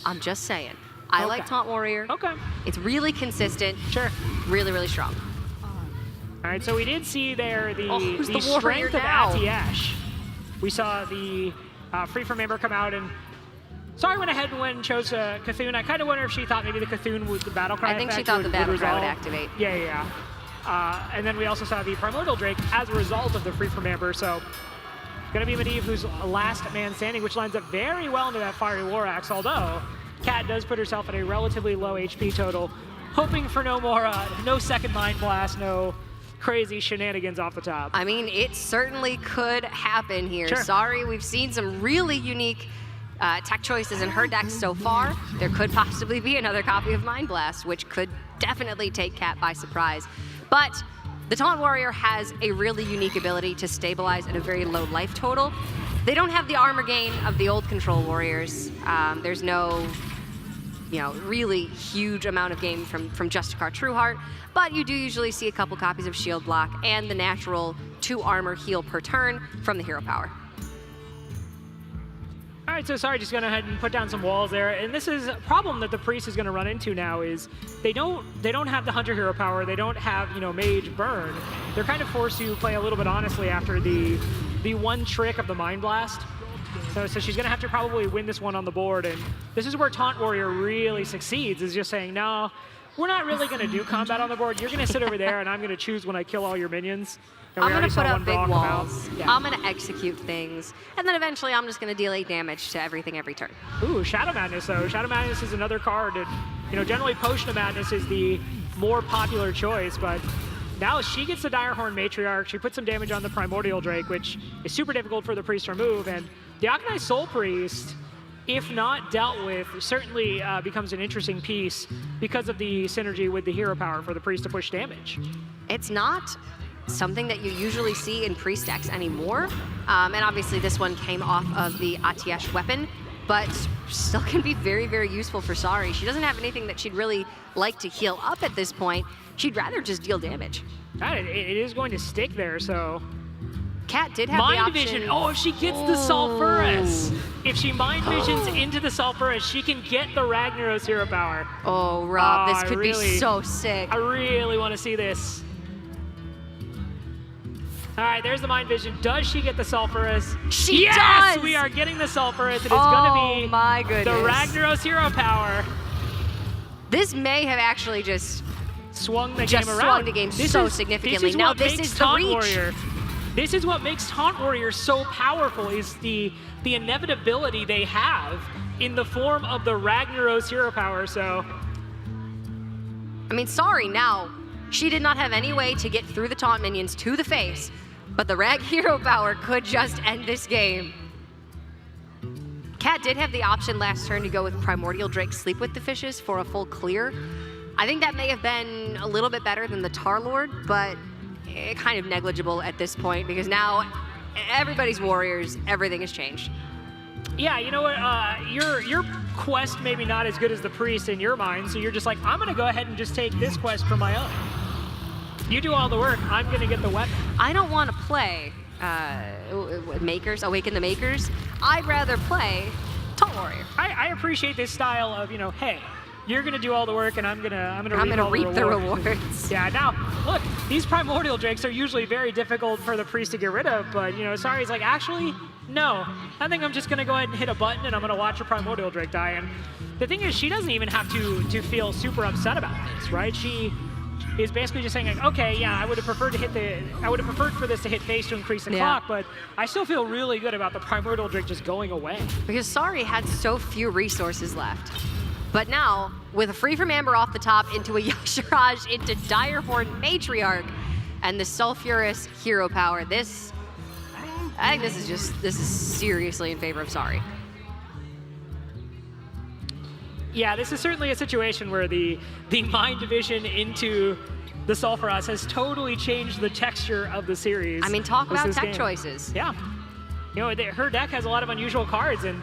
I'm just saying. I like Taunt Warrior. Okay. It's really consistent. Sure. Really, really strong. All right, so we did see there the the strength of now? Atiash. We saw the Free From Amber come out, and Sari went ahead and chose Cthulhu. I kind of wonder if she thought maybe the Cthulhu was the battle cry. I think she thought the battle cry would activate. Yeah. And then we also saw the Primordial Drake as a result of the Free From Amber. So going to be Medivh, who's last man standing, which lines up very well into that Fiery War Axe, although Cat does put herself at a relatively low HP total, hoping for no more, no second Mind Blast, no crazy shenanigans off the top. I mean, it certainly could happen here. Sure. Sari, we've seen some really unique tech choices in her deck so far. There could possibly be another copy of Mind Blast, which could definitely take Cat by surprise. But the Taunt Warrior has a really unique ability to stabilize at a very low life total. They don't have the armor gain of the old Control Warriors. There's no really huge amount of gain from Justicar Trueheart, but you do usually see a couple copies of Shield Block and the natural 2 armor heal per turn from the hero power. All right, so Sari just going to go ahead and put down some walls there, and this is a problem that the Priest is going to run into now is they don't have the Hunter hero power, they don't have Mage Burn. They're kind of forced to play a little bit honestly after the one trick of the Mind Blast. So she's going to have to probably win this one on the board, and this is where Taunt Warrior really succeeds, is just saying, no, we're not really going to do combat on the board. You're going to sit over there, and I'm going to choose when I kill all your minions. I'm going to put up big walls. Yeah. I'm going to execute things, and then eventually I'm just going to deal 8 damage to everything every turn. Ooh, Shadow Madness, though. Shadow Madness is another card that, generally Potion of Madness is the more popular choice, but now she gets the Direhorn Matriarch. She puts some damage on the Primordial Drake, which is super difficult for the Priest to remove, and the Agonized Soul Priest, if not dealt with, certainly becomes an interesting piece because of the synergy with the hero power for the Priest to push damage. It's not something that you usually see in Priest decks anymore, and obviously this one came off of the Atiash weapon, but still can be very, very useful for Sari. She doesn't have anything that she'd really like to heal up at this point. She'd rather just deal damage. It is going to stick there, so... Cat did have Mind the option. Vision. Oh, if she gets the Sulfuras. If she Mind Visions into the Sulfuras, she can get the Ragnaros hero power. Oh, Rob, this could be so sick. I really want to see this. All right, there's the Mind Vision. Does she get the Sulphurous? She yes! does! We are getting the Sulphurous. It is going to be my goodness. the Ragnaros Hero Power. This may have actually just swung the just game around. swung the game so significantly. Now this is the reach. Warrior. This is what makes Taunt Warrior so powerful, is the inevitability they have in the form of the Ragnaros Hero Power. So, I mean, Sari now, she did not have any way to get through the taunt minions to the face, but the Rag Hero Power could just end this game. Cat did have the option last turn to go with Primordial Drake Sleep with the Fishes for a full clear. I think that may have been a little bit better than the Tar Lord, but kind of negligible at this point because now everybody's warriors, everything has changed. Yeah, you know what? Your quest maybe not as good as the priest in your mind, so you're just like, I'm gonna go ahead and just take this quest for my own. You do all the work, I'm gonna get the weapon. I don't want to play Makers, Awaken the Makers. I'd rather play Taunt Warrior. I appreciate this style of, you know, hey, you're gonna do all the work and I'm gonna reap the rewards. Yeah, now, look, these Primordial Drakes are usually very difficult for the priest to get rid of, but, you know, Sari's like, actually, no. I think I'm just gonna go ahead and hit a button and I'm gonna watch a Primordial Drake die. And the thing is, she doesn't even have to feel super upset about this, right? She is basically just saying, like, okay, yeah, I would have preferred for this to hit face to increase the clock, but I still feel really good about the Primordial Drake just going away. Because Sari had so few resources left. But now, with a free from Amber off the top into a Yasharaj into Direhorn Matriarch and the Sulphurous Hero Power, I think this is seriously in favor of Sari. Yeah, this is certainly a situation where the Mind Division into the Sulphurous has totally changed the texture of the series. I mean, talk about tech choices. Yeah. You know, her deck has a lot of unusual cards, and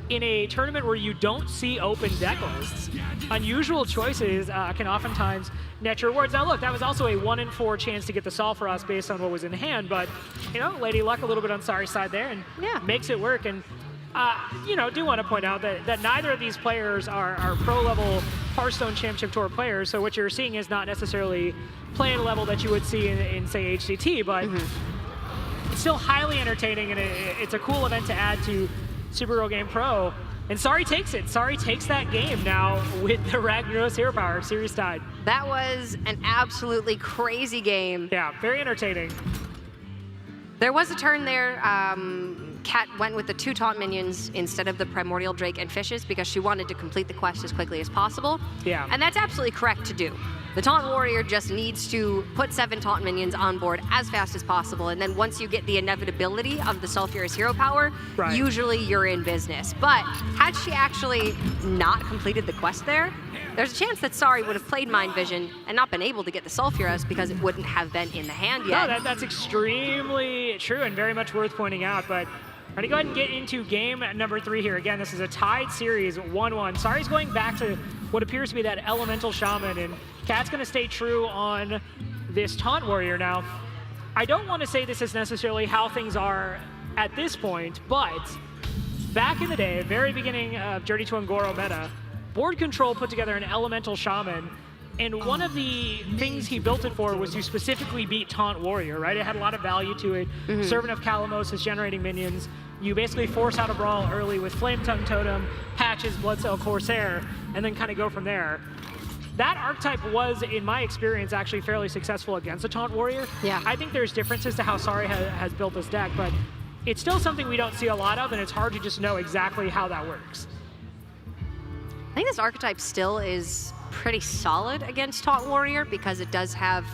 in a tournament where you don't see open deck lists, unusual choices can oftentimes net your rewards. Now look, that was also a 1 in 4 chance to get the Sulphurous based on what was in hand, but, you know, Lady Luck a little bit on Sari's side there and makes it work. And you know, do want to point out that neither of these players are pro-level Hearthstone Championship Tour players, so what you're seeing is not necessarily play at a level that you would see in say, HCT, but it's still highly entertaining, and it's a cool event to add to Super Game Pro. And Sari takes it. Sari takes that game now with the Ragnaros Hero Power, series tied. That was an absolutely crazy game. Yeah, very entertaining. There was a turn there. Kat went with the 2 taunt minions instead of the Primordial Drake and Fishes because she wanted to complete the quest as quickly as possible. Yeah. And that's absolutely correct to do. The Taunt Warrior just needs to put 7 taunt minions on board as fast as possible, and then once you get the inevitability of the Sulphurous Hero Power, usually you're in business. But had she actually not completed the quest there, there's a chance that Sari would have played Mind Vision and not been able to get the Sulphurous because it wouldn't have been in the hand yet. No, that's extremely true and very much worth pointing out, but I'm going to go ahead and get into game number 3 here. Again, this is a tied series, 1-1. Sari's going back to what appears to be that Elemental Shaman, and Kat's going to stay true on this Taunt Warrior. Now, I don't want to say this is necessarily how things are at this point, but back in the day, very beginning of Journey to Un'Goro meta, Board Control put together an Elemental Shaman, and one of the things he built it for was to specifically beat Taunt Warrior, right? It had a lot of value to it. Servant of Kalamos is generating minions. You basically force out a brawl early with Flame Tongue Totem, Patches, Bloodcell Corsair, and then kind of go from there. That archetype was, in my experience, actually fairly successful against a Taunt Warrior. Yeah. I think there's differences to how Sari has built this deck, but it's still something we don't see a lot of, and it's hard to just know exactly how that works. I think this archetype still is pretty solid against Taunt Warrior because it does have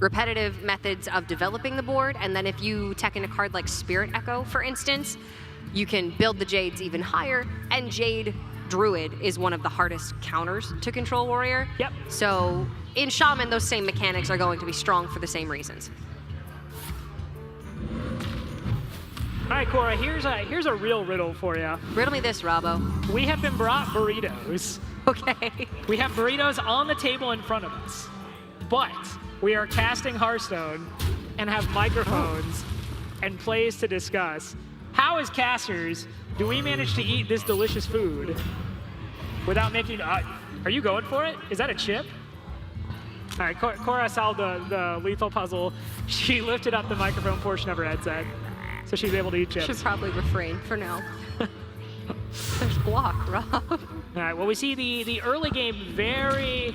repetitive methods of developing the board, and then if you tech in a card like Spirit Echo, for instance, you can build the Jades even higher, and Jade Druid is one of the hardest counters to control Warrior. Yep. So in Shaman, those same mechanics are going to be strong for the same reasons. All right, Cora, here's a real riddle for you. Riddle me this, Robbo. We have been brought burritos. Okay. We have burritos on the table in front of us, but we are casting Hearthstone and have microphones and plays to discuss. How, as casters, do we manage to eat this delicious food without making... are you going for it? Is that a chip? All right, Cora solved the lethal puzzle. She lifted up the microphone portion of her headset, so she's able to eat chips. Should probably refrain for now. There's block, Rob. All right, well, we see the early game very,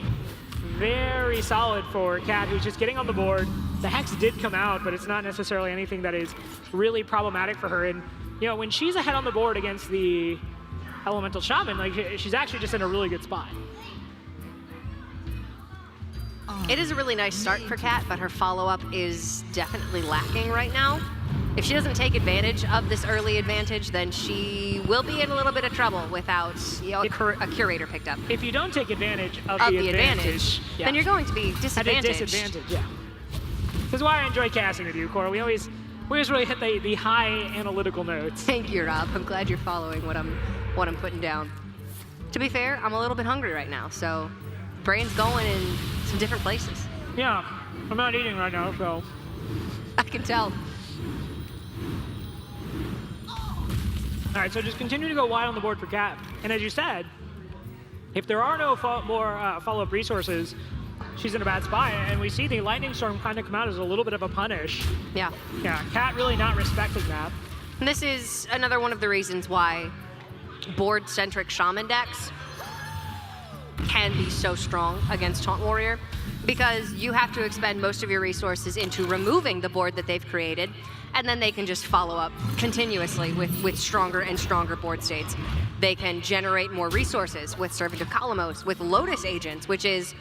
very solid for Cat, who's just getting on the board. The Hex did come out, but it's not necessarily anything that is really problematic for her. And, you know, when she's ahead on the board against the Elemental Shaman, like, she's actually just in a really good spot. It is a really nice start for Cat, but her follow-up is definitely lacking right now. If she doesn't take advantage of this early advantage, then she will be in a little bit of trouble without, you know, a curator picked up. If you don't take advantage of the advantage, then you're going to be disadvantaged. At a disadvantage, yeah. This is why I enjoy casting with you, Cora. We always really hit the high analytical notes. Thank you, Rob. I'm glad you're following what I'm putting down. To be fair, I'm a little bit hungry right now, so brain's going in some different places. Yeah, I'm not eating right now, so. I can tell. All right, so just continue to go wide on the board for Cat. And as you said, if there are no more follow-up resources, she's in a bad spot. And we see the Lightning Storm kind of come out as a little bit of a punish. Yeah. Yeah, Cat really not respecting that. And this is another one of the reasons why board-centric Shaman decks can be so strong against Taunt Warrior, because you have to expend most of your resources into removing the board that they've created, and then they can just follow up continuously with stronger and stronger board states. They can generate more resources with Servant of Kalamos, with Lotus Agents, which is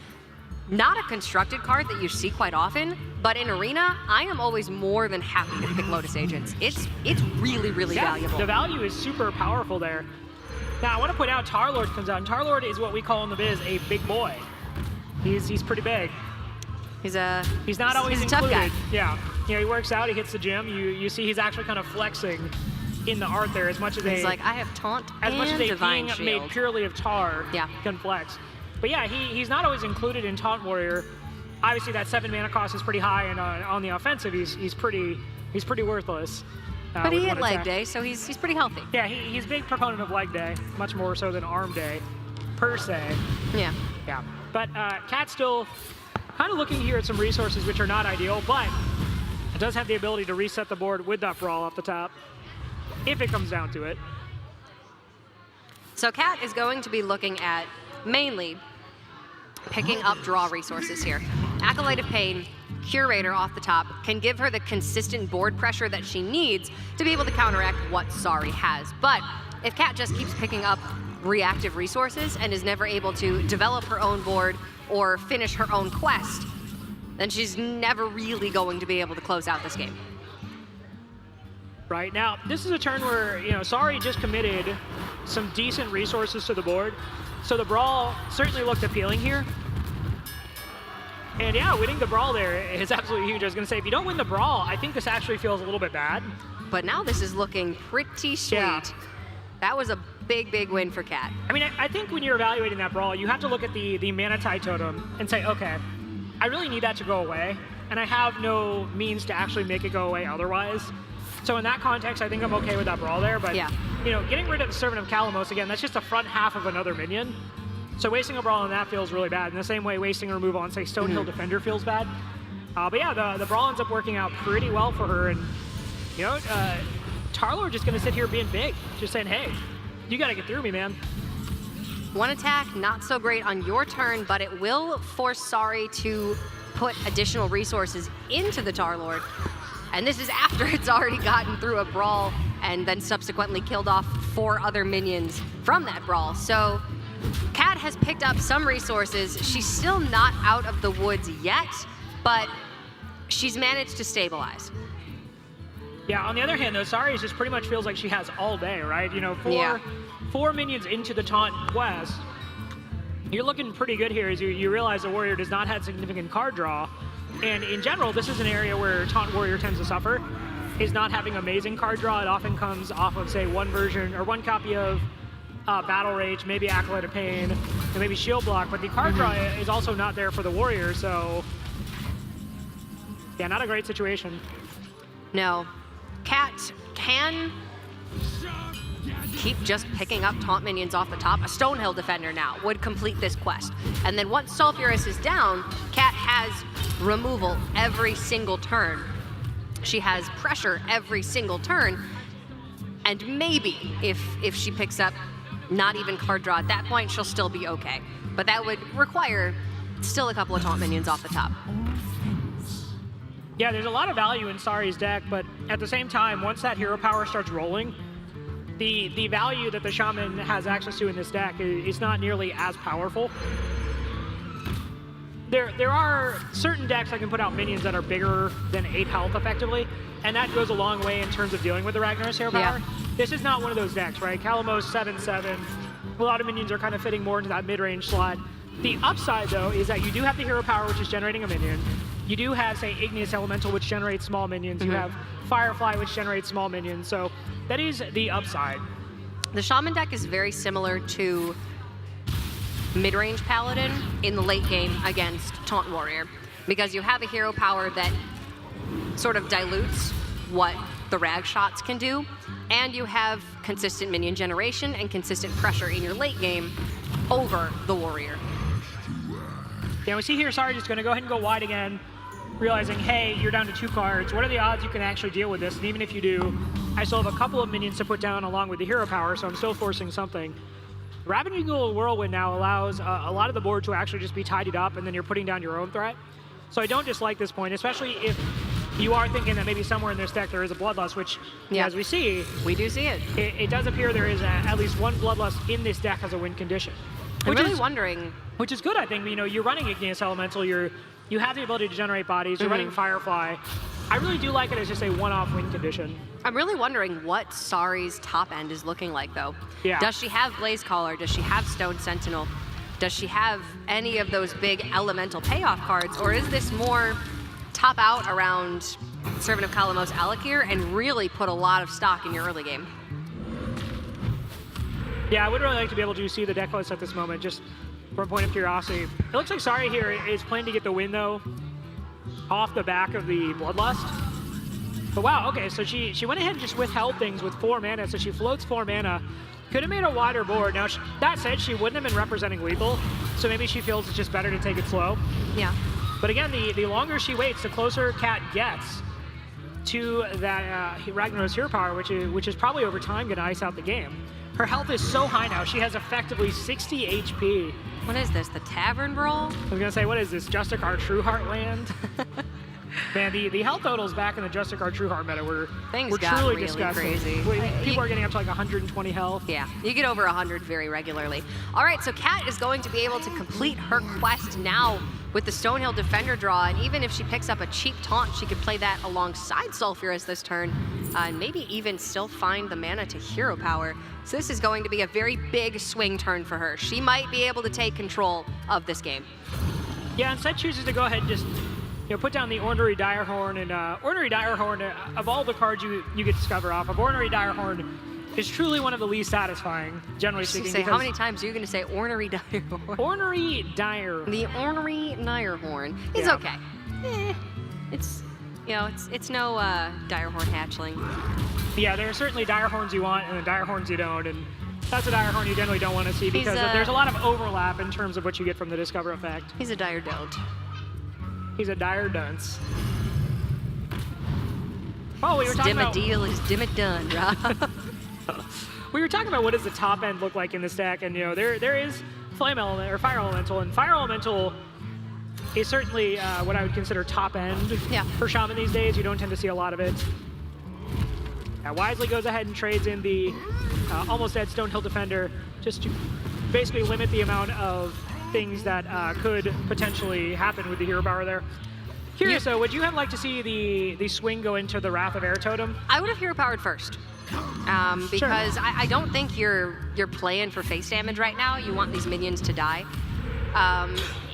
not a constructed card that you see quite often, but in Arena, I am always more than happy to pick Lotus Agents. It's really, really valuable. The value is super powerful there. Now, I want to point out Tarlord comes out, and Tarlord is what we call in the biz a big boy. He's pretty big. He's not always a tough guy. Yeah, you know, he works out, he hits the gym. You see he's actually kind of flexing in the art there as much as he's like, I have taunt as and much as a divine being shield made purely of tar yeah. can flex. But yeah, he's not always included in Taunt Warrior. Obviously, that 7 mana cost is pretty high, and on the offensive, he's pretty worthless. But he hit leg day, so he's pretty healthy. Yeah, he's a big proponent of leg day, much more so than arm day, per se. Yeah. Yeah. But Cat's still kind of looking here at some resources which are not ideal, but it does have the ability to reset the board with that brawl off the top, if it comes down to it. So Cat is going to be looking at mainly picking up draw resources here. Acolyte of Pain, Curator off the top can give her the consistent board pressure that she needs to be able to counteract what Sari has. But if Cat just keeps picking up reactive resources and is never able to develop her own board or finish her own quest, then she's never really going to be able to close out this game. Right, now, this is a turn where, you know, Sari just committed some decent resources to the board, so the brawl certainly looked appealing here. And yeah, winning the brawl there is absolutely huge. I was going to say, if you don't win the brawl, I think this actually feels a little bit bad. But now this is looking pretty sweet. Yeah. That was a big, big win for Cat. I mean, I think when you're evaluating that brawl, you have to look at the Manatide Totem and say, okay, I really need that to go away, and I have no means to actually make it go away otherwise. So in that context, I think I'm okay with that brawl there, but yeah. You know, getting rid of the Servant of Kalamos, again, that's just the front half of another minion. So wasting a brawl on that feels really bad. In the same way, wasting a remove on, say, Stonehill Defender feels bad. But yeah, the brawl ends up working out pretty well for her, and you know, Tarlord just gonna sit here being big, just saying, hey, you gotta get through me, man. One attack, not so great on your turn, but it will force Sari to put additional resources into the Tarlord. And this is after it's already gotten through a brawl and then subsequently killed off 4 other minions from that brawl. So Cat has picked up some resources. She's still not out of the woods yet, but she's managed to stabilize. Yeah, on the other hand, though, Sari just pretty much feels like she has all day, right? You know, four minions into the taunt quest. You're looking pretty good here as you realize the warrior does not have significant card draw. And in general, this is an area where Taunt Warrior tends to suffer, is not having amazing card draw. It often comes off of, say, one version or one copy of Battle Rage, maybe Acolyte of Pain, and maybe Shield Block, but the card draw is also not there for the warrior, so yeah, not a great situation. No. Cat can keep just picking up taunt minions off the top. A Stonehill Defender now would complete this quest. And then once Sulfurous is down, Cat has removal every single turn. She has pressure every single turn. And maybe if she picks up not even card draw at that point, she'll still be okay. But that would require still a couple of taunt minions off the top. Yeah, there's a lot of value in Sari's deck, but at the same time, once that hero power starts rolling, the value that the Shaman has access to in this deck is not nearly as powerful. There are certain decks that can put out minions that are bigger than 8 health effectively, and that goes a long way in terms of dealing with the Ragnar's hero power. Yeah. This is not one of those decks, right? Kalamos 7/7. A lot of minions are kind of fitting more into that mid-range slot. The upside, though, is that you do have the hero power, which is generating a minion. You do have, say, Igneous Elemental, which generates small minions. You have Firefly, which generates small minions. So that is the upside. The Shaman deck is very similar to mid-range Paladin in the late game against Taunt Warrior, because you have a hero power that sort of dilutes what the Rag shots can do, and you have consistent minion generation and consistent pressure in your late game over the Warrior. Yeah, we see here Sari just going to go ahead and go wide again, realizing, hey, you're down to 2 cards. What are the odds you can actually deal with this? And even if you do, I still have a couple of minions to put down along with the hero power, so I'm still forcing something. Ravening Eagle Whirlwind now allows a lot of the board to actually just be tidied up, and then you're putting down your own threat. So I don't dislike this point, especially if you are thinking that maybe somewhere in this deck there is a Bloodlust, which, as we see... We do see it. It does appear there is at least one Bloodlust in this deck as a win condition. I'm really wondering... Which is good, I think. You know, you're running Igneous Elemental, you have the ability to generate bodies, you're running Firefly. I really do like it as just a one-off win condition. I'm really wondering what Sari's top end is looking like, though. Yeah. Does she have Blaze Caller? Does she have Stone Sentinel? Does she have any of those big elemental payoff cards? Or is this more top out around Servant of Kalamos Alakir and really put a lot of stock in your early game? Yeah, I would really like to be able to see the deck list at this moment, just from a point of curiosity. It looks like Sari here is planning to get the win, though, off the back of the Bloodlust. But wow, okay, so she went ahead and just withheld things with 4 mana, so she floats 4 mana. Could have made a wider board. Now, that said, she wouldn't have been representing lethal, so maybe she feels it's just better to take it slow. Yeah. But again, the longer she waits, the closer Cat gets to that Ragnar's hero power, which is probably over time going to ice out the game. Her health is so high now, she has effectively 60 HP. What is this, the Tavern Brawl? I was going to say, what is this, Justicar True Heartland? Man, the health totals back in the Justicar True Heart meta were got truly really disgusting. crazy. People are getting up to like 120 health. Yeah, you get over 100 very regularly. All right, so Cat is going to be able to complete her quest now with the Stonehill Defender draw, and even if she picks up a cheap taunt, she could play that alongside Sulfurous this turn, and maybe even still find the mana to hero power. So this is going to be a very big swing turn for her. She might be able to take control of this game. Yeah, instead chooses to go ahead and just put down the Ornery Direhorn, and Ornery Direhorn, of all the cards you get Discover off of, Ornery Direhorn is truly one of the least satisfying, generally speaking. How many times are you going to say Ornery Direhorn? Ornery Direhorn. The Ornery Direhorn. It's okay. It's no Direhorn hatchling. Yeah, there are certainly Direhorns you want and Direhorns you don't, and that's a Direhorn you generally don't want to see because there's a lot of overlap in terms of what you get from the Discover effect. He's a dire don't. He's a dire dunce. Oh, we were talking about... deal is dim it done, Rob. We were talking about what does the top end look like in this deck, and there is Flame Element or Fire Elemental, and Fire Elemental is certainly what I would consider top end for Shaman these days. You don't tend to see a lot of it. Wisely goes ahead and trades in the almost dead Stonehill Defender just to basically limit the amount of things that could potentially happen with the hero power there. Curious though, would you have liked to see the swing go into the Wrath of Air Totem? I would have hero powered first. Because I don't think you're playing for face damage right now. You want these minions to die.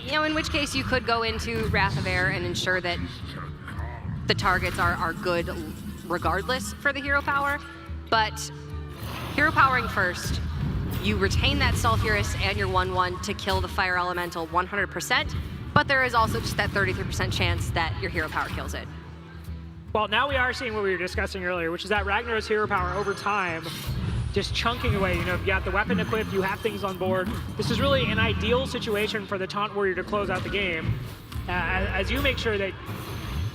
In which case you could go into Wrath of Air and ensure that the targets are good regardless for the hero power. But hero powering first, you retain that Sulfurous and your 1/1 to kill the Fire Elemental 100%, but there is also just that 33% chance that your hero power kills it. Well, now we are seeing what we were discussing earlier, which is that Ragnar's hero power over time just chunking away. You know, you've got the weapon equipped, you have things on board. This is really an ideal situation for the Taunt Warrior to close out the game, as you make sure that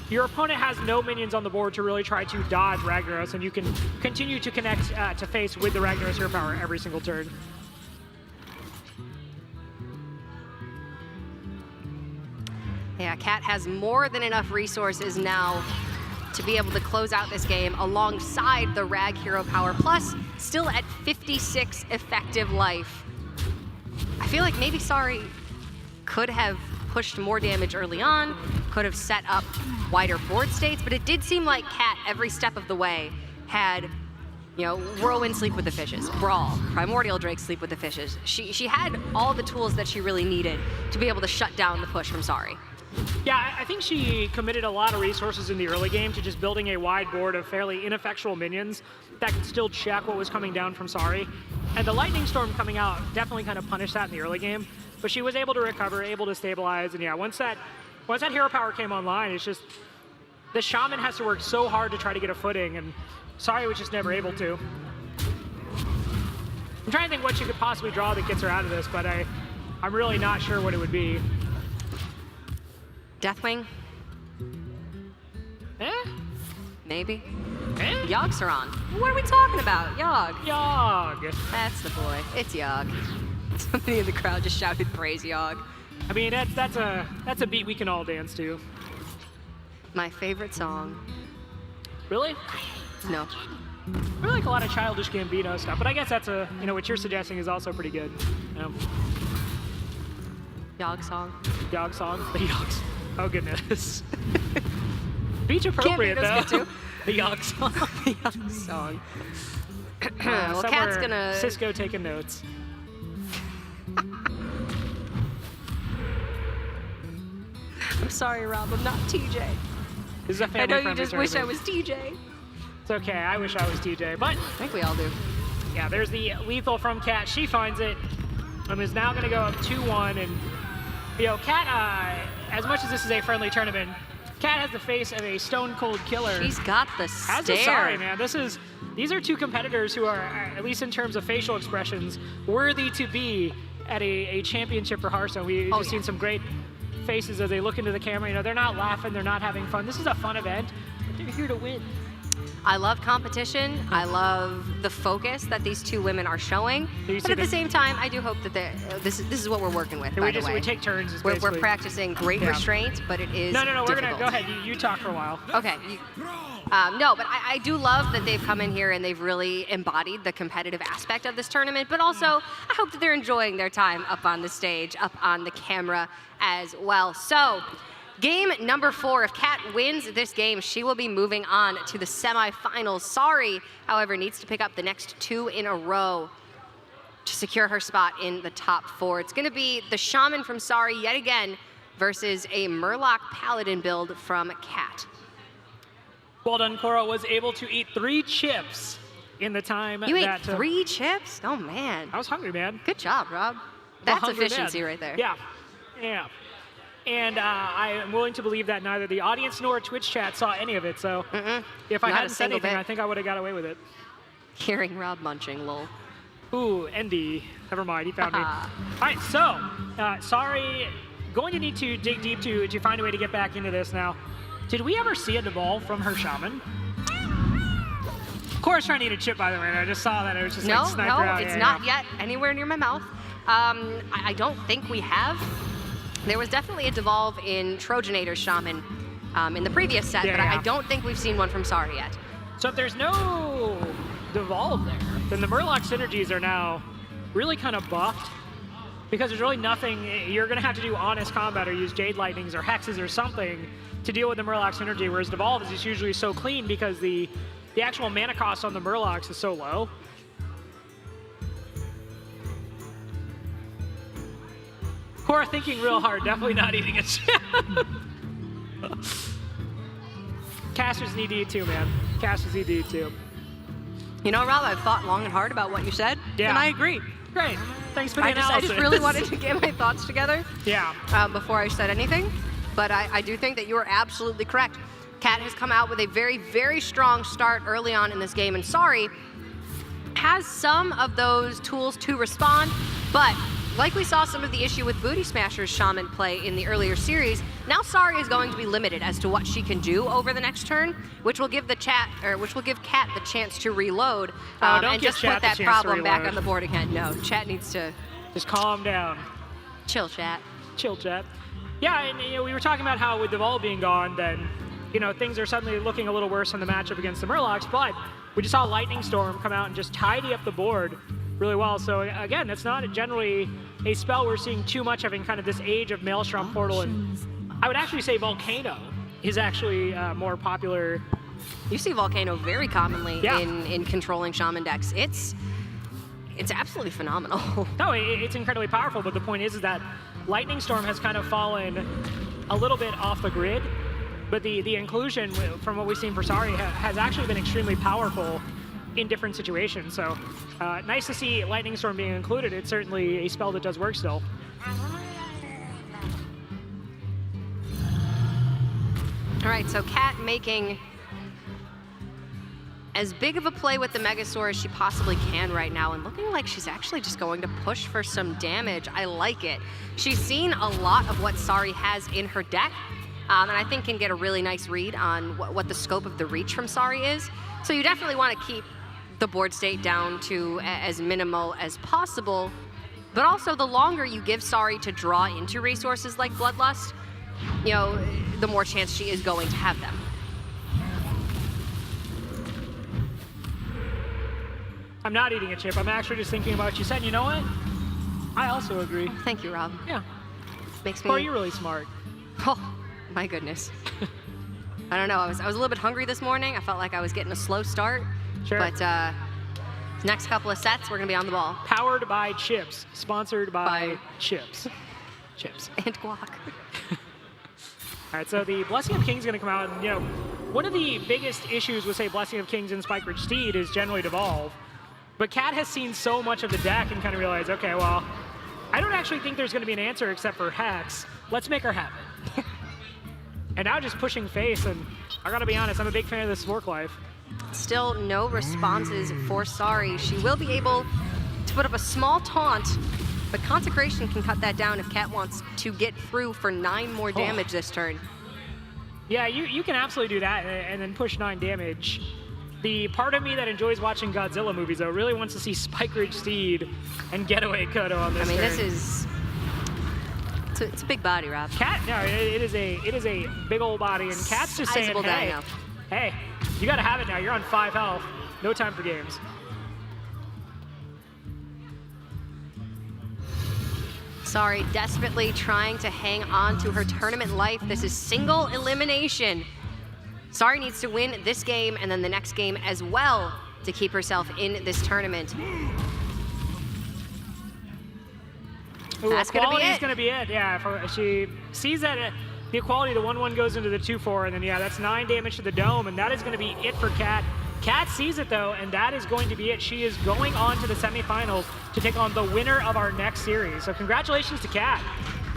your opponent has no minions on the board to really try to dodge Ragnaros, and you can continue to connect to face with the Ragnaros hero power every single turn. Yeah, Cat has more than enough resources now to be able to close out this game alongside the Rag hero power, plus still at 56 effective life. I feel like maybe Sari could have pushed more damage early on, could have set up wider board states, but it did seem like Cat every step of the way had, you know, Whirlwind sleep with the fishes, Brawl, Primordial Drake sleep with the fishes. She had all the tools that she really needed to be able to shut down the push from Sari. Yeah, I think she committed a lot of resources in the early game to just building a wide board of fairly ineffectual minions that could still check what was coming down from Sari. And the Lightning Storm coming out definitely kind of punished that in the early game, but she was able to recover, able to stabilize, and yeah, once that hero power came online, it's just, the Shaman has to work so hard to try to get a footing, and Sari was just never able to. I'm trying to think what she could possibly draw that gets her out of this, but I'm really not sure what it would be. Deathwing? Eh? Maybe. Eh? Yogg's are on. What are we talking about? Yogg. Yogg. That's the boy. It's Yogg. Somebody in the crowd just shouted praise Yogg. I mean, that's a beat we can all dance to. My favorite song. Really? No. I really like a lot of Childish Gambino stuff, but I guess that's what you're suggesting is also pretty good. You know? Yogg song. Yogg song? The Yogg song. Oh, goodness. Beach appropriate, though. Good too. The Yogg song. The Yogg song. Well, Cat's gonna... Cisco taking notes. I'm sorry, Rob. I'm not TJ. This is a family-friendly I know you just tournament. wish I was TJ. It's okay. I wish I was TJ, but... I think we all do. Yeah, there's the lethal from Cat. She finds it and is now going to go up 2-1. And, you know, Cat, as much as this is a friendly tournament, Cat has the face of a stone-cold killer. She's got the As stare. a Sari, man. These are two competitors who are, at least in terms of facial expressions, worthy to be at a championship for Hearthstone. We've just seen some great faces as they look into the camera. You know, they're not laughing, they're not having fun. This is a fun event, but they're here to win. I love competition. I love the focus that these two women are showing. But at the same time, I do hope that this is what we're working with, by the way. We take turns. We're practicing great restraint, but it is No, we're difficult. going to go ahead. You talk for a while. Okay. No, but I do love that they've come in here and they've really embodied the competitive aspect of this tournament, but also I hope that they're enjoying their time up on the stage, up on the camera as well. So, game number 4, if Cat wins this game, she will be moving on to the semifinals. Sari, however, needs to pick up the next 2 in a row to secure her spot in the top 4. It's going to be the Shaman from Sari yet again versus a Murloc Paladin build from Cat. Well done, Cora was able to eat 3 chips in the time You that... ate 3 chips? Oh, man. I was hungry, man. Good job, Rob. That's efficiency right there. Yeah. And I am willing to believe that neither the audience nor Twitch chat saw any of it, so if I hadn't said anything, I think I would have got away with it. Hearing Rob munching, lol. Ooh, Endy. Never mind, he found me. All right, so, Sari, going to need to dig deep to find a way to get back into this now. Did we ever see a devolve from her Shaman? Cora's trying to eat a chip, by the way, and I just saw that. It was just like sniper out. It's not yet anywhere near my mouth. I don't think we have. There was definitely a devolve in Trojanator's Shaman in the previous set, but I don't think we've seen one from Sari yet. So if there's no devolve there, then the Murloc synergies are now really kind of buffed, because there's really nothing. You're going to have to do honest combat or use Jade Lightnings or Hexes or something to deal with the Murloc synergy, whereas devolve is just usually so clean because the actual mana cost on the Murlocs is so low. Cora thinking real hard, definitely not eating a chip. Casters need to eat too, man. Casters need to eat too. You know, Rob, I've thought long and hard about what you said, and I agree. Great. Thanks for the analysis. I just really wanted to get my thoughts together before I said anything, but I do think that you are absolutely correct. Cat has come out with a very, very strong start early on in this game, and Sari, has some of those tools to respond, but like we saw some of the issue with Bootysmasher's Shaman play in the earlier series, now Sari is going to be limited as to what she can do over the next turn, which will give Cat the chance to reload and just put that problem back on the board again. No, Chat needs to just calm down. Chill, Chat. Chill, Chat. Yeah, and we were talking about how with the ball being gone, then things are suddenly looking a little worse in the matchup against the Murlocs, but we just saw Lightning Storm come out and just tidy up the board really well. So again, that's not generally a spell we're seeing too much of in kind of this age of Maelstrom Portal, and I would actually say Volcano is actually more popular. You see Volcano very commonly Yeah. in controlling Shaman decks. It's absolutely phenomenal. No, it's incredibly powerful, but the point is that Lightning Storm has kind of fallen a little bit off the grid, but the inclusion from what we've seen for Sari has actually been extremely powerful in different situations. So nice to see Lightning Storm being included. It's certainly a spell that does work still. All right, so Cat making as big of a play with the Megasaur as she possibly can right now, and looking like she's actually just going to push for some damage. I like it. She's seen a lot of what Sari has in her deck, and I think can get a really nice read on what the scope of the reach from Sari is. So you definitely want to keep the board state down to as minimal as possible, but also the longer you give Sari to draw into resources like Bloodlust, the more chance she is going to have them. I'm not eating a chip. I'm actually just thinking about what you said. You know what? I also agree. Thank you, Rob. Yeah. Makes me... Well, you're really smart. Oh, my goodness. I don't know. I was a little bit hungry this morning. I felt like I was getting a slow start. Sure. But next couple of sets, we're going to be on the ball. Powered by chips. Sponsored by chips. Chips. And guac. All right, so the Blessing of Kings is going to come out, and one of the biggest issues with, say, Blessing of Kings and Spike Ridge Steed is generally devolve. But Cat has seen so much of the deck and kind of realized, okay, well, I don't actually think there's going to be an answer except for Hex. Let's make her happen. And now just pushing face, and I got to be honest, I'm a big fan of this Spork Life. Still no responses for Sari. She will be able to put up a small taunt, but Consecration can cut that down if Cat wants to get through for 9 more damage this turn. Yeah, you can absolutely do that and then push 9 damage. The part of me that enjoys watching Godzilla movies, though, really wants to see Spike Ridge Steed and Getaway Kodo on this turn. This is... It's a big body, Rob. Cat, no, it is a big old body, and Cat's just saying, hey, you got to have it now. You're on 5 health. No time for games. Sari desperately trying to hang on to her tournament life. This is single elimination. Sari needs to win this game and then the next game as well to keep herself in this tournament. Ooh, That's going to be it. Going to be it. Yeah, if she sees that the equality, the 1/1 goes into the 2/4, and then that's 9 damage to the dome, and that is going to be it for Cat. Cat sees it though, and that is going to be it. She is going on to the semifinals to take on the winner of our next series. So congratulations to Cat.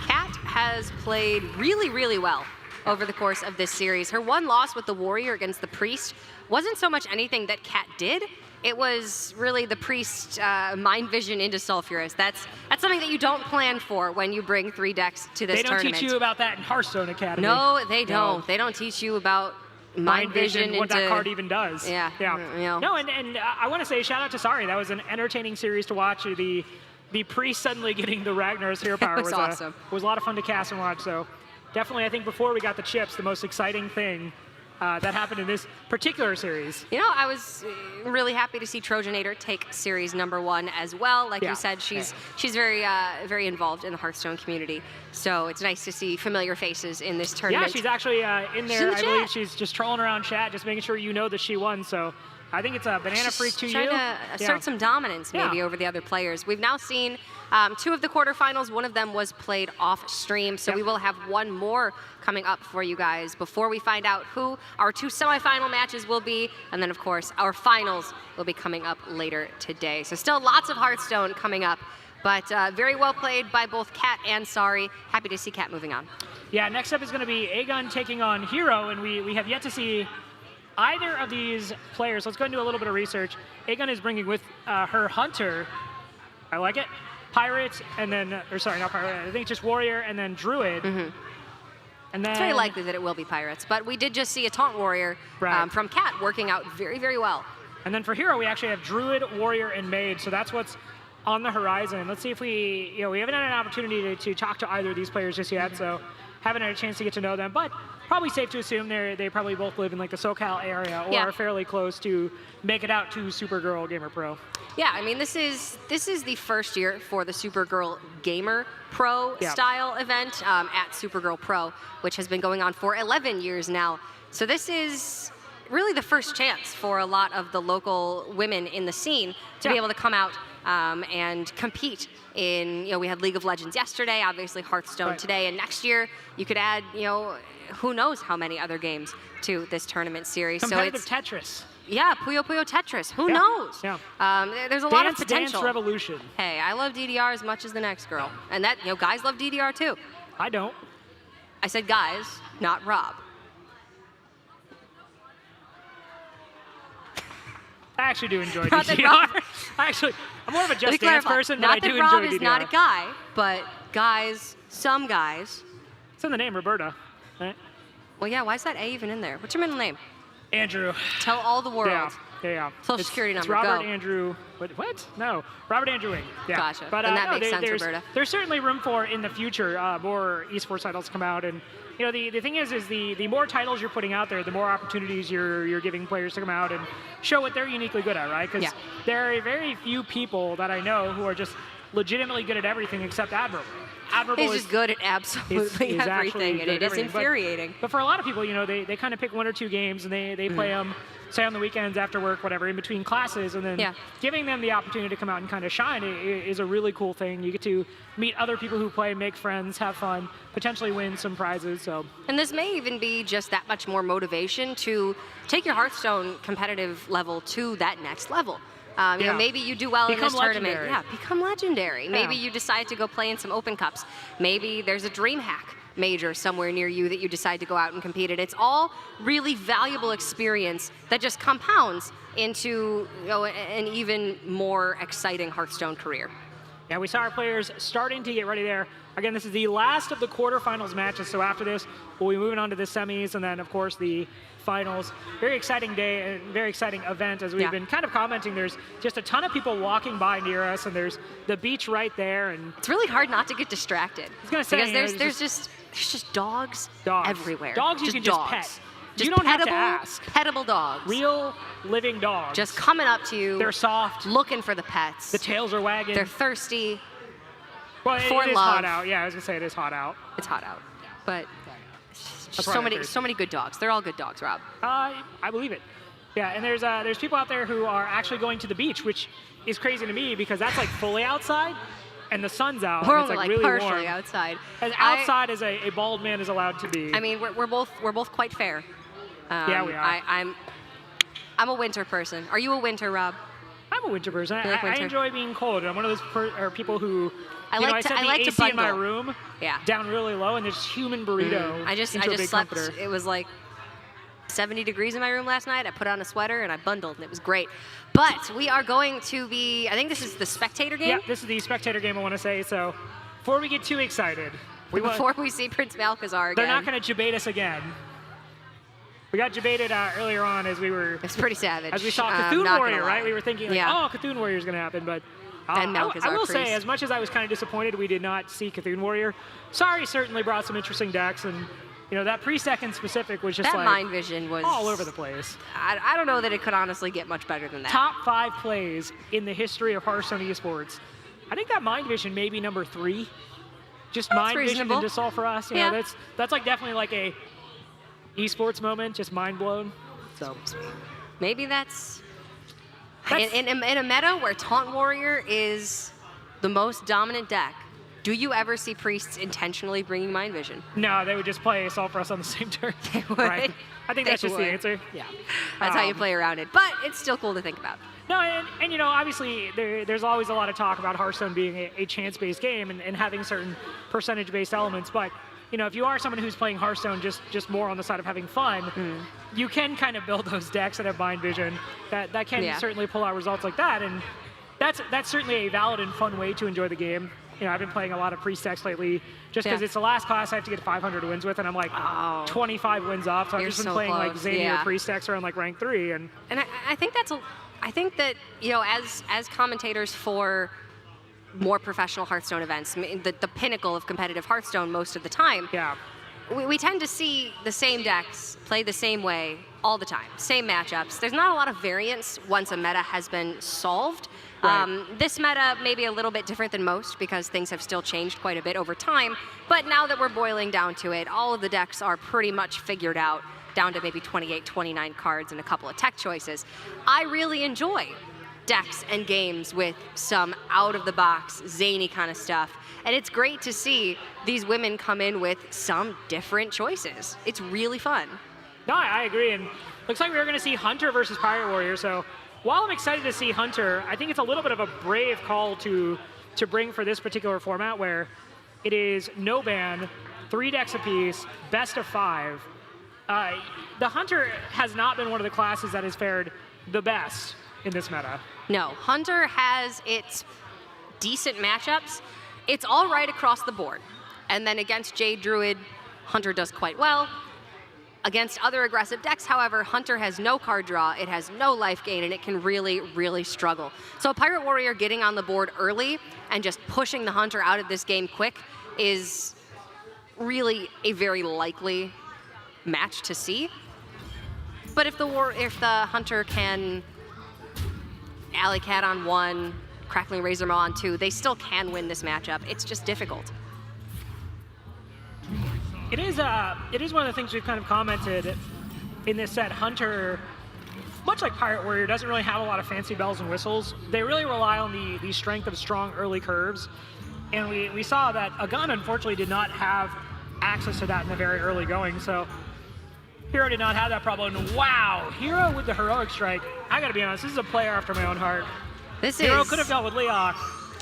Cat has played really, really well over the course of this series. Her one loss with the Warrior against the Priest wasn't so much anything that Cat did. It was really the Priest mind vision into Sulfurous. That's something that you don't plan for when you bring 3 decks to this tournament. They don't teach you about that in Hearthstone Academy. No, they don't. No. They don't teach you about mind vision what that card even does. Yeah. No, and I want to say shout out to Sari. That was an entertaining series to watch. The Priest suddenly getting the Ragnar's hero power was awesome. Was a lot of fun to cast and watch. So definitely, I think before we got the chips, the most exciting thing that happened in this particular series. I was really happy to see Trojanator take series #1 as well. Like you said, she's very very involved in the Hearthstone community. So it's nice to see familiar faces in this tournament. Yeah, she's actually in there. I believe she's just trolling around chat, just making sure that she won. So I think it's a banana freak to you. Trying to assert some dominance maybe over the other players. We've now seen 2 of the quarterfinals. One of them was played off stream, so we will have one more coming up for you guys before we find out who our 2 semifinal matches will be, and then of course our finals will be coming up later today. So still lots of Hearthstone coming up, but very well played by both Cat and Sari. Happy to see Cat moving on. Yeah, next up is going to be Agun taking on Hiro, and we have yet to see either of these players, let's go and do a little bit of research. Agun is bringing with her Hunter, I like it, Pirate, and then, or sorry, not Pirate, I think just Warrior, and then Druid. And then, It's very likely that it will be Pirates, but we did just see a Taunt Warrior from Cat working out very, very well. And then for Hiro, we actually have Druid, Warrior, and Maid, so that's what's on the horizon. Let's see if we, we haven't had an opportunity to talk to either of these players just yet, so haven't had a chance to get to know them, but probably safe to assume they probably both live in like the SoCal area or are fairly close to make it out to Supergirl Gamer Pro. Yeah, I mean, this is the first year for the Supergirl Gamer Pro style event at Supergirl Pro, which has been going on for 11 years now. So this is really the first chance for a lot of the local women in the scene to be able to come out and compete in, we had League of Legends yesterday, obviously Hearthstone today, and next year you could add, who knows how many other games to this tournament series. Competitive so it's Tetris. Yeah, Puyo Puyo Tetris. Who knows? Yeah. There's a lot of potential. Dance Revolution. Hey, I love DDR as much as the next girl, and that guys love DDR too. I don't. I said guys, not Rob. I actually do enjoy Not that DDR. I'm more of a Just Dance person, but I do enjoy Rob DDR. is not a guy, but guys, some guys. It's in the name, Roberta. Right? Well, yeah, why is that A even in there? What's your middle name? Andrew. Tell all the world. Yeah. Social security it's number, Robert go. Andrew. What? No. Robert Andrew Wing. Yeah. Gotcha. But Then that makes sense, there's, Roberta. There's certainly room for, in the future, more esports titles to come out. And, the thing is the more titles you're putting out there, the more opportunities you're giving players to come out and show what they're uniquely good at, right? Because there are very few people that I know who are just legitimately good at everything except Admirable. He's just good at absolutely everything, and it is infuriating. But for a lot of people, they kind of pick one or two games and they play them, say on the weekends after work, whatever, in between classes, and then giving them the opportunity to come out and kind of shine is a really cool thing. You get to meet other people who play, make friends, have fun, potentially win some prizes. So. And this may even be just that much more motivation to take your Hearthstone competitive level to that next level. Maybe you do well in this tournament. Yeah, become legendary. Maybe you decide to go play in some open cups. Maybe there's a DreamHack major somewhere near you that you decide to go out and compete in. It's all really valuable experience that just compounds into an even more exciting Hearthstone career. Yeah, we saw our players starting to get ready there. Again, this is the last of the quarterfinals matches, so after this, we'll be moving on to the semis, and then, of course, the finals. Very exciting day and very exciting event. As we've been kind of commenting, there's just a ton of people walking by near us, and there's the beach right there. And it's really hard not to get distracted. I was gonna say, because there's just dogs everywhere. Dogs you can just pet. Just you don't have to ask. Pettable dogs. Real living dogs. Just coming up to you. They're soft. Looking for the pets. The tails are wagging. They're thirsty. Well, for it is love. hot out. Yeah, I was gonna say it is hot out. It's hot out, but so many good dogs. They're all good dogs, Rob. I believe it. Yeah, and there's people out there who are actually going to the beach, which is crazy to me because that's like fully outside, and the sun's out. We're and it's only like really partially warm. outside. As outside as a bald man is allowed to be. I mean, we're both quite fair. Yeah, we are. I'm a winter person. Are you a winter, Rob? I'm a winter person. Like winter? I enjoy being cold. I'm one of those people who. I set the AC in my room down really low, and there's human burrito. I just slept. Comforter. It was like 70 degrees in my room last night. I put on a sweater and I bundled, and it was great. But we are going to be. I think this is the spectator game. Yeah, this is the spectator game. I want to say so. Before we get too excited, before we see Prince Malkazar again, they're not going to debate us again. We got debated earlier on as we were. It's pretty savage. As we saw Cthulhu Warrior, right? We were thinking, Cthulhu Warrior is going to happen, but. And I will Priest. say, as much as I was kind of disappointed we did not see Cthulhu Warrior, Sari certainly brought some interesting decks, and that pre-sec in specific was just that like Mind Vision was all over the place. I don't know that it could honestly get much better than that. Top 5 plays in the history of Hearthstone esports. I think that Mind Vision may be number 3. Just Mind Vision and Dissolve for us. That's like definitely like a esports moment, just mind blown. So maybe that's in a meta where Taunt Warrior is the most dominant deck. Do you ever see priests intentionally bringing Mind Vision? No, they would just play Assault for us on the same turn. They would. Right? I think that's just the answer. Yeah. That's how you play around it. But it's still cool to think about. No, and obviously there's always a lot of talk about Hearthstone being a chance-based game and having certain percentage-based elements, but you know, if you are someone who's playing Hearthstone just more on the side of having fun, you can kind of build those decks that have Mind Vision that can certainly pull out results like that. And that's certainly a valid and fun way to enjoy the game. You know, I've been playing a lot of priest decks lately just because it's the last class I have to get 500 wins with, and I'm like 25 wins off. So I've just been playing like zanier priest decks around like rank 3. And I think I think that, you know, as commentators for more professional Hearthstone events, I mean, the pinnacle of competitive Hearthstone most of the time, we tend to see the same decks play the same way all the time, same matchups. There's not a lot of variance once a meta has been solved. Right. This meta may be a little bit different than most because things have still changed quite a bit over time, but now that we're boiling down to it, all of the decks are pretty much figured out, down to maybe 28, 29 cards and a couple of tech choices. I really enjoy decks and games with some out-of-the-box, zany kind of stuff, and it's great to see these women come in with some different choices. It's really fun. No, I agree, and looks like we're going to see Hunter versus Pirate Warrior, so while I'm excited to see Hunter, I think it's a little bit of a brave call to bring for this particular format where it is no ban, 3 decks apiece, best of 5. The Hunter has not been one of the classes that has fared the best in this meta. No, Hunter has its decent matchups. It's all right across the board. And then against Jade Druid, Hunter does quite well. Against other aggressive decks, however, Hunter has no card draw, it has no life gain, and it can really, really struggle. So Pirate Warrior getting on the board early and just pushing the Hunter out of this game quick is really a very likely match to see. But if the Hunter can Alley Cat on 1, Crackling Razor Maw on 2, they still can win this matchup. It's just difficult. It is one of the things we've kind of commented in this set. Hunter, much like Pirate Warrior, doesn't really have a lot of fancy bells and whistles. They really rely on the strength of strong early curves. And we saw that Agun, unfortunately, did not have access to that in the very early going. So Hiro did not have that problem. And wow, Hiro with the Heroic Strike. I gotta be honest, this is a player after my own heart. Hiro could have dealt with Leok.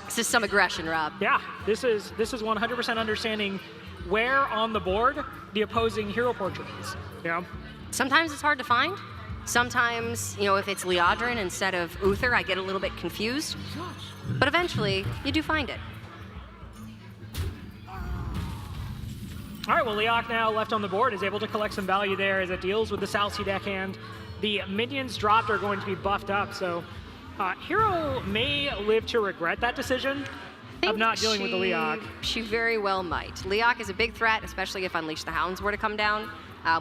This is some aggression, Rob. Yeah, this is 100% understanding where on the board the opposing hero portrait is. You know? Sometimes it's hard to find. Sometimes, you know, if it's Liadrin instead of Uther, I get a little bit confused. But eventually, you do find it. All right, well, Leok now left on the board is able to collect some value there as it deals with the South Sea deckhand. The minions dropped are going to be buffed up, so Hiro may live to regret that decision of not dealing with the Leok. She very well might. Leok is a big threat, especially if Unleash the Hounds were to come down,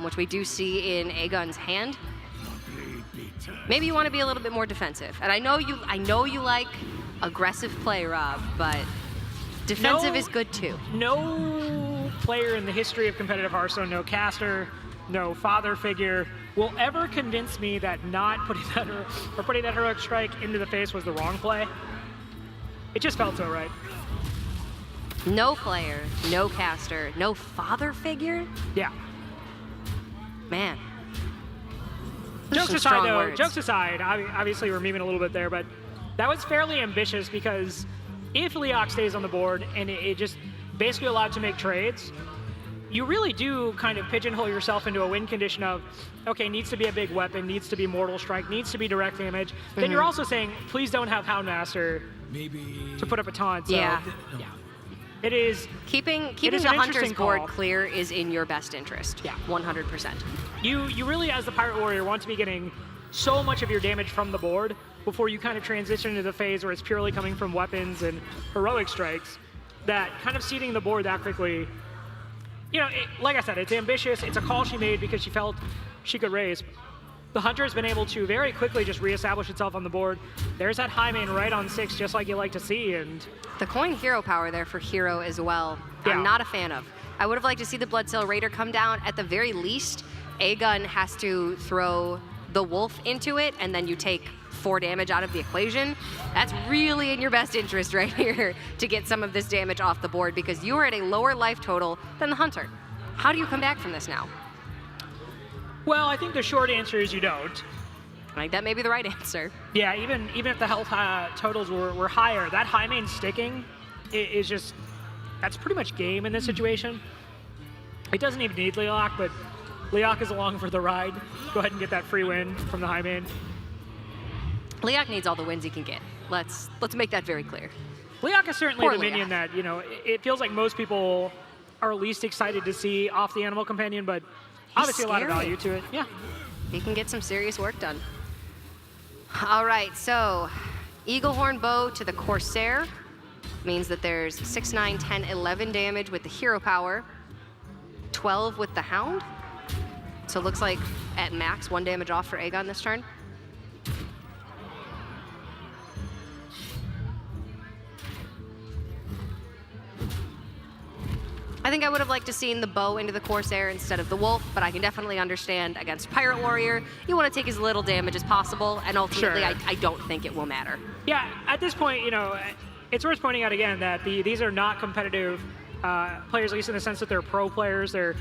which we do see in Agun's hand. Maybe you want to be a little bit more defensive. And I know you like aggressive play, Rob, but defensive is good too. No player in the history of competitive Hearthstone, no caster, no father figure, will ever convince me that not putting that Heroic Strike into the face was the wrong play. It just felt so right. No player, no caster, no father figure? Yeah. Man. Jokes aside, obviously we're memeing a little bit there, but that was fairly ambitious because if Leok stays on the board and it just basically allowed to make trades, you really do kind of pigeonhole yourself into a win condition of, okay, needs to be a big weapon, needs to be Mortal Strike, needs to be direct damage. Then you're also saying, please don't have Houndmaster to put up a taunt. So, yeah. It is keeping the Hunter's board clear is in your best interest. Yeah, 100%. You really, as the Pirate Warrior, want to be getting so much of your damage from the board before you kind of transition into the phase where it's purely coming from weapons and Heroic Strikes. That kind of seeding the board that quickly, you know, like I said, it's ambitious. It's a call she made because she felt she could raise. The Hunter has been able to very quickly just reestablish itself on the board. There's that high main right on 6, just like you like to see. And the coin hero power there for Hiro as well, I'm not a fan of. I would have liked to see the Bloodsail Raider come down. At the very least, Agun has to throw the wolf into it, and then you take 4 damage out of the equation. That's really in your best interest right here to get some of this damage off the board because you are at a lower life total than the Hunter. How do you come back from this now? Well, I think the short answer is you don't. Like, that may be the right answer. Yeah, even if the health totals were higher, that high main sticking is just, that's pretty much game in this situation. It doesn't even need Leok, but Leok is along for the ride. Go ahead and get that free win from the high main. Leok needs all the wins he can get. Let's make that very clear. Leok is certainly Poor the minion Leok. that, you know, it feels like most people are least excited to see off the Animal Companion, but obviously a lot of scary. value to it. Yeah. He can get some serious work done. All right, so Eaglehorn Bow to the Corsair means that there's 6, 9, 10, 11 damage with the hero power, 12 with the Hound. So it looks like at max 1 damage off for Agun this turn. I think I would have liked to seen the bow into the Corsair instead of the wolf, but I can definitely understand against Pirate Warrior, you want to take as little damage as possible, and ultimately Sure. I don't think it will matter. Yeah, at this point, you know, it's worth pointing out again that these are not competitive players, at least in the sense that they're pro players. They're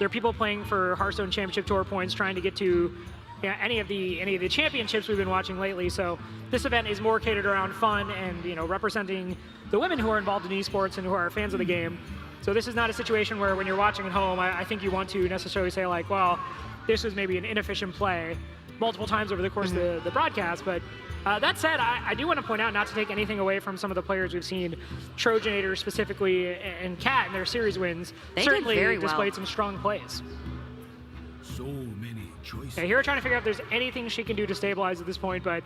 people playing for Hearthstone Championship Tour points, trying to get to any of the championships we've been watching lately. So this event is more catered around fun and, you know, representing the women who are involved in esports and who are fans of the game. So this is not a situation where when you're watching at home, I think you want to necessarily say like, well, this was maybe an inefficient play multiple times over the course of the broadcast. But that said, I do want to point out, not to take anything away from some of the players we've seen, Trojanator specifically and Cat in their series wins, They certainly did very well. displayed some strong plays. So many choices. Yeah, Hiro trying to figure out if there's anything she can do to stabilize at this point, but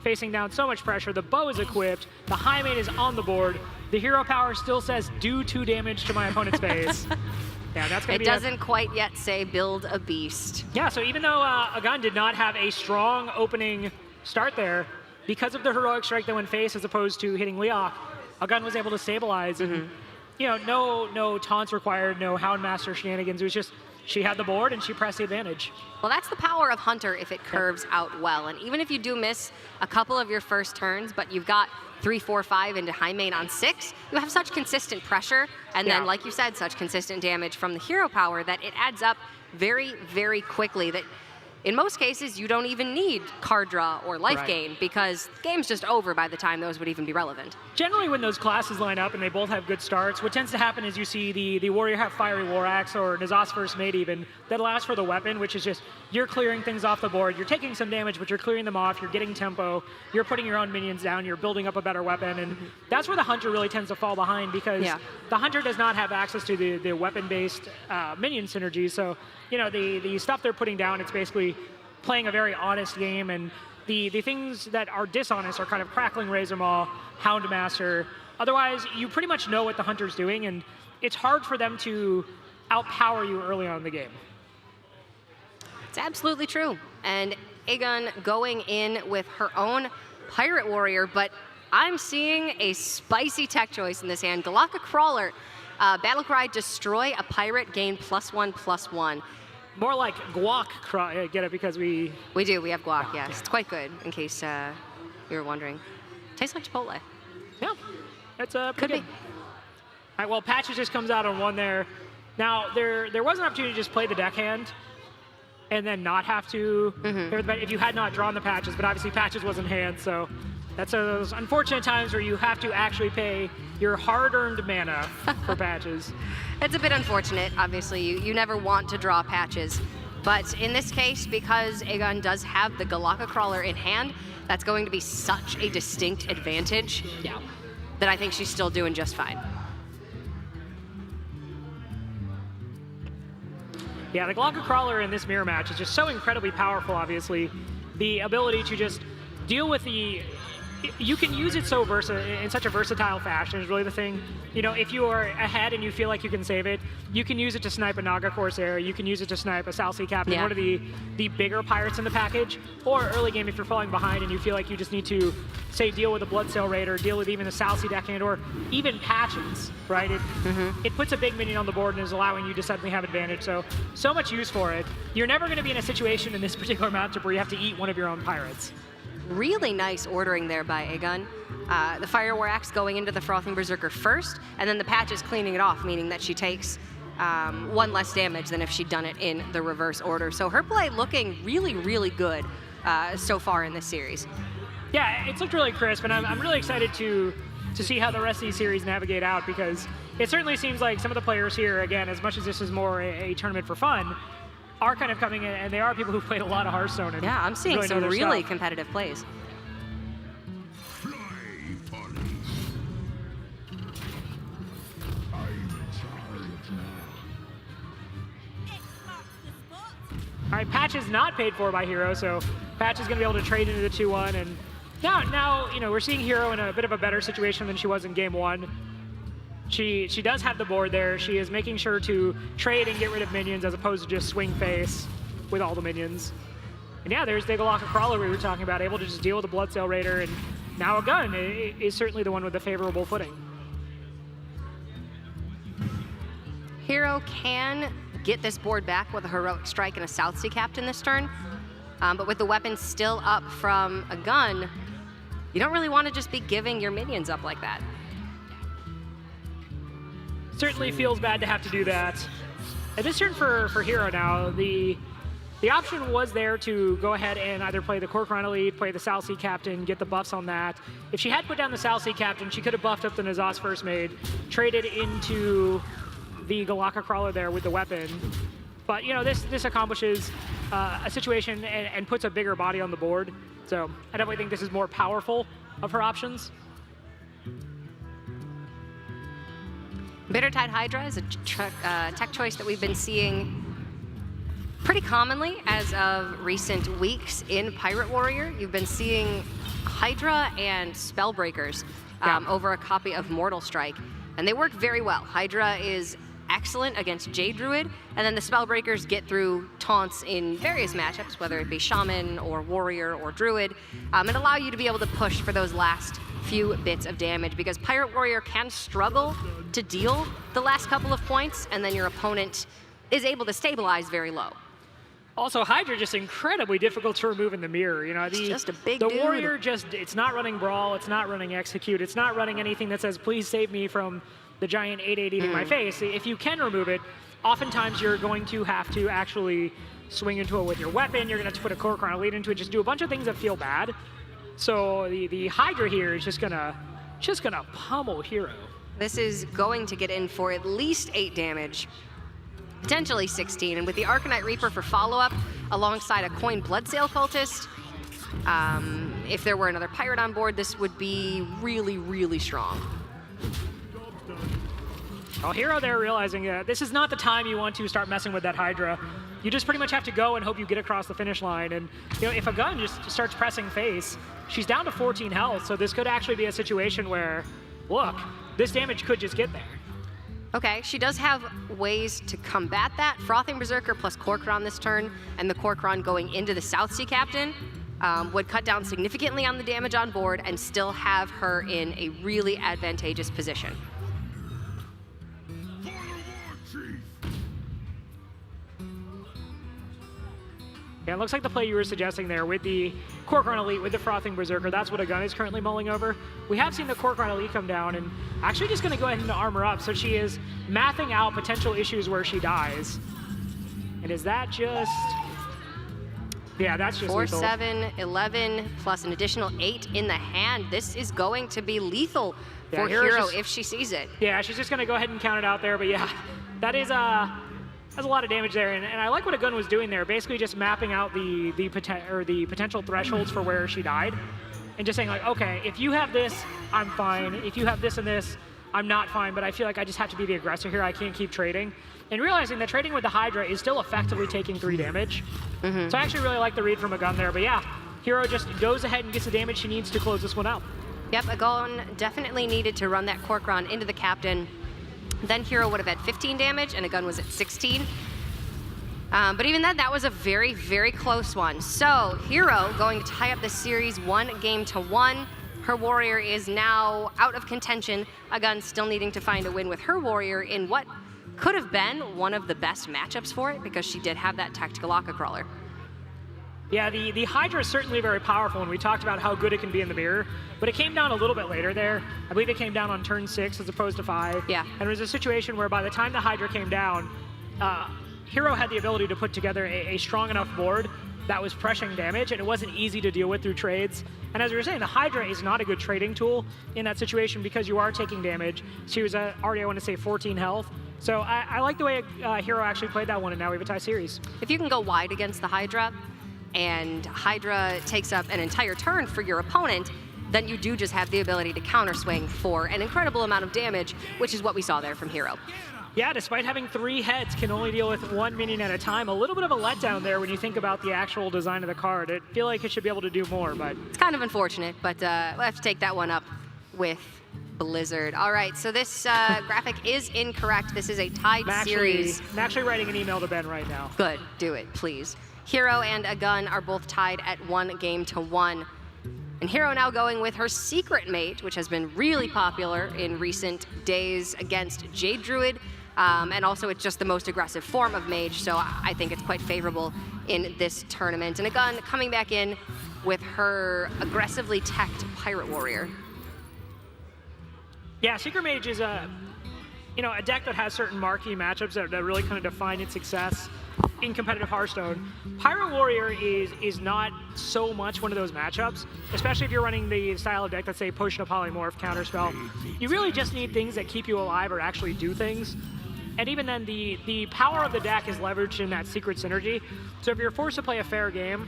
facing down so much pressure. The bow is equipped, the high main is on the board. The hero power still says do 2 damage to my opponent's face. Yeah, that's going to It be doesn't quite yet say build a beast. Yeah, so even though Agun did not have a strong opening start there, because of the heroic strike that went face as opposed to hitting Leok, Agun was able to stabilize and, you know, no taunts required, no Houndmaster shenanigans. It was just she had the board and she pressed the advantage. Well, that's the power of Hunter if it curves out well. And even if you do miss a couple of your first turns, but you've got 3, 4, 5 into high main on 6, you have such consistent pressure, and then, Yeah. like you said, such consistent damage from the hero power that it adds up very, very quickly. That in most cases, you don't even need card draw or life Right. gain because the game's just over by the time those would even be relevant. Generally, when those classes line up and they both have good starts, what tends to happen is you see the warrior have Fiery War Axe or Nazas First Mate even, that allows for the weapon, which is just you're clearing things off the board, you're taking some damage, but you're clearing them off, you're getting tempo, you're putting your own minions down, you're building up a better weapon, and that's where the Hunter really tends to fall behind because Yeah. the Hunter does not have access to the weapon-based minion synergy, so you know the stuff they're putting down, it's basically playing a very honest game, and the things that are dishonest are kind of Crackling Razor Maw, Houndmaster. Otherwise, you pretty much know what the Hunter's doing, and it's hard for them to outpower you early on in the game. It's absolutely true. And Agun going in with her own Pirate Warrior, but I'm seeing a spicy tech choice in this hand. Galaka Crawler, Battlecry, destroy a pirate, gain +1/+1. More like guac, get it, because we... We do, we have guac, yes. It's quite good, in case you were wondering. Tastes like Chipotle. Yeah, that's pretty Could good. be. All right, well, Patches just comes out on 1 there. Now, there was an opportunity to just play the deckhand and then not have to, if you had not drawn the Patches, but obviously Patches was in hand, so that's those unfortunate times where you have to actually pay your hard-earned mana for Patches. It's a bit unfortunate, obviously. You never want to draw Patches. But in this case, because Agun does have the Galaka Crawler in hand, that's going to be such a distinct advantage that I think she's still doing just fine. Yeah, the Galaka Crawler in this mirror match is just so incredibly powerful, obviously. The ability to just deal with the... You can use it so in such a versatile fashion is really the thing. You know, if you are ahead and you feel like you can save it, you can use it to snipe a Naga Corsair, you can use it to snipe a South Sea Captain, one of the bigger pirates in the package, or early game if you're falling behind and you feel like you just need to, say, deal with a Bloodsail Raider, deal with even the South Sea Deckhand, or even Patches, right? It puts a big minion on the board and is allowing you to suddenly have advantage, so much use for it. You're never going to be in a situation in this particular matchup where you have to eat one of your own pirates. Really nice ordering there by Agun. The Fire War Axe going into the Frothing Berserker first, and then the Patches cleaning it off, meaning that she takes 1 less damage than if she'd done it in the reverse order. So her play looking really, really good so far in this series. Yeah, it's looked really crisp, and I'm really excited to to see how the rest of these series navigate out, because it certainly seems like some of the players here, again, as much as this is more a tournament for fun, are kind of coming in, and they are people who've played a lot of Hearthstone. And yeah, I'm seeing really some really stuff. competitive plays. Fly, Polly. I'm in charge now. All right, Patch is not paid for by Hiro, so Patch is going to be able to trade into the 2-1, and now you know, we're seeing Hiro in a bit of a better situation than she was in game 1. She does have the board there. She is making sure to trade and get rid of minions as opposed to just swing face with all the minions. And yeah, there's the Galaka Crawler we were talking about, able to just deal with the Bloodsail Raider, and now Agun is certainly the one with the favorable footing. Hiro can get this board back with a Heroic Strike and a South Sea Captain this turn, but with the weapons still up from Agun, you don't really want to just be giving your minions up like that. Certainly feels bad to have to do that. At this turn for Hiro now, the option was there to go ahead and either play the Corcoran Elite, play the South Sea Captain, get the buffs on that. If she had put down the South Sea Captain, she could have buffed up the Nazas First Maid, traded into the Galaka Crawler there with the weapon. But you know, this accomplishes a situation and puts a bigger body on the board. So I definitely think this is more powerful of her options. Bittertide Hydra is a tech choice that we've been seeing pretty commonly as of recent weeks in Pirate Warrior. You've been seeing Hydra and Spellbreakers over a copy of Mortal Strike, and they work very well. Hydra is excellent against Jade Druid, and then the Spellbreakers get through taunts in various matchups, whether it be Shaman or Warrior or Druid, and allow you to be able to push for those last few bits of damage, because Pirate Warrior can struggle to deal the last couple of points, and then your opponent is able to stabilize very low. Also, Hydra just incredibly difficult to remove in the mirror. You know, It's just a big the dude. Warrior it's not running Brawl, it's not running Execute, it's not running anything that says, please save me from the giant 8/8 eating my face. If you can remove it, oftentimes you're going to have to actually swing into it with your weapon, you're gonna have to put a Corcoran Elite into it, just do a bunch of things that feel bad. So the Hydra here is just gonna pummel Hiro. This is going to get in for at least 8 damage, potentially 16, and with the Arcanite Reaper for follow-up alongside a Coin Bloodsail Cultist, if there were another pirate on board, this would be really, really strong. Well, Hiro there realizing this is not the time you want to start messing with that Hydra. You just pretty much have to go and hope you get across the finish line. And you know, if Agun just starts pressing face, she's down to 14 health, so this could actually be a situation where, look, this damage could just get there. Okay, she does have ways to combat that. Frothing Berserker plus Corcoran this turn, and the Corcoran going into the South Sea Captain would cut down significantly on the damage on board and still have her in a really advantageous position. Yeah, it looks like the play you were suggesting there with the Corcoran Elite, with the Frothing Berserker, that's what Agun is currently mulling over. We have seen the Corcoran Elite come down and actually just going to go ahead and armor up, so she is mathing out potential issues where she dies. And is that just... Yeah, that's just 4, lethal. 7, 11, plus an additional 8 in the hand. This is going to be lethal for Hiro if she sees it. Yeah, she's just going to go ahead and count it out there, but yeah, that is that's a lot of damage there, and I like what Agun was doing there, basically just mapping out the potential thresholds for where she died, and just saying like, okay, if you have this, I'm fine. If you have this and this, I'm not fine, but I feel like I just have to be the aggressor here. I can't keep trading. And realizing that trading with the Hydra is still effectively taking 3 damage. So I actually really like the read from Agun there, but yeah, Hiro just goes ahead and gets the damage she needs to close this one out. Yep, Agun definitely needed to run that Corcoran into the Captain. Then Hiro would have had 15 damage, and Agun was at 16. But even then, that was a very, very close one. So Hiro going to tie up the series 1-1. Her Warrior is now out of contention. Agun still needing to find a win with her Warrior in what could have been one of the best matchups for it, because she did have that Tactical Galaka Crawler. Yeah, the Hydra is certainly very powerful, and we talked about how good it can be in the mirror, but it came down a little bit later there. I believe it came down on turn 6 as opposed to 5. Yeah. And it was a situation where by the time the Hydra came down, Hiro had the ability to put together a strong enough board that was pressing damage, and it wasn't easy to deal with through trades. And as we were saying, the Hydra is not a good trading tool in that situation because you are taking damage. She was already, I want to say, 14 health. So I like the way Hiro actually played that one, and now we have a tie series. If you can go wide against the Hydra, and Hydra takes up an entire turn for your opponent, then you do just have the ability to counter swing for an incredible amount of damage, which is what we saw there from Hiro. Yeah, despite having 3 heads, can only deal with 1 minion at a time. A little bit of a letdown there when you think about the actual design of the card. I feel like it should be able to do more, but... It's kind of unfortunate, but we'll have to take that one up with Blizzard. All right, so this graphic is incorrect. This is a tied series. I'm actually writing an email to Ben right now. Good, do it, please. Hiro and Agun are both tied at 1-1. And Hiro now going with her secret mate, which has been really popular in recent days against Jade Druid. And also it's just the most aggressive form of mage, so I think it's quite favorable in this tournament. And Agun coming back in with her aggressively teched Pirate Warrior. Yeah, Secret Mage is a deck that has certain marquee matchups that really kind of define its success in competitive Hearthstone. Pirate Warrior is not so much one of those matchups, especially if you're running the style of deck that's, say, Potion of Polymorph, Counterspell. You really just need things that keep you alive or actually do things. And even then, the power of the deck is leveraged in that secret synergy. So if you're forced to play a fair game,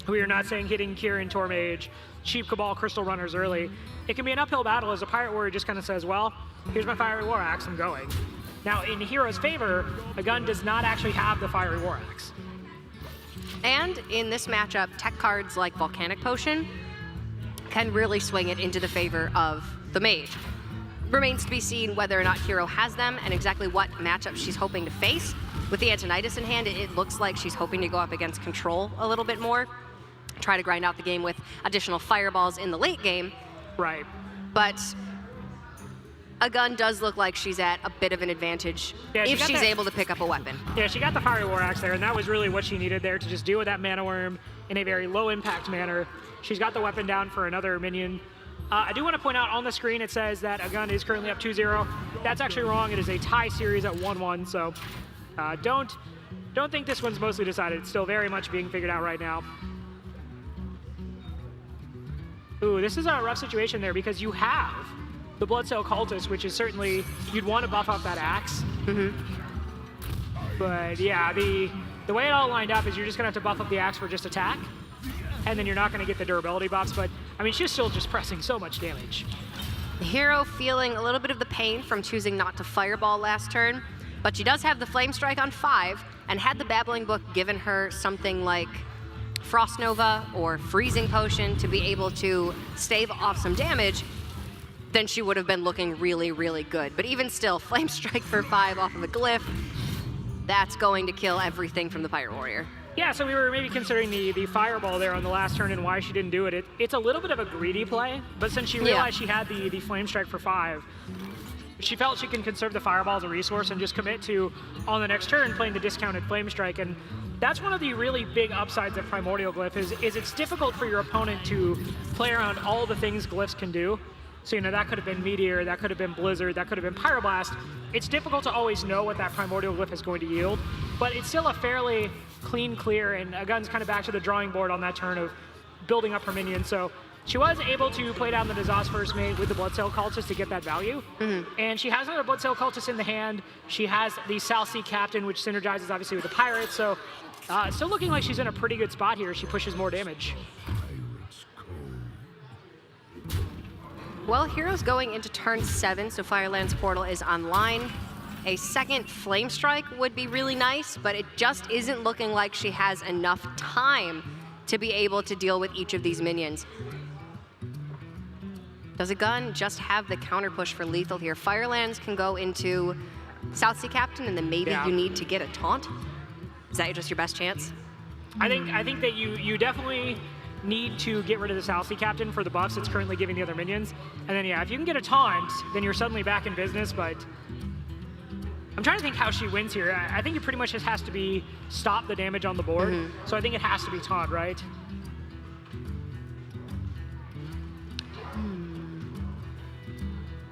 we are not saying hitting Kirin, Tormage, cheap Cabal, Crystal Runners early, it can be an uphill battle as a Pirate Warrior just kind of says, well, here's my Fiery War Axe, I'm going. Now, in Hiro's favor, Agun does not actually have the Fiery War Axe. And in this matchup, tech cards like Volcanic Potion can really swing it into the favor of the mage. Remains to be seen whether or not Hiro has them and exactly what matchup she's hoping to face. With the Antonidas in hand, it looks like she's hoping to go up against Control a little bit more, try to grind out the game with additional fireballs in the late game. Right. But Agun does look like she's at a bit of an advantage if she's able to pick up a weapon. Yeah, she got the Fiery War Axe there, and that was really what she needed there to just deal with that Mana Worm in a very low-impact manner. She's got the weapon down for another minion. I do want to point out on the screen it says that Agun is currently up 2-0. That's actually wrong. It is a tie series at 1-1, so don't think this one's mostly decided. It's still very much being figured out right now. Ooh, this is a rough situation there because you have the Bloodsail Cultist, which is certainly, you'd want to buff up that axe. But yeah, the way it all lined up is you're just going to have to buff up the axe for just attack, and then you're not going to get the durability buffs, but I mean, she's still just pressing so much damage. Hiro feeling a little bit of the pain from choosing not to Fireball last turn, but she does have the Flame Strike on 5, and had the Babbling Book given her something like Frost Nova or Freezing Potion to be able to stave off some damage, then she would have been looking really, really good. But even still, Flame Strike for 5 off of a Glyph, that's going to kill everything from the Pirate Warrior. Yeah, so we were maybe considering the Fireball there on the last turn and why she didn't do it. It's a little bit of a greedy play, but since she realized she had the Flame Strike for 5, she felt she can conserve the Fireball as a resource and just commit to, on the next turn, playing the discounted Flame Strike. And that's one of the really big upsides of Primordial Glyph is it's difficult for your opponent to play around all the things Glyphs can do. So, that could have been Meteor, that could have been Blizzard, that could have been Pyroblast. It's difficult to always know what that Primordial Glyph is going to yield, but it's still a fairly clean clear, and Agun's kind of back to the drawing board on that turn of building up her minions. So she was able to play down the Nazas First Mate with the Bloodsail Cultist to get that value. And she has another Bloodsail Cultist in the hand. She has the South Sea Captain, which synergizes obviously with the Pirates. So still looking like she's in a pretty good spot here. She pushes more damage. Well, Hiro's going into turn 7, so Firelands Portal is online. A second Flame Strike would be really nice, but it just isn't looking like she has enough time to be able to deal with each of these minions. Does Agun just have the counter push for lethal here? Firelands can go into South Sea Captain, and then maybe you need to get a taunt. Is that just your best chance? I think that you definitely need to get rid of the South Sea Captain for the buffs it's currently giving the other minions. And then, if you can get a taunt, then you're suddenly back in business, but I'm trying to think how she wins here. I think it pretty much just has to be stop the damage on the board. So I think it has to be taunt, right?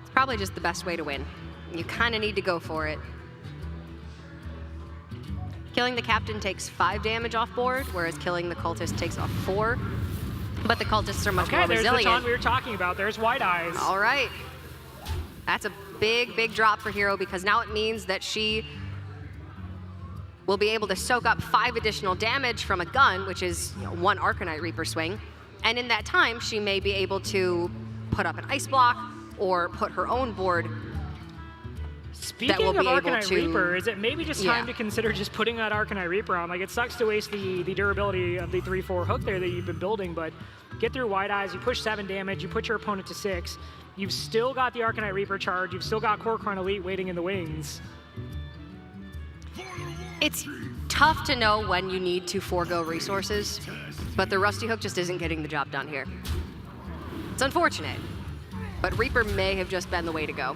It's probably just the best way to win. You kind of need to go for it. Killing the captain takes 5 damage off board, whereas killing the cultist takes off 4. But the cultists are much more there's resilient. the taunt we were talking about. There's White Eyes. All right. That's a big, big drop for Hiro because now it means that she will be able to soak up 5 additional damage from a gun, which is 1 Arcanite Reaper swing. And in that time, she may be able to put up an ice block or put her own board. Speaking of Arcanite Reaper, is it maybe just time to consider just putting that Arcanite Reaper on? Like, it sucks to waste the durability of the 3/4 hook there that you've been building, but get through White Eyes, you push 7 damage, you put your opponent to 6. You've still got the Arcanite Reaper charge, you've still got Core Crown Elite waiting in the wings. It's tough to know when you need to forego resources, but the Rusty Hook just isn't getting the job done here. It's unfortunate, but Reaper may have just been the way to go.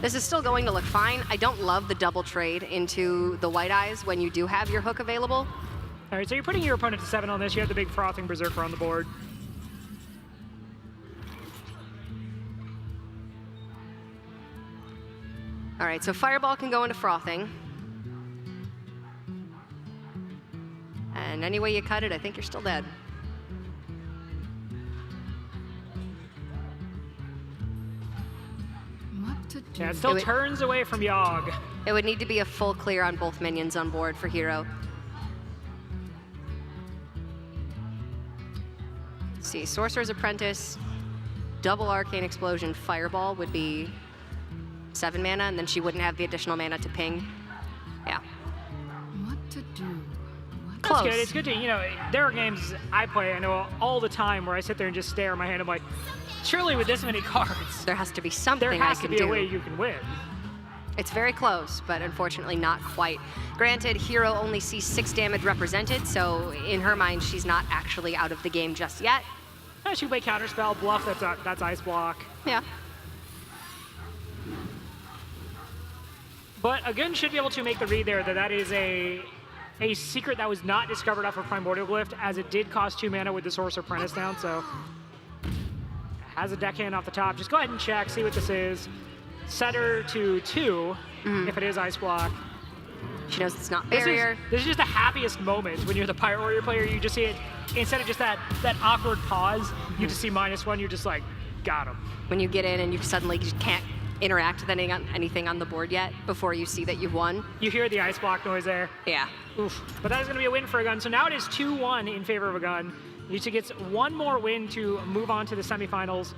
This is still going to look fine. I don't love the double trade into the White Eyes when you do have your hook available. All right, so you're putting your opponent to 7 on this. You have the big Frothing Berserker on the board. All right, so Fireball can go into Frothing. And any way you cut it, I think you're still dead. Yeah, it still turns away from Yogg. It would need to be a full clear on both minions on board for Hiro. Let's see, Sorcerer's Apprentice, double Arcane Explosion, Fireball would be 7 mana, and then she wouldn't have the additional mana to ping. Yeah. What to do? Close. That's good. It's good to, you know, there are games I play, I know, all the time where I sit there and just stare at my hand. I'm like, surely with this many cards, There has to be something there has I to can be do. a way you can win. It's very close, but unfortunately not quite. Granted, Hiro only sees 6 damage represented, so in her mind, she's not actually out of the game just yet. She can play Counterspell, Bluff, that's Ice Block. Yeah. But Agun should be able to make the read there that that is a secret that was not discovered off of Primordial Glyph, as it did cost 2 mana with the Sorcerer Apprentice down, so has a deckhand off the top. Just go ahead and check, see what this is. Set her to 2 if it is Ice Block. She knows it's not barrier. This is just the happiest moment when you're the Pirate Warrior player. You just see it, instead of just that awkward pause, you just see -1, you're just like, got him. When you get in and you suddenly just can't interact with anything on the board yet before you see that you've won. You hear the Ice Block noise there. Yeah. Oof. But that is going to be a win for Agun. So now it is 2-1 in favor of Agun. Yuta gets 1 more win to move on to the semifinals.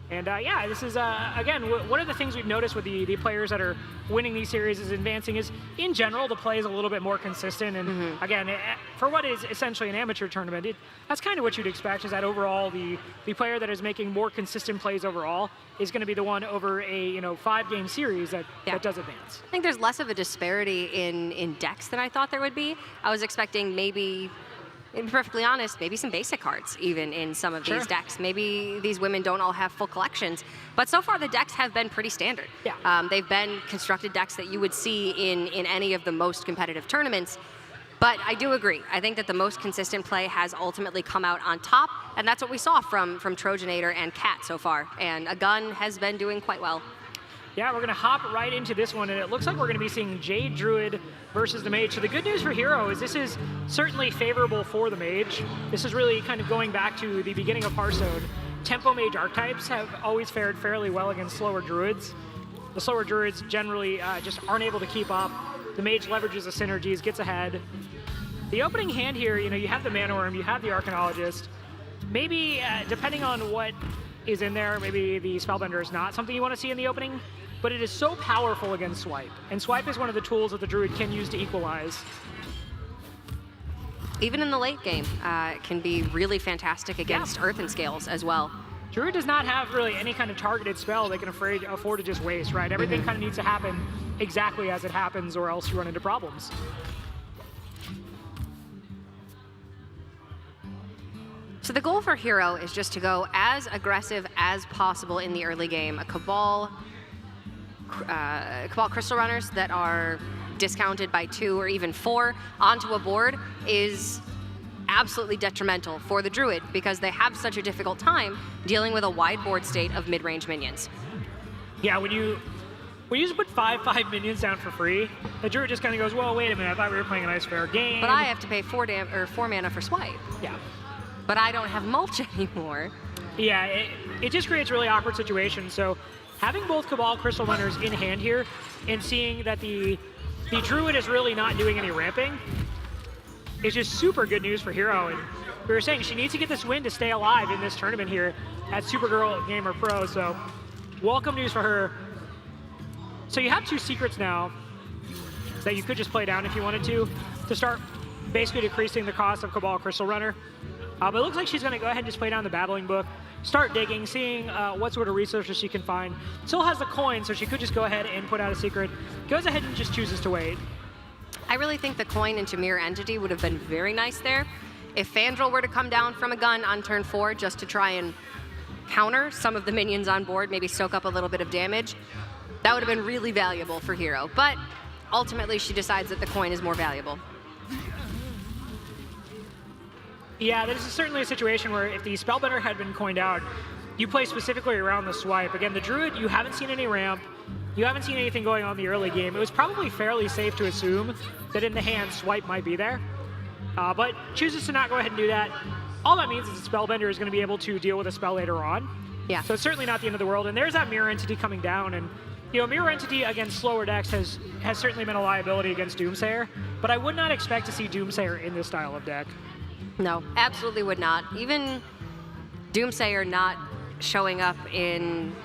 And yeah, this is, again, one of the things we've noticed with the players that are winning these series is advancing is, in general, the play is a little bit more consistent. And again, for what is essentially an amateur tournament, that's kind of what you'd expect, is that overall the player that is making more consistent plays overall is going to be the one over a 5-game series that does advance. I think there's less of a disparity in decks than I thought there would be. I was expecting maybe, to be perfectly honest, maybe some basic cards even in some of these decks. Maybe these women don't all have full collections, but so far the decks have been pretty standard. Yeah. They've been constructed decks that you would see in any of the most competitive tournaments. But I do agree. I think that the most consistent play has ultimately come out on top, and that's what we saw from Trojanator and Cat so far. And Agun has been doing quite well. Yeah, we're going to hop right into this one, and it looks like we're going to be seeing Jade Druid versus the Mage. So the good news for Hiro is this is certainly favorable for the Mage. This is really kind of going back to the beginning of Hearthstone. Tempo Mage archetypes have always fared fairly well against slower Druids. The slower Druids generally just aren't able to keep up. The Mage leverages the synergies, gets ahead. The opening hand here, you have the Mana Worm, you have the Arcanologist. Maybe, depending on what is in there, maybe the Spellbender is not something you want to see in the opening, but it is so powerful against Swipe. And Swipe is one of the tools that the Druid can use to equalize. Even in the late game, it can be really fantastic against Earthen Scales as well. Druid does not have really any kind of targeted spell they can afford to just waste, right? Everything kind of needs to happen exactly as it happens, or else you run into problems. So the goal for Hiro is just to go as aggressive as possible in the early game. A Cabal Crystal Runners that are discounted by 2 or even 4 onto a board is absolutely detrimental for the Druid because they have such a difficult time dealing with a wide board state of mid-range minions. Yeah, when you when you just put 5/5 minions down for free, the Druid just kind of goes, well, wait a minute, I thought we were playing a nice fair game. But I have to pay 4 mana for swipe. Yeah. But I don't have mulch anymore. Yeah, it just creates really awkward situations. So having both Cabal Crystal Runners in hand here and seeing that the Druid is really not doing any ramping is just super good news for Hiro. And we were saying she needs to get this win to stay alive in this tournament here at Supergirl Gamer Pro. So welcome news for her. So you have 2 secrets now that you could just play down if you wanted to start basically decreasing the cost of Cabal Crystal Runner. But it looks like she's going to go ahead and just play down the Babbling Book, start digging, seeing what sort of resources she can find. Still has the coin, so she could just go ahead and put out a secret. Goes ahead and just chooses to wait. I really think the coin into Mirror Entity would have been very nice there. If Fandral were to come down from a gun on turn 4 just to try and counter some of the minions on board, maybe soak up a little bit of damage, that would have been really valuable for Hiro. But ultimately, she decides that the coin is more valuable. Yeah, this is certainly a situation where if the Spellbender had been coined out, you play specifically around the swipe. Again, the Druid, you haven't seen any ramp. You haven't seen anything going on in the early game. It was probably fairly safe to assume that in the hand, swipe might be there. But chooses to not go ahead and do that. All that means is the Spellbender is going to be able to deal with a spell later on. Yeah. So it's certainly not the end of the world. And there's that Mirror Entity coming down. And you know, Mirror Entity against slower decks has certainly been a liability against Doomsayer. But I would not expect to see Doomsayer in this style of deck. No, absolutely would not. Even Doomsayer not showing up in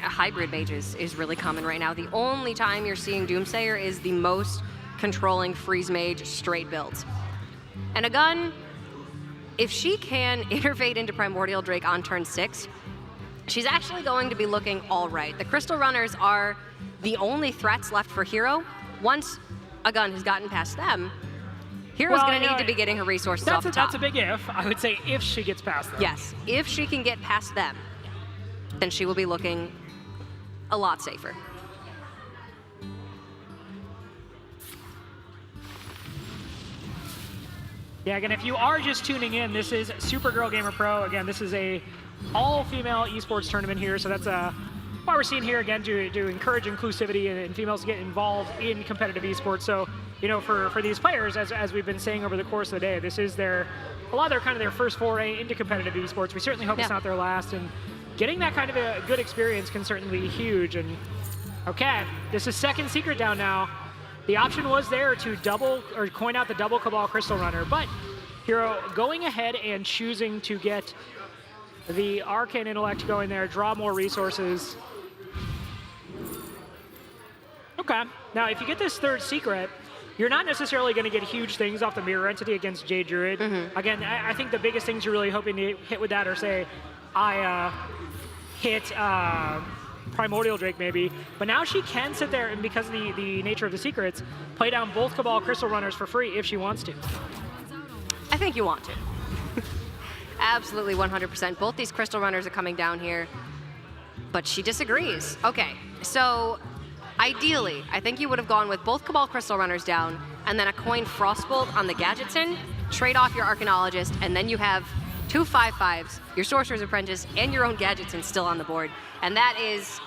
hybrid mages is really common right now. The only time you're seeing Doomsayer is the most controlling freeze mage straight builds. And Agun, if she can innervate into Primordial Drake on turn 6, she's actually going to be looking all right. The Crystal Runners are the only threats left for Hiro. Once Agun has gotten past them, Hiro's going to need to be getting her resources off the top. That's a big if. I would say if she gets past them. Yes, if she can get past them, then she will be looking a lot safer. Yeah, again, if you are just tuning in, this is Supergirl Gamer Pro. Again, this is a all-female esports tournament here, so that's why we're seeing here, again, to encourage inclusivity and females to get involved in competitive esports. So, you know, for these players, as we've been saying over the course of the day, this is a lot of their first foray into competitive esports. We certainly hope it's not their last, and getting that kind of a good experience can certainly be huge. And okay, this is second secret down now. The option was there to double or coin out the double Cabal Crystal Runner, but Hiro going ahead and choosing to get the Arcane Intellect going there, draw more resources. Okay, now if you get this third secret, you're not necessarily going to get huge things off the Mirror Entity against Jade Druid. Again, I think the biggest things you're really hoping to hit with that are, say, I hit Primordial Drake maybe, but now she can sit there and, because of the nature of the secrets, play down both Cabal Crystal Runners for free if she wants to. I think you want to. Absolutely 100%. Both these Crystal Runners are coming down here, but she disagrees. Okay, so ideally, I think you would have gone with both Cabal Crystal Runners down and then a coin Frostbolt on the Gadgetzin, trade off your Arcanologist, and then you have 2 5/5s, your Sorcerer's Apprentice, and your own Gadgetzin still on the board. And that is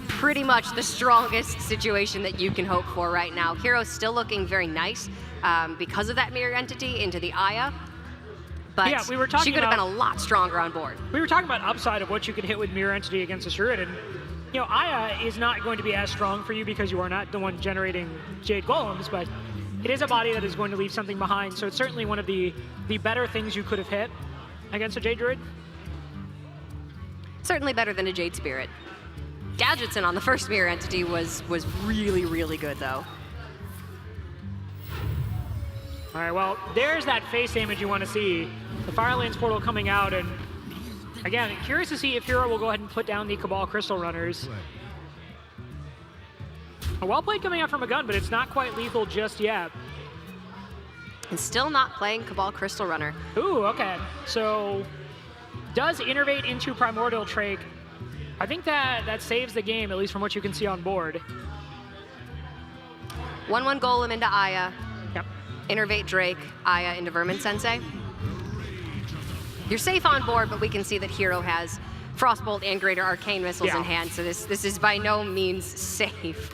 pretty much the strongest situation that you can hope for right now. Hiro's still looking very nice because of that Mirror Entity into the Aya. But yeah, we were talking she could have been a lot stronger on board. We were talking about upside of what you could hit with Mirror Entity against a Druid, and you know, Aya is not going to be as strong for you because you are not the one generating Jade Golems, but it is a body that is going to leave something behind, so it's certainly one of the better things you could have hit against a Jade Druid. Certainly better than a Jade Spirit. Gadgetzin on the first Mirror Entity was really, really good, though. All right, well, there's that face damage you want to see. The Firelands portal coming out, and again, curious to see if Hiro will go ahead and put down the Cabal Crystal Runners. A well played coming out from Agun, but it's not quite lethal just yet. And still not playing Cabal Crystal Runner. Ooh, okay. So, does innervate into Primordial Drake. I think that saves the game, at least from what you can see on board. 1/1 Golem into Aya. Yep. Innervate Drake, Aya into Vermin Sensei. You're safe on board, but we can see that Hiro has Frostbolt and Greater Arcane Missiles Yeah. in hand, so this is by no means safe.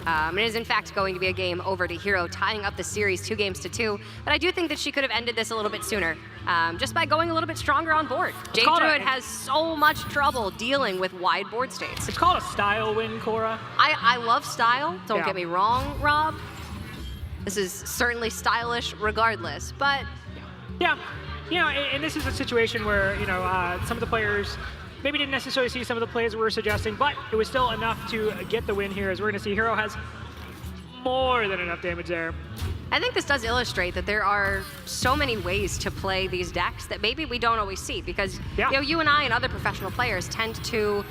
It is in fact going to be a game over to Hiro, tying up the series 2-2, but I do think that she could have ended this a little bit sooner, just by going a little bit stronger on board. Jade Druid has so much trouble dealing with wide board states. It's called a style win, Cora. I love style, don't Yeah. get me wrong, Rob. This is certainly stylish regardless, but Yeah, and this is a situation where, some of the players maybe didn't necessarily see some of the plays we were suggesting, but it was still enough to get the win here, as we're going to see Hiro has more than enough damage there. I think this does illustrate that there are so many ways to play these decks that maybe we don't always see, because you and I and other professional players tend to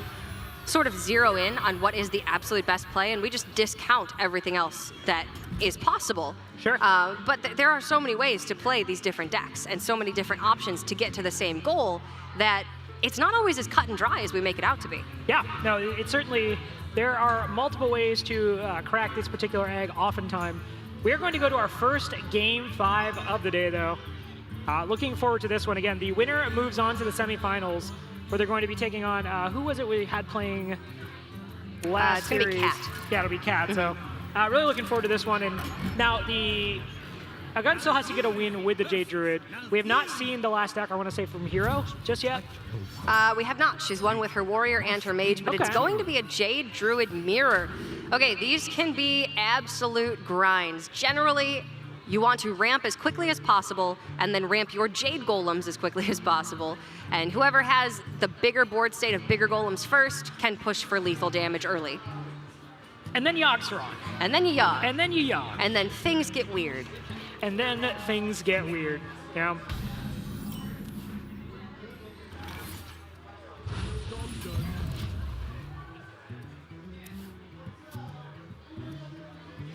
sort of zero in on what is the absolute best play, and we just discount everything else that is possible. Sure. But there are so many ways to play these different decks and so many different options to get to the same goal that it's not always as cut and dry as we make it out to be. Yeah, no, it's certainly, there are multiple ways to crack this particular egg oftentimes. We are going to go to our first Game 5 of the day, though. Looking forward to this one. Again, the winner moves on to the semifinals, where they're going to be taking on, who was it we had playing last it's gonna series? be Cat. Yeah, it'll be Cat, so really looking forward to this one. And now Agun still has to get a win with the Jade Druid. We have not seen the last deck, I want to say, from Hiro just yet. We have not. She's won with her Warrior and her Mage, but it's Okay. going to be a Jade Druid Mirror. Okay, these can be absolute grinds. Generally, you want to ramp as quickly as possible and then ramp your Jade Golems as quickly as possible. And whoever has the bigger board state of bigger Golems first can push for lethal damage early. And then Yogg-Saron. And then you yog. And then you Yogg. And then things get weird. And then things get weird. Yeah.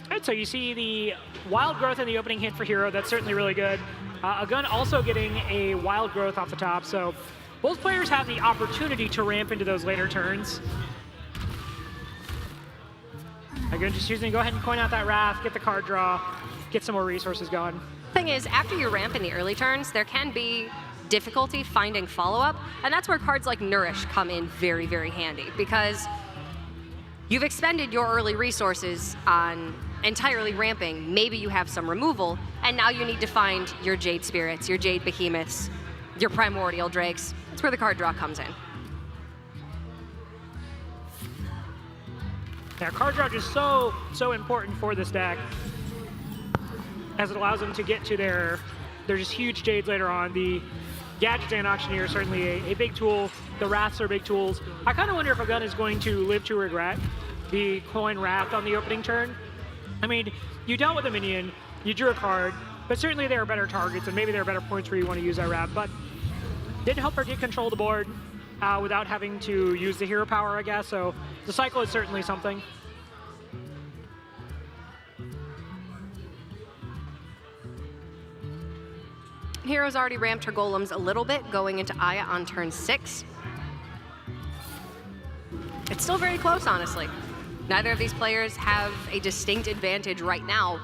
Right, so you see the wild growth in the opening hit for Hiro. That's certainly really good. Agun also getting a wild growth off the top, so both players have the opportunity to ramp into those later turns. Agun just choosing to go ahead and coin out that Wrath, get the card draw, get some more resources going. Thing is, after you ramp in the early turns, there can be difficulty finding follow-up, and that's where cards like Nourish come in very, very handy, because you've expended your early resources on entirely ramping, maybe you have some removal, and now you need to find your Jade Spirits, your Jade Behemoths, your Primordial Drakes. That's where the card draw comes in. Yeah, card draw is so important for this deck, as it allows them to get to their just huge Jades later on. The Gadgets and Auctioneer are certainly a big tool. The Wraths are big tools. I kind of wonder if Agun is going to live to regret the coin Wrath on the opening turn. I mean, you dealt with a minion, you drew a card, but certainly there are better targets, and maybe there are better points where you want to use that Wrath, but did help her get control of the board without having to use the hero power, I guess, so the cycle is certainly something. Hiro's already ramped her Golems a little bit, going into Aya on turn 6. It's still very close, honestly. Neither of these players have a distinct advantage right now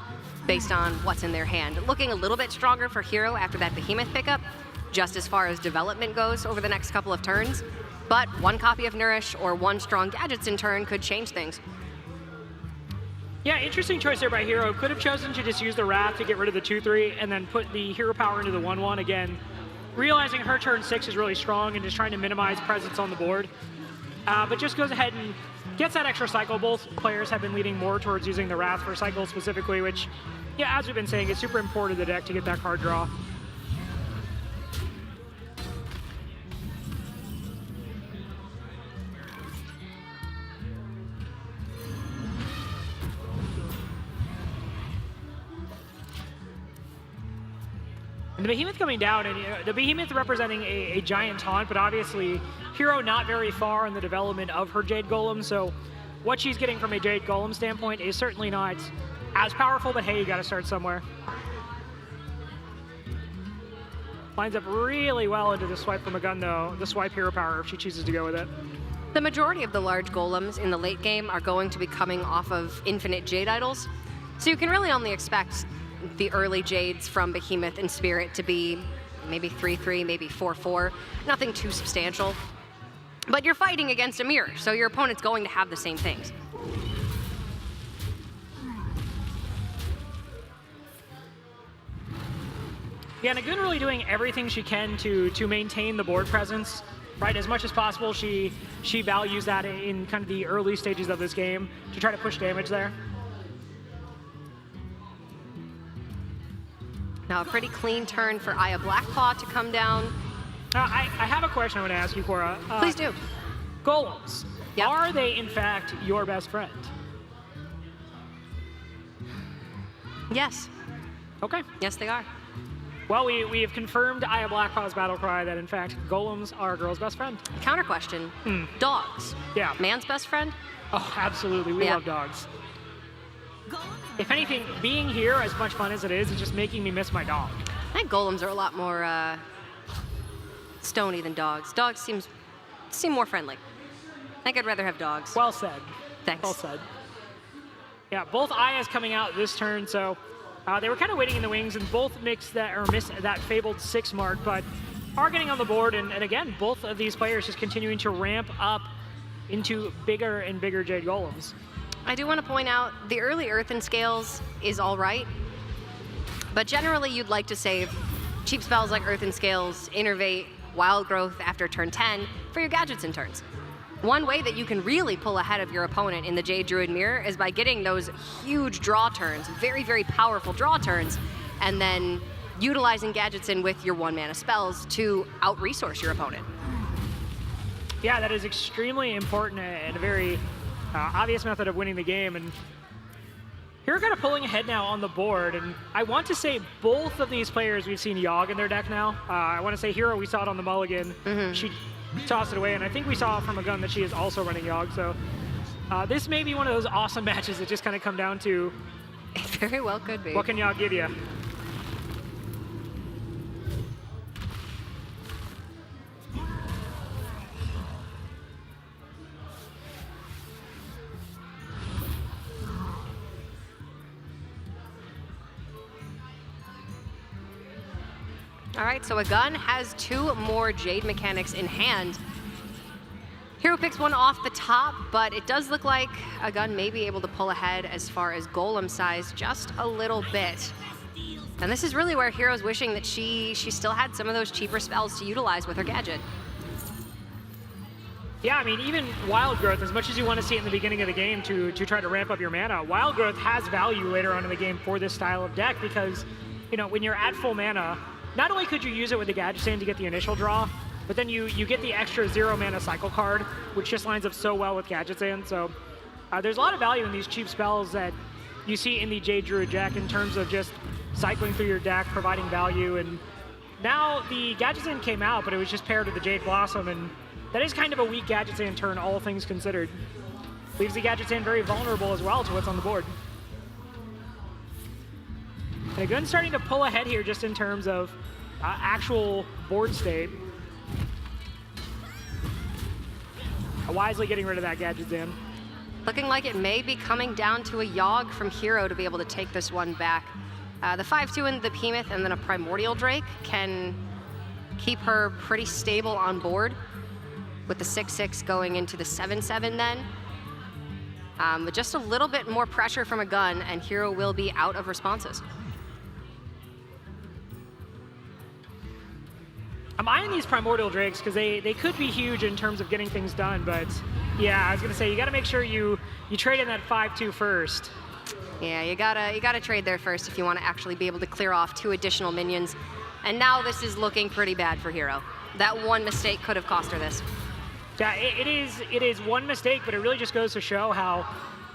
based on what's in their hand. Looking a little bit stronger for Hiro after that Behemoth pickup, just as far as development goes over the next couple of turns. But one copy of Nourish or one strong Gadgets in turn could change things. Yeah, interesting choice there by Hiro. Could have chosen to just use the Wrath to get rid of the 2/3 and then put the hero power into the 1/1 again. Realizing her turn 6 is really strong and just trying to minimize presence on the board. But just goes ahead and gets that extra cycle. Both players have been leaning more towards using the Wrath for cycle specifically, which, yeah, as we've been saying, is super important to the deck to get that card draw. And the Behemoth coming down, and the Behemoth representing a giant taunt, but obviously Hiro not very far in the development of her Jade Golem, so what she's getting from a Jade Golem standpoint is certainly not as powerful, but hey, you gotta start somewhere. Lines up really well into the swipe from Agun though, the swipe hero power if she chooses to go with it. The majority of the large Golems in the late game are going to be coming off of infinite Jade Idols, so you can really only expect the early Jades from Behemoth and Spirit to be maybe 3/3, maybe 4/4. Nothing too substantial. But you're fighting against a mirror, so your opponent's going to have the same things. Yeah, and Agun really doing everything she can to maintain the board presence, right? As much as possible, she values that in kind of the early stages of this game to try to push damage there. Now a pretty clean turn for Aya Blackpaw to come down. I have a question I want to ask you, Cora. Please do. Golems, Yep. are they in fact your best friend? Yes. Okay. Yes, they are. Well, we have confirmed Aya Blackpaw's battle cry that in fact golems are a girl's best friend. Counter question. Dogs. Yeah. Man's best friend? Oh, absolutely. We Yeah. love dogs. If anything, being here, as much fun as it is just making me miss my dog. I think golems are a lot more stony than dogs. Dogs seem more friendly. I think I'd rather have dogs. Well said. Thanks. Well said. Yeah, both Aya's coming out this turn, so they were kind of waiting in the wings, and both missed that fabled 6 mark, but are getting on the board, and again, both of these players just continuing to ramp up into bigger and bigger Jade Golems. I do want to point out the early Earthen Scales is all right, but generally you'd like to save cheap spells like Earthen Scales, Innervate, Wild Growth after turn 10 for your gadgets and turns. One way that you can really pull ahead of your opponent in the Jade Druid Mirror is by getting those huge draw turns, very, very powerful draw turns, and then utilizing gadgets in with your 1-mana spells to out-resource your opponent. Yeah, that is extremely important and a very obvious method of winning the game. And Hiro kind of pulling ahead now on the board, and I want to say both of these players we've seen Yogg in their deck now. I want to say Hiro, we saw it on the mulligan. She tossed it away, and I think we saw from Agun that she is also running Yogg. So this may be one of those awesome matches that just kind of come down to It very well could be. what can Yogg give you. All right, so Agun has 2 more Jade mechanics in hand. Hiro picks one off the top, but it does look like Agun may be able to pull ahead as far as golem size just a little bit. And this is really where Hiro's wishing that she still had some of those cheaper spells to utilize with her gadget. Yeah, I mean, even Wild Growth, as much as you want to see it in the beginning of the game to try to ramp up your mana, Wild Growth has value later on in the game for this style of deck because, you know, when you're at full mana, not only could you use it with the Gadget Stand to get the initial draw, but then you get the extra 0-mana cycle card, which just lines up so well with Gadget Stand. So there's a lot of value in these cheap spells that you see in the Jade Druid deck in terms of just cycling through your deck, providing value. And now the Gadget Stand came out, but it was just paired with the Jade Blossom, and that is kind of a weak Gadget Stand turn, all things considered. Leaves the Gadget Stand very vulnerable as well to what's on the board. And Agun's starting to pull ahead here just in terms of actual board state. Wisely getting rid of that Gadget Stand. Looking like it may be coming down to a Yogg from Hiro to be able to take this one back. The 5/2 and the Behemoth and then a Primordial Drake can keep her pretty stable on board, with the 6/6 going into the 7/7 then. With just a little bit more pressure from Agun, and Hiro will be out of responses. I'm eyeing these Primordial Drakes because they could be huge in terms of getting things done, but yeah, I was gonna say you gotta make sure you trade in that 5/2 first. Yeah, you gotta trade there first if you want to actually be able to clear off 2 additional minions. And now this is looking pretty bad for Hiro. That one mistake could have cost her this. Yeah, it is one mistake, but it really just goes to show how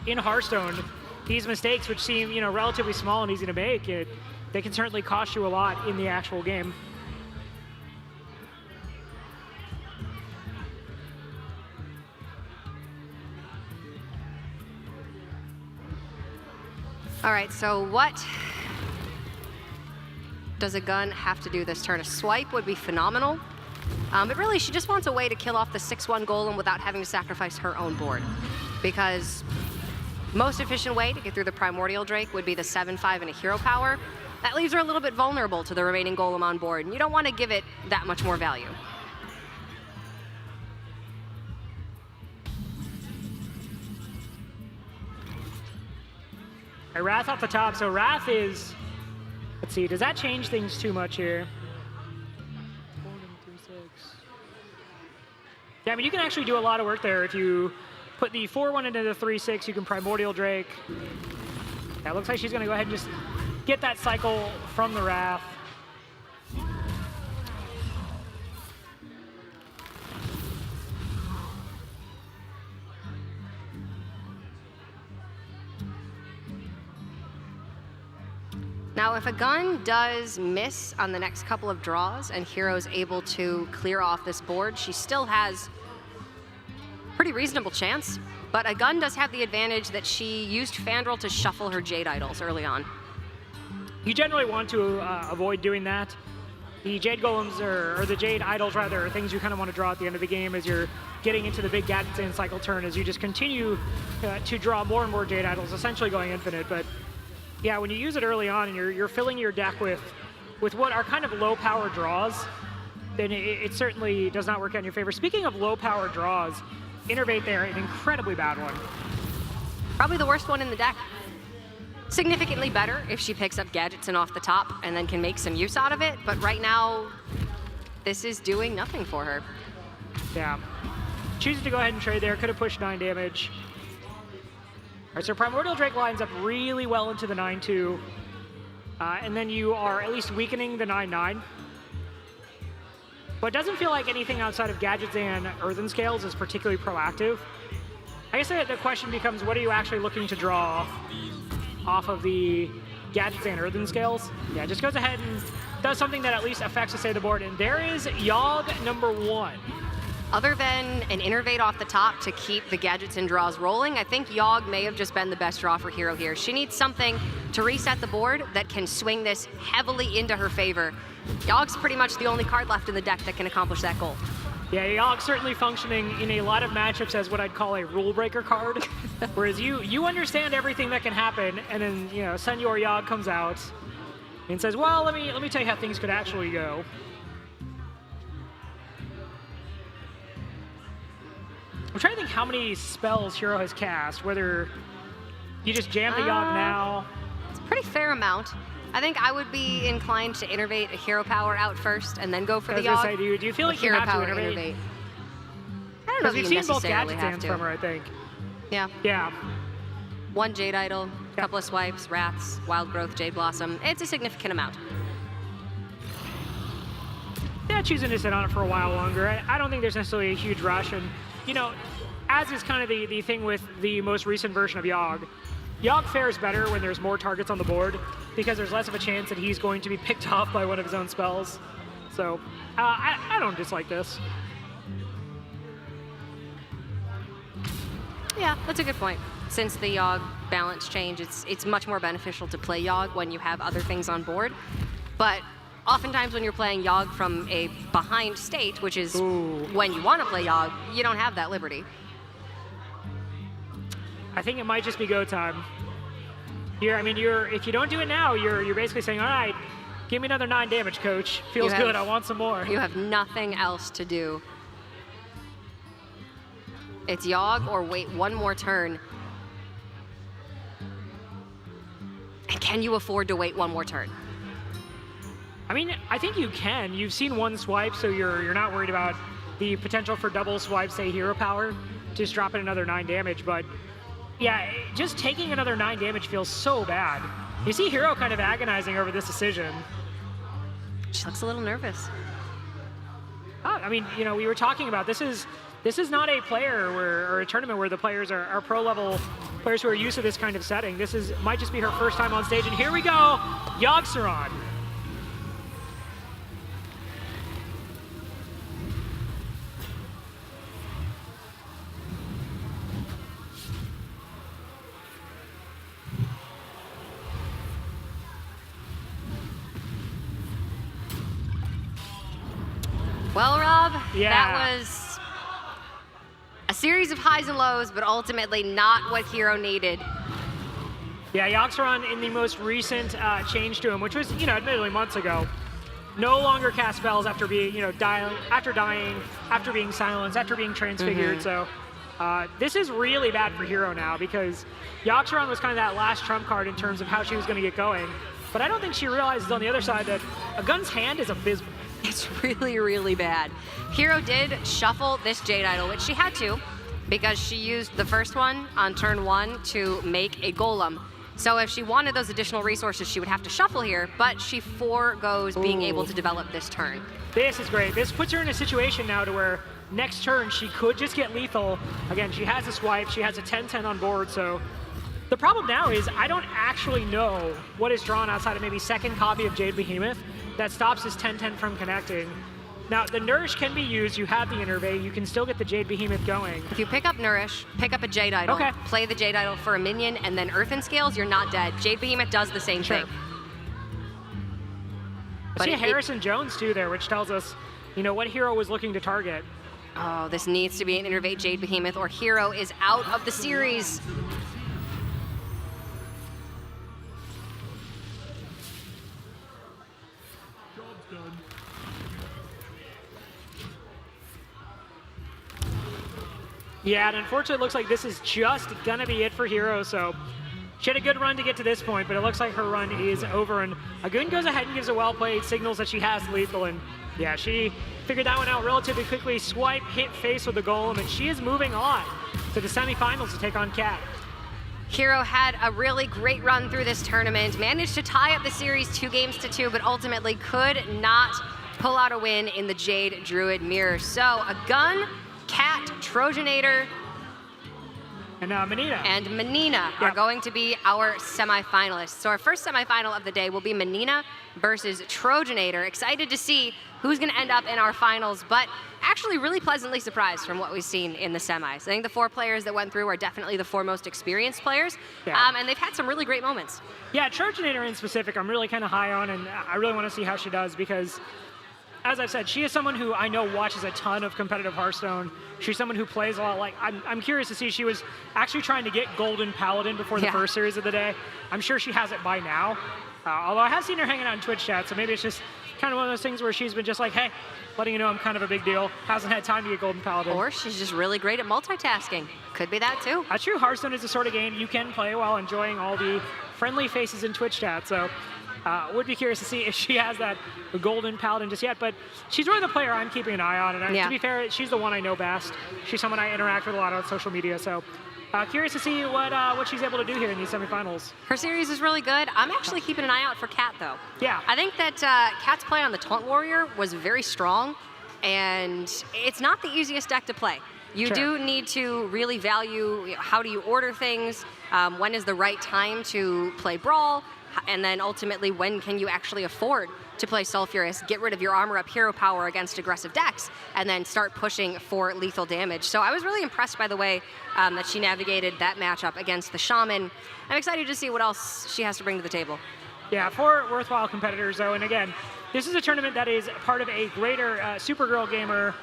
in Hearthstone, these mistakes, which seem, you know, relatively small and easy to make, they can certainly cost you a lot in the actual game. All right, so what does Agun have to do this turn? A swipe would be phenomenal. But really, she just wants a way to kill off the 6/1 golem without having to sacrifice her own board. Because most efficient way to get through the Primordial Drake would be the 7/5 and a hero power. That leaves her a little bit vulnerable to the remaining golem on board, and you don't want to give it that much more value. right, Wrath off the top. So Wrath is, let's see, does that change things too much here? Yeah, I mean, you can actually do a lot of work there. If you put the 4-1 into the 3-6, you can Primordial Drake. Yeah, it looks like she's going to go ahead and just get that cycle from the Wrath. Now, if Agun does miss on the next couple of draws and Hiro's able to clear off this board, she still has pretty reasonable chance. But Agun does have the advantage that she used Fandral to shuffle her Jade Idols early on. You generally want to avoid doing that. The Jade Golems, or the Jade Idols rather, are things you kind of want to draw at the end of the game as you're getting into the big Gadgetzan cycle turn, as you just continue to draw more and more Jade Idols, essentially going infinite. But yeah, when you use it early on and you're filling your deck with what are kind of low power draws, then it certainly does not work out in your favor. Speaking of low power draws, Innervate there, an incredibly bad one. Probably the worst one in the deck. Significantly better if she picks up Gadgetzan off the top and then can make some use out of it, but right now, this is doing nothing for her. Yeah. Chooses to go ahead and trade there, could have pushed 9 damage. All right, so Primordial Drake lines up really well into the 9-2, and then you are at least weakening the 9-9. But it doesn't feel like anything outside of Gadgetzan Earthen Scales is particularly proactive. I guess the question becomes, what are you actually looking to draw off of the Gadgetzan Earthen Scales? Yeah, just goes ahead and does something that at least affects the state of the board, and there is Yogg number 1. Other than an Innervate off the top to keep the Gadgetzan draws rolling, I think Yogg may have just been the best draw for Hiro here. She needs something to reset the board that can swing this heavily into her favor. Yogg's pretty much the only card left in the deck that can accomplish that goal. Yeah, Yogg's certainly functioning in a lot of matchups as what I'd call a rule breaker card, whereas you understand everything that can happen, and then Senor Yogg comes out and says, "Well, let me tell you how things could actually go." I'm trying to think how many spells Hiro has cast, whether you just jam the Yogg now. It's a pretty fair amount. I think I would be inclined to Innervate a Hero Power out first and then go for the Yogg. Say, do you feel like you Hero have to Power Innervate? I don't know if we've you seen both necessarily have Gadgetzans to. from her, I think. Yeah. Yeah. One Jade Idol, a couple of swipes, Wraths, Wild Growth, Jade Blossom. It's a significant amount. Yeah, choosing to sit on it for a while longer. I don't think there's necessarily a huge rush, and as is kind of the thing with the most recent version of Yogg, Yogg fares better when there's more targets on the board because there's less of a chance that he's going to be picked off by one of his own spells. So I don't dislike this. Yeah, that's a good point. Since the Yogg balance change, it's much more beneficial to play Yogg when you have other things on board. But oftentimes when you're playing Yogg from a behind state, which is when you want to play Yogg, you don't have that liberty. I think it might just be go time. Here, I mean, if you don't do it now, you're basically saying, all right, give me another 9 damage, coach. Feels good, I want some more. You have nothing else to do. It's Yogg or wait one more turn. And can you afford to wait one more turn? I mean, I think you can. You've seen one swipe, so you're not worried about the potential for double swipe, say, Hero Power, just dropping another 9 damage, but yeah, just taking another 9 damage feels so bad. You see Hiro kind of agonizing over this decision. She looks a little nervous. I mean, we were talking about this is not a player or a tournament where the players are pro level players who are used to this kind of setting. This might just be her first time on stage, and here we go, Yogg-Saron. Well, Rob, Yeah. that was a series of highs and lows, but ultimately not what Hiro needed. Yeah, Yogg-Saron in the most recent change to him, which was, admittedly months ago, no longer cast spells after being, after dying, after being silenced, after being transfigured. So This is really bad for Hiro now because Yaksharon was kind of that last trump card in terms of how she was going to get going. But I don't think she realizes on the other side that Agun's hand is abysmal. It's really, really bad. Hiro did shuffle this Jade Idol, which she had to, because she used the first one on turn 1 to make a golem. So if she wanted those additional resources, she would have to shuffle here, but she foregoes being able to develop this turn. This is great. This puts her in a situation now to where next turn she could just get lethal. Again, she has a swipe, she has a 10-10 on board, so the problem now is I don't actually know what is drawn outside of maybe second copy of Jade Behemoth that stops this 10-10 from connecting. Now, the Nourish can be used. You have the Innervate. You can still get the Jade Behemoth going. If you pick up Nourish, pick up a Jade Idol, play the Jade Idol for a minion, and then Earthen Scales, you're not dead. Jade Behemoth does the same thing. I see Harrison Jones, too, there, which tells us, you know, what Hiro was looking to target. Oh, this needs to be an Innervate Jade Behemoth, or Hiro is out of the series. Yeah, and unfortunately, it looks like this is just going to be it for Hiro, so she had a good run to get to this point, but it looks like her run is over, and Agun goes ahead and gives a well-played, signals that she has lethal, and yeah, she figured that one out relatively quickly, swipe, hit face with the golem, and she is moving on to the semifinals to take on Cat. Hiro had a really great run through this tournament, managed to tie up the series 2-2, but ultimately could not pull out a win in the Jade Druid Mirror. So Agun, Cat, Trojanator, and Menina are going to be our semifinalists. So our first semifinal of the day will be Menina versus Trojanator. Excited to see who's going to end up in our finals, but actually really pleasantly surprised from what we've seen in the semis. I think the 4 players that went through are definitely the 4 most experienced players, and they've had some really great moments. Yeah, Trojanator in specific, I'm really kind of high on, and I really want to see how she does because, as I've said, she is someone who I know watches a ton of competitive Hearthstone. She's someone who plays a lot. Like, I'm curious to see, she was actually trying to get Golden Paladin before the first series of the day. I'm sure she has it by now. Although I have seen her hanging out in Twitch chat, so maybe it's just kind of one of those things where she's been just like, hey, letting you know I'm kind of a big deal. Hasn't had time to get Golden Paladin. Or she's just really great at multitasking. Could be that too. That's true. Hearthstone is the sort of game you can play while enjoying all the friendly faces in Twitch chat. So would be curious to see if she has that Golden Paladin just yet, but she's really the player I'm keeping an eye on, and to be fair, she's the one I know best. She's someone I interact with a lot on social media, so curious to see what she's able to do here in these semifinals. Her series is really good. I'm actually keeping an eye out for Cat, though. Yeah. I think that Cat's play on the Taunt Warrior was very strong, and it's not the easiest deck to play. You do need to really value how do you order things, when is the right time to play Brawl, and then ultimately when can you actually afford to play Sulfurous, get rid of your armor up hero power against aggressive decks, and then start pushing for lethal damage. So I was really impressed by the way that she navigated that matchup against the Shaman. I'm excited to see what else she has to bring to the table. Yeah, 4 worthwhile competitors though, and again, this is a tournament that is part of a greater Supergirl Gamer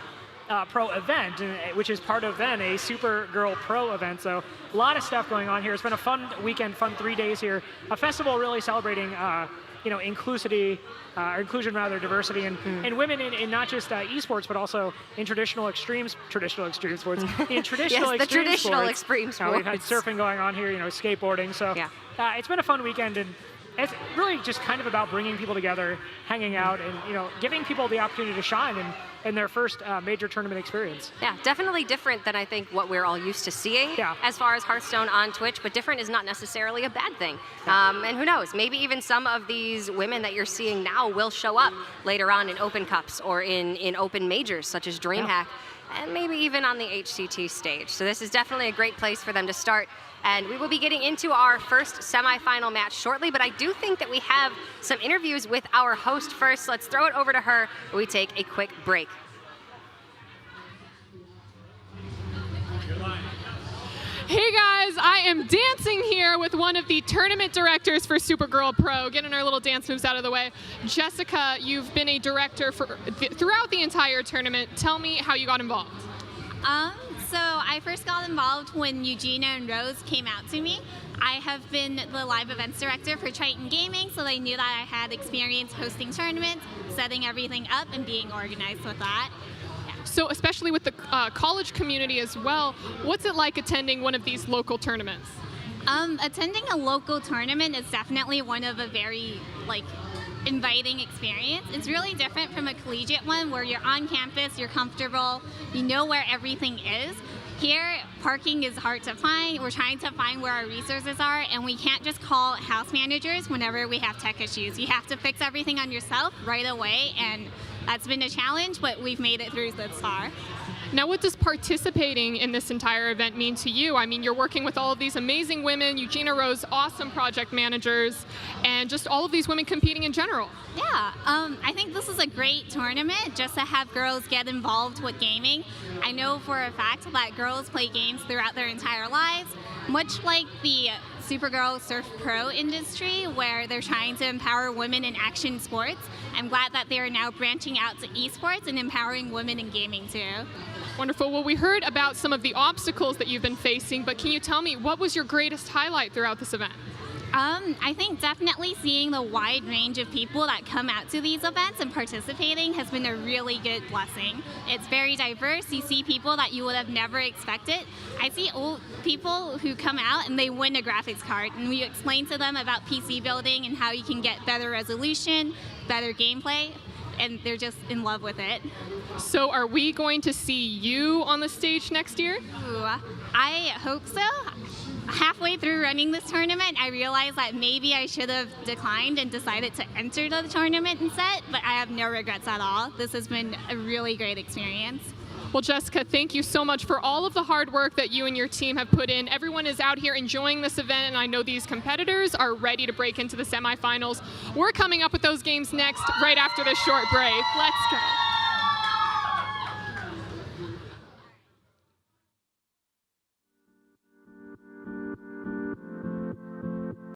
Pro event, which is part of then a Supergirl Pro event. So a lot of stuff going on here. It's been a fun weekend, fun 3 days here. A festival really celebrating, inclusion rather, diversity, and women in not just esports, but also in traditional extreme sports. In traditional extreme sports. We've had surfing going on here, skateboarding. So it's been a fun weekend, and it's really just kind of about bringing people together, hanging out, and giving people the opportunity to shine in their first major tournament experience. Yeah, definitely different than I think what we're all used to seeing as far as Hearthstone on Twitch, but different is not necessarily a bad thing. And who knows, maybe even some of these women that you're seeing now will show up later on in Open Cups or in open majors such as DreamHack, and maybe even on the HCT stage. So this is definitely a great place for them to start. And we will be getting into our first semifinal match shortly, but I do think that we have some interviews with our host first. Let's throw it over to her when we take a quick break. Hey guys, I am dancing here with one of the tournament directors for Supergirl Pro, getting our little dance moves out of the way. Jessica, you've been a director throughout the entire tournament. Tell me how you got involved. So I first got involved when Eugenia and Rose came out to me. I have been the live events director for Triton Gaming, so they knew that I had experience hosting tournaments, setting everything up, and being organized with that. Yeah. So especially with the college community as well, what's it like attending one of these local tournaments? Attending a local tournament is definitely one of a very inviting experience. It's really different from a collegiate one where you're on campus, you're comfortable, you know where everything is. Here, parking is hard to find. We're trying to find where our resources are, and we can't just call house managers whenever we have tech issues. You have to fix everything on yourself right away, and that's been a challenge, but we've made it through this far. Now, what does participating in this entire event mean to you? I mean, you're working with all of these amazing women, Eugenia Rose, awesome project managers, and just all of these women competing in general. Yeah, I think this is a great tournament just to have girls get involved with gaming. I know for a fact that girls play games throughout their entire lives, much like the Supergirl Surf Pro industry, where they're trying to empower women in action sports. I'm glad that they are now branching out to esports and empowering women in gaming too. Wonderful. Well, we heard about some of the obstacles that you've been facing, but can you tell me what was your greatest highlight throughout this event? I think definitely seeing the wide range of people that come out to these events and participating has been a really good blessing. It's very diverse. You see people that you would have never expected. I see old people who come out and they win a graphics card, and we explain to them about PC building and how you can get better resolution, better gameplay, and they're just in love with it. So are we going to see you on the stage next year? Ooh, I hope so. Halfway through running this tournament, I realized that maybe I should have declined and decided to enter the tournament instead, but I have no regrets at all. This has been a really great experience. Well, Jessica, thank you so much for all of the hard work that you and your team have put in. Everyone is out here enjoying this event, and I know these competitors are ready to break into the semifinals. We're coming up with those games next, right after this short break. Let's go.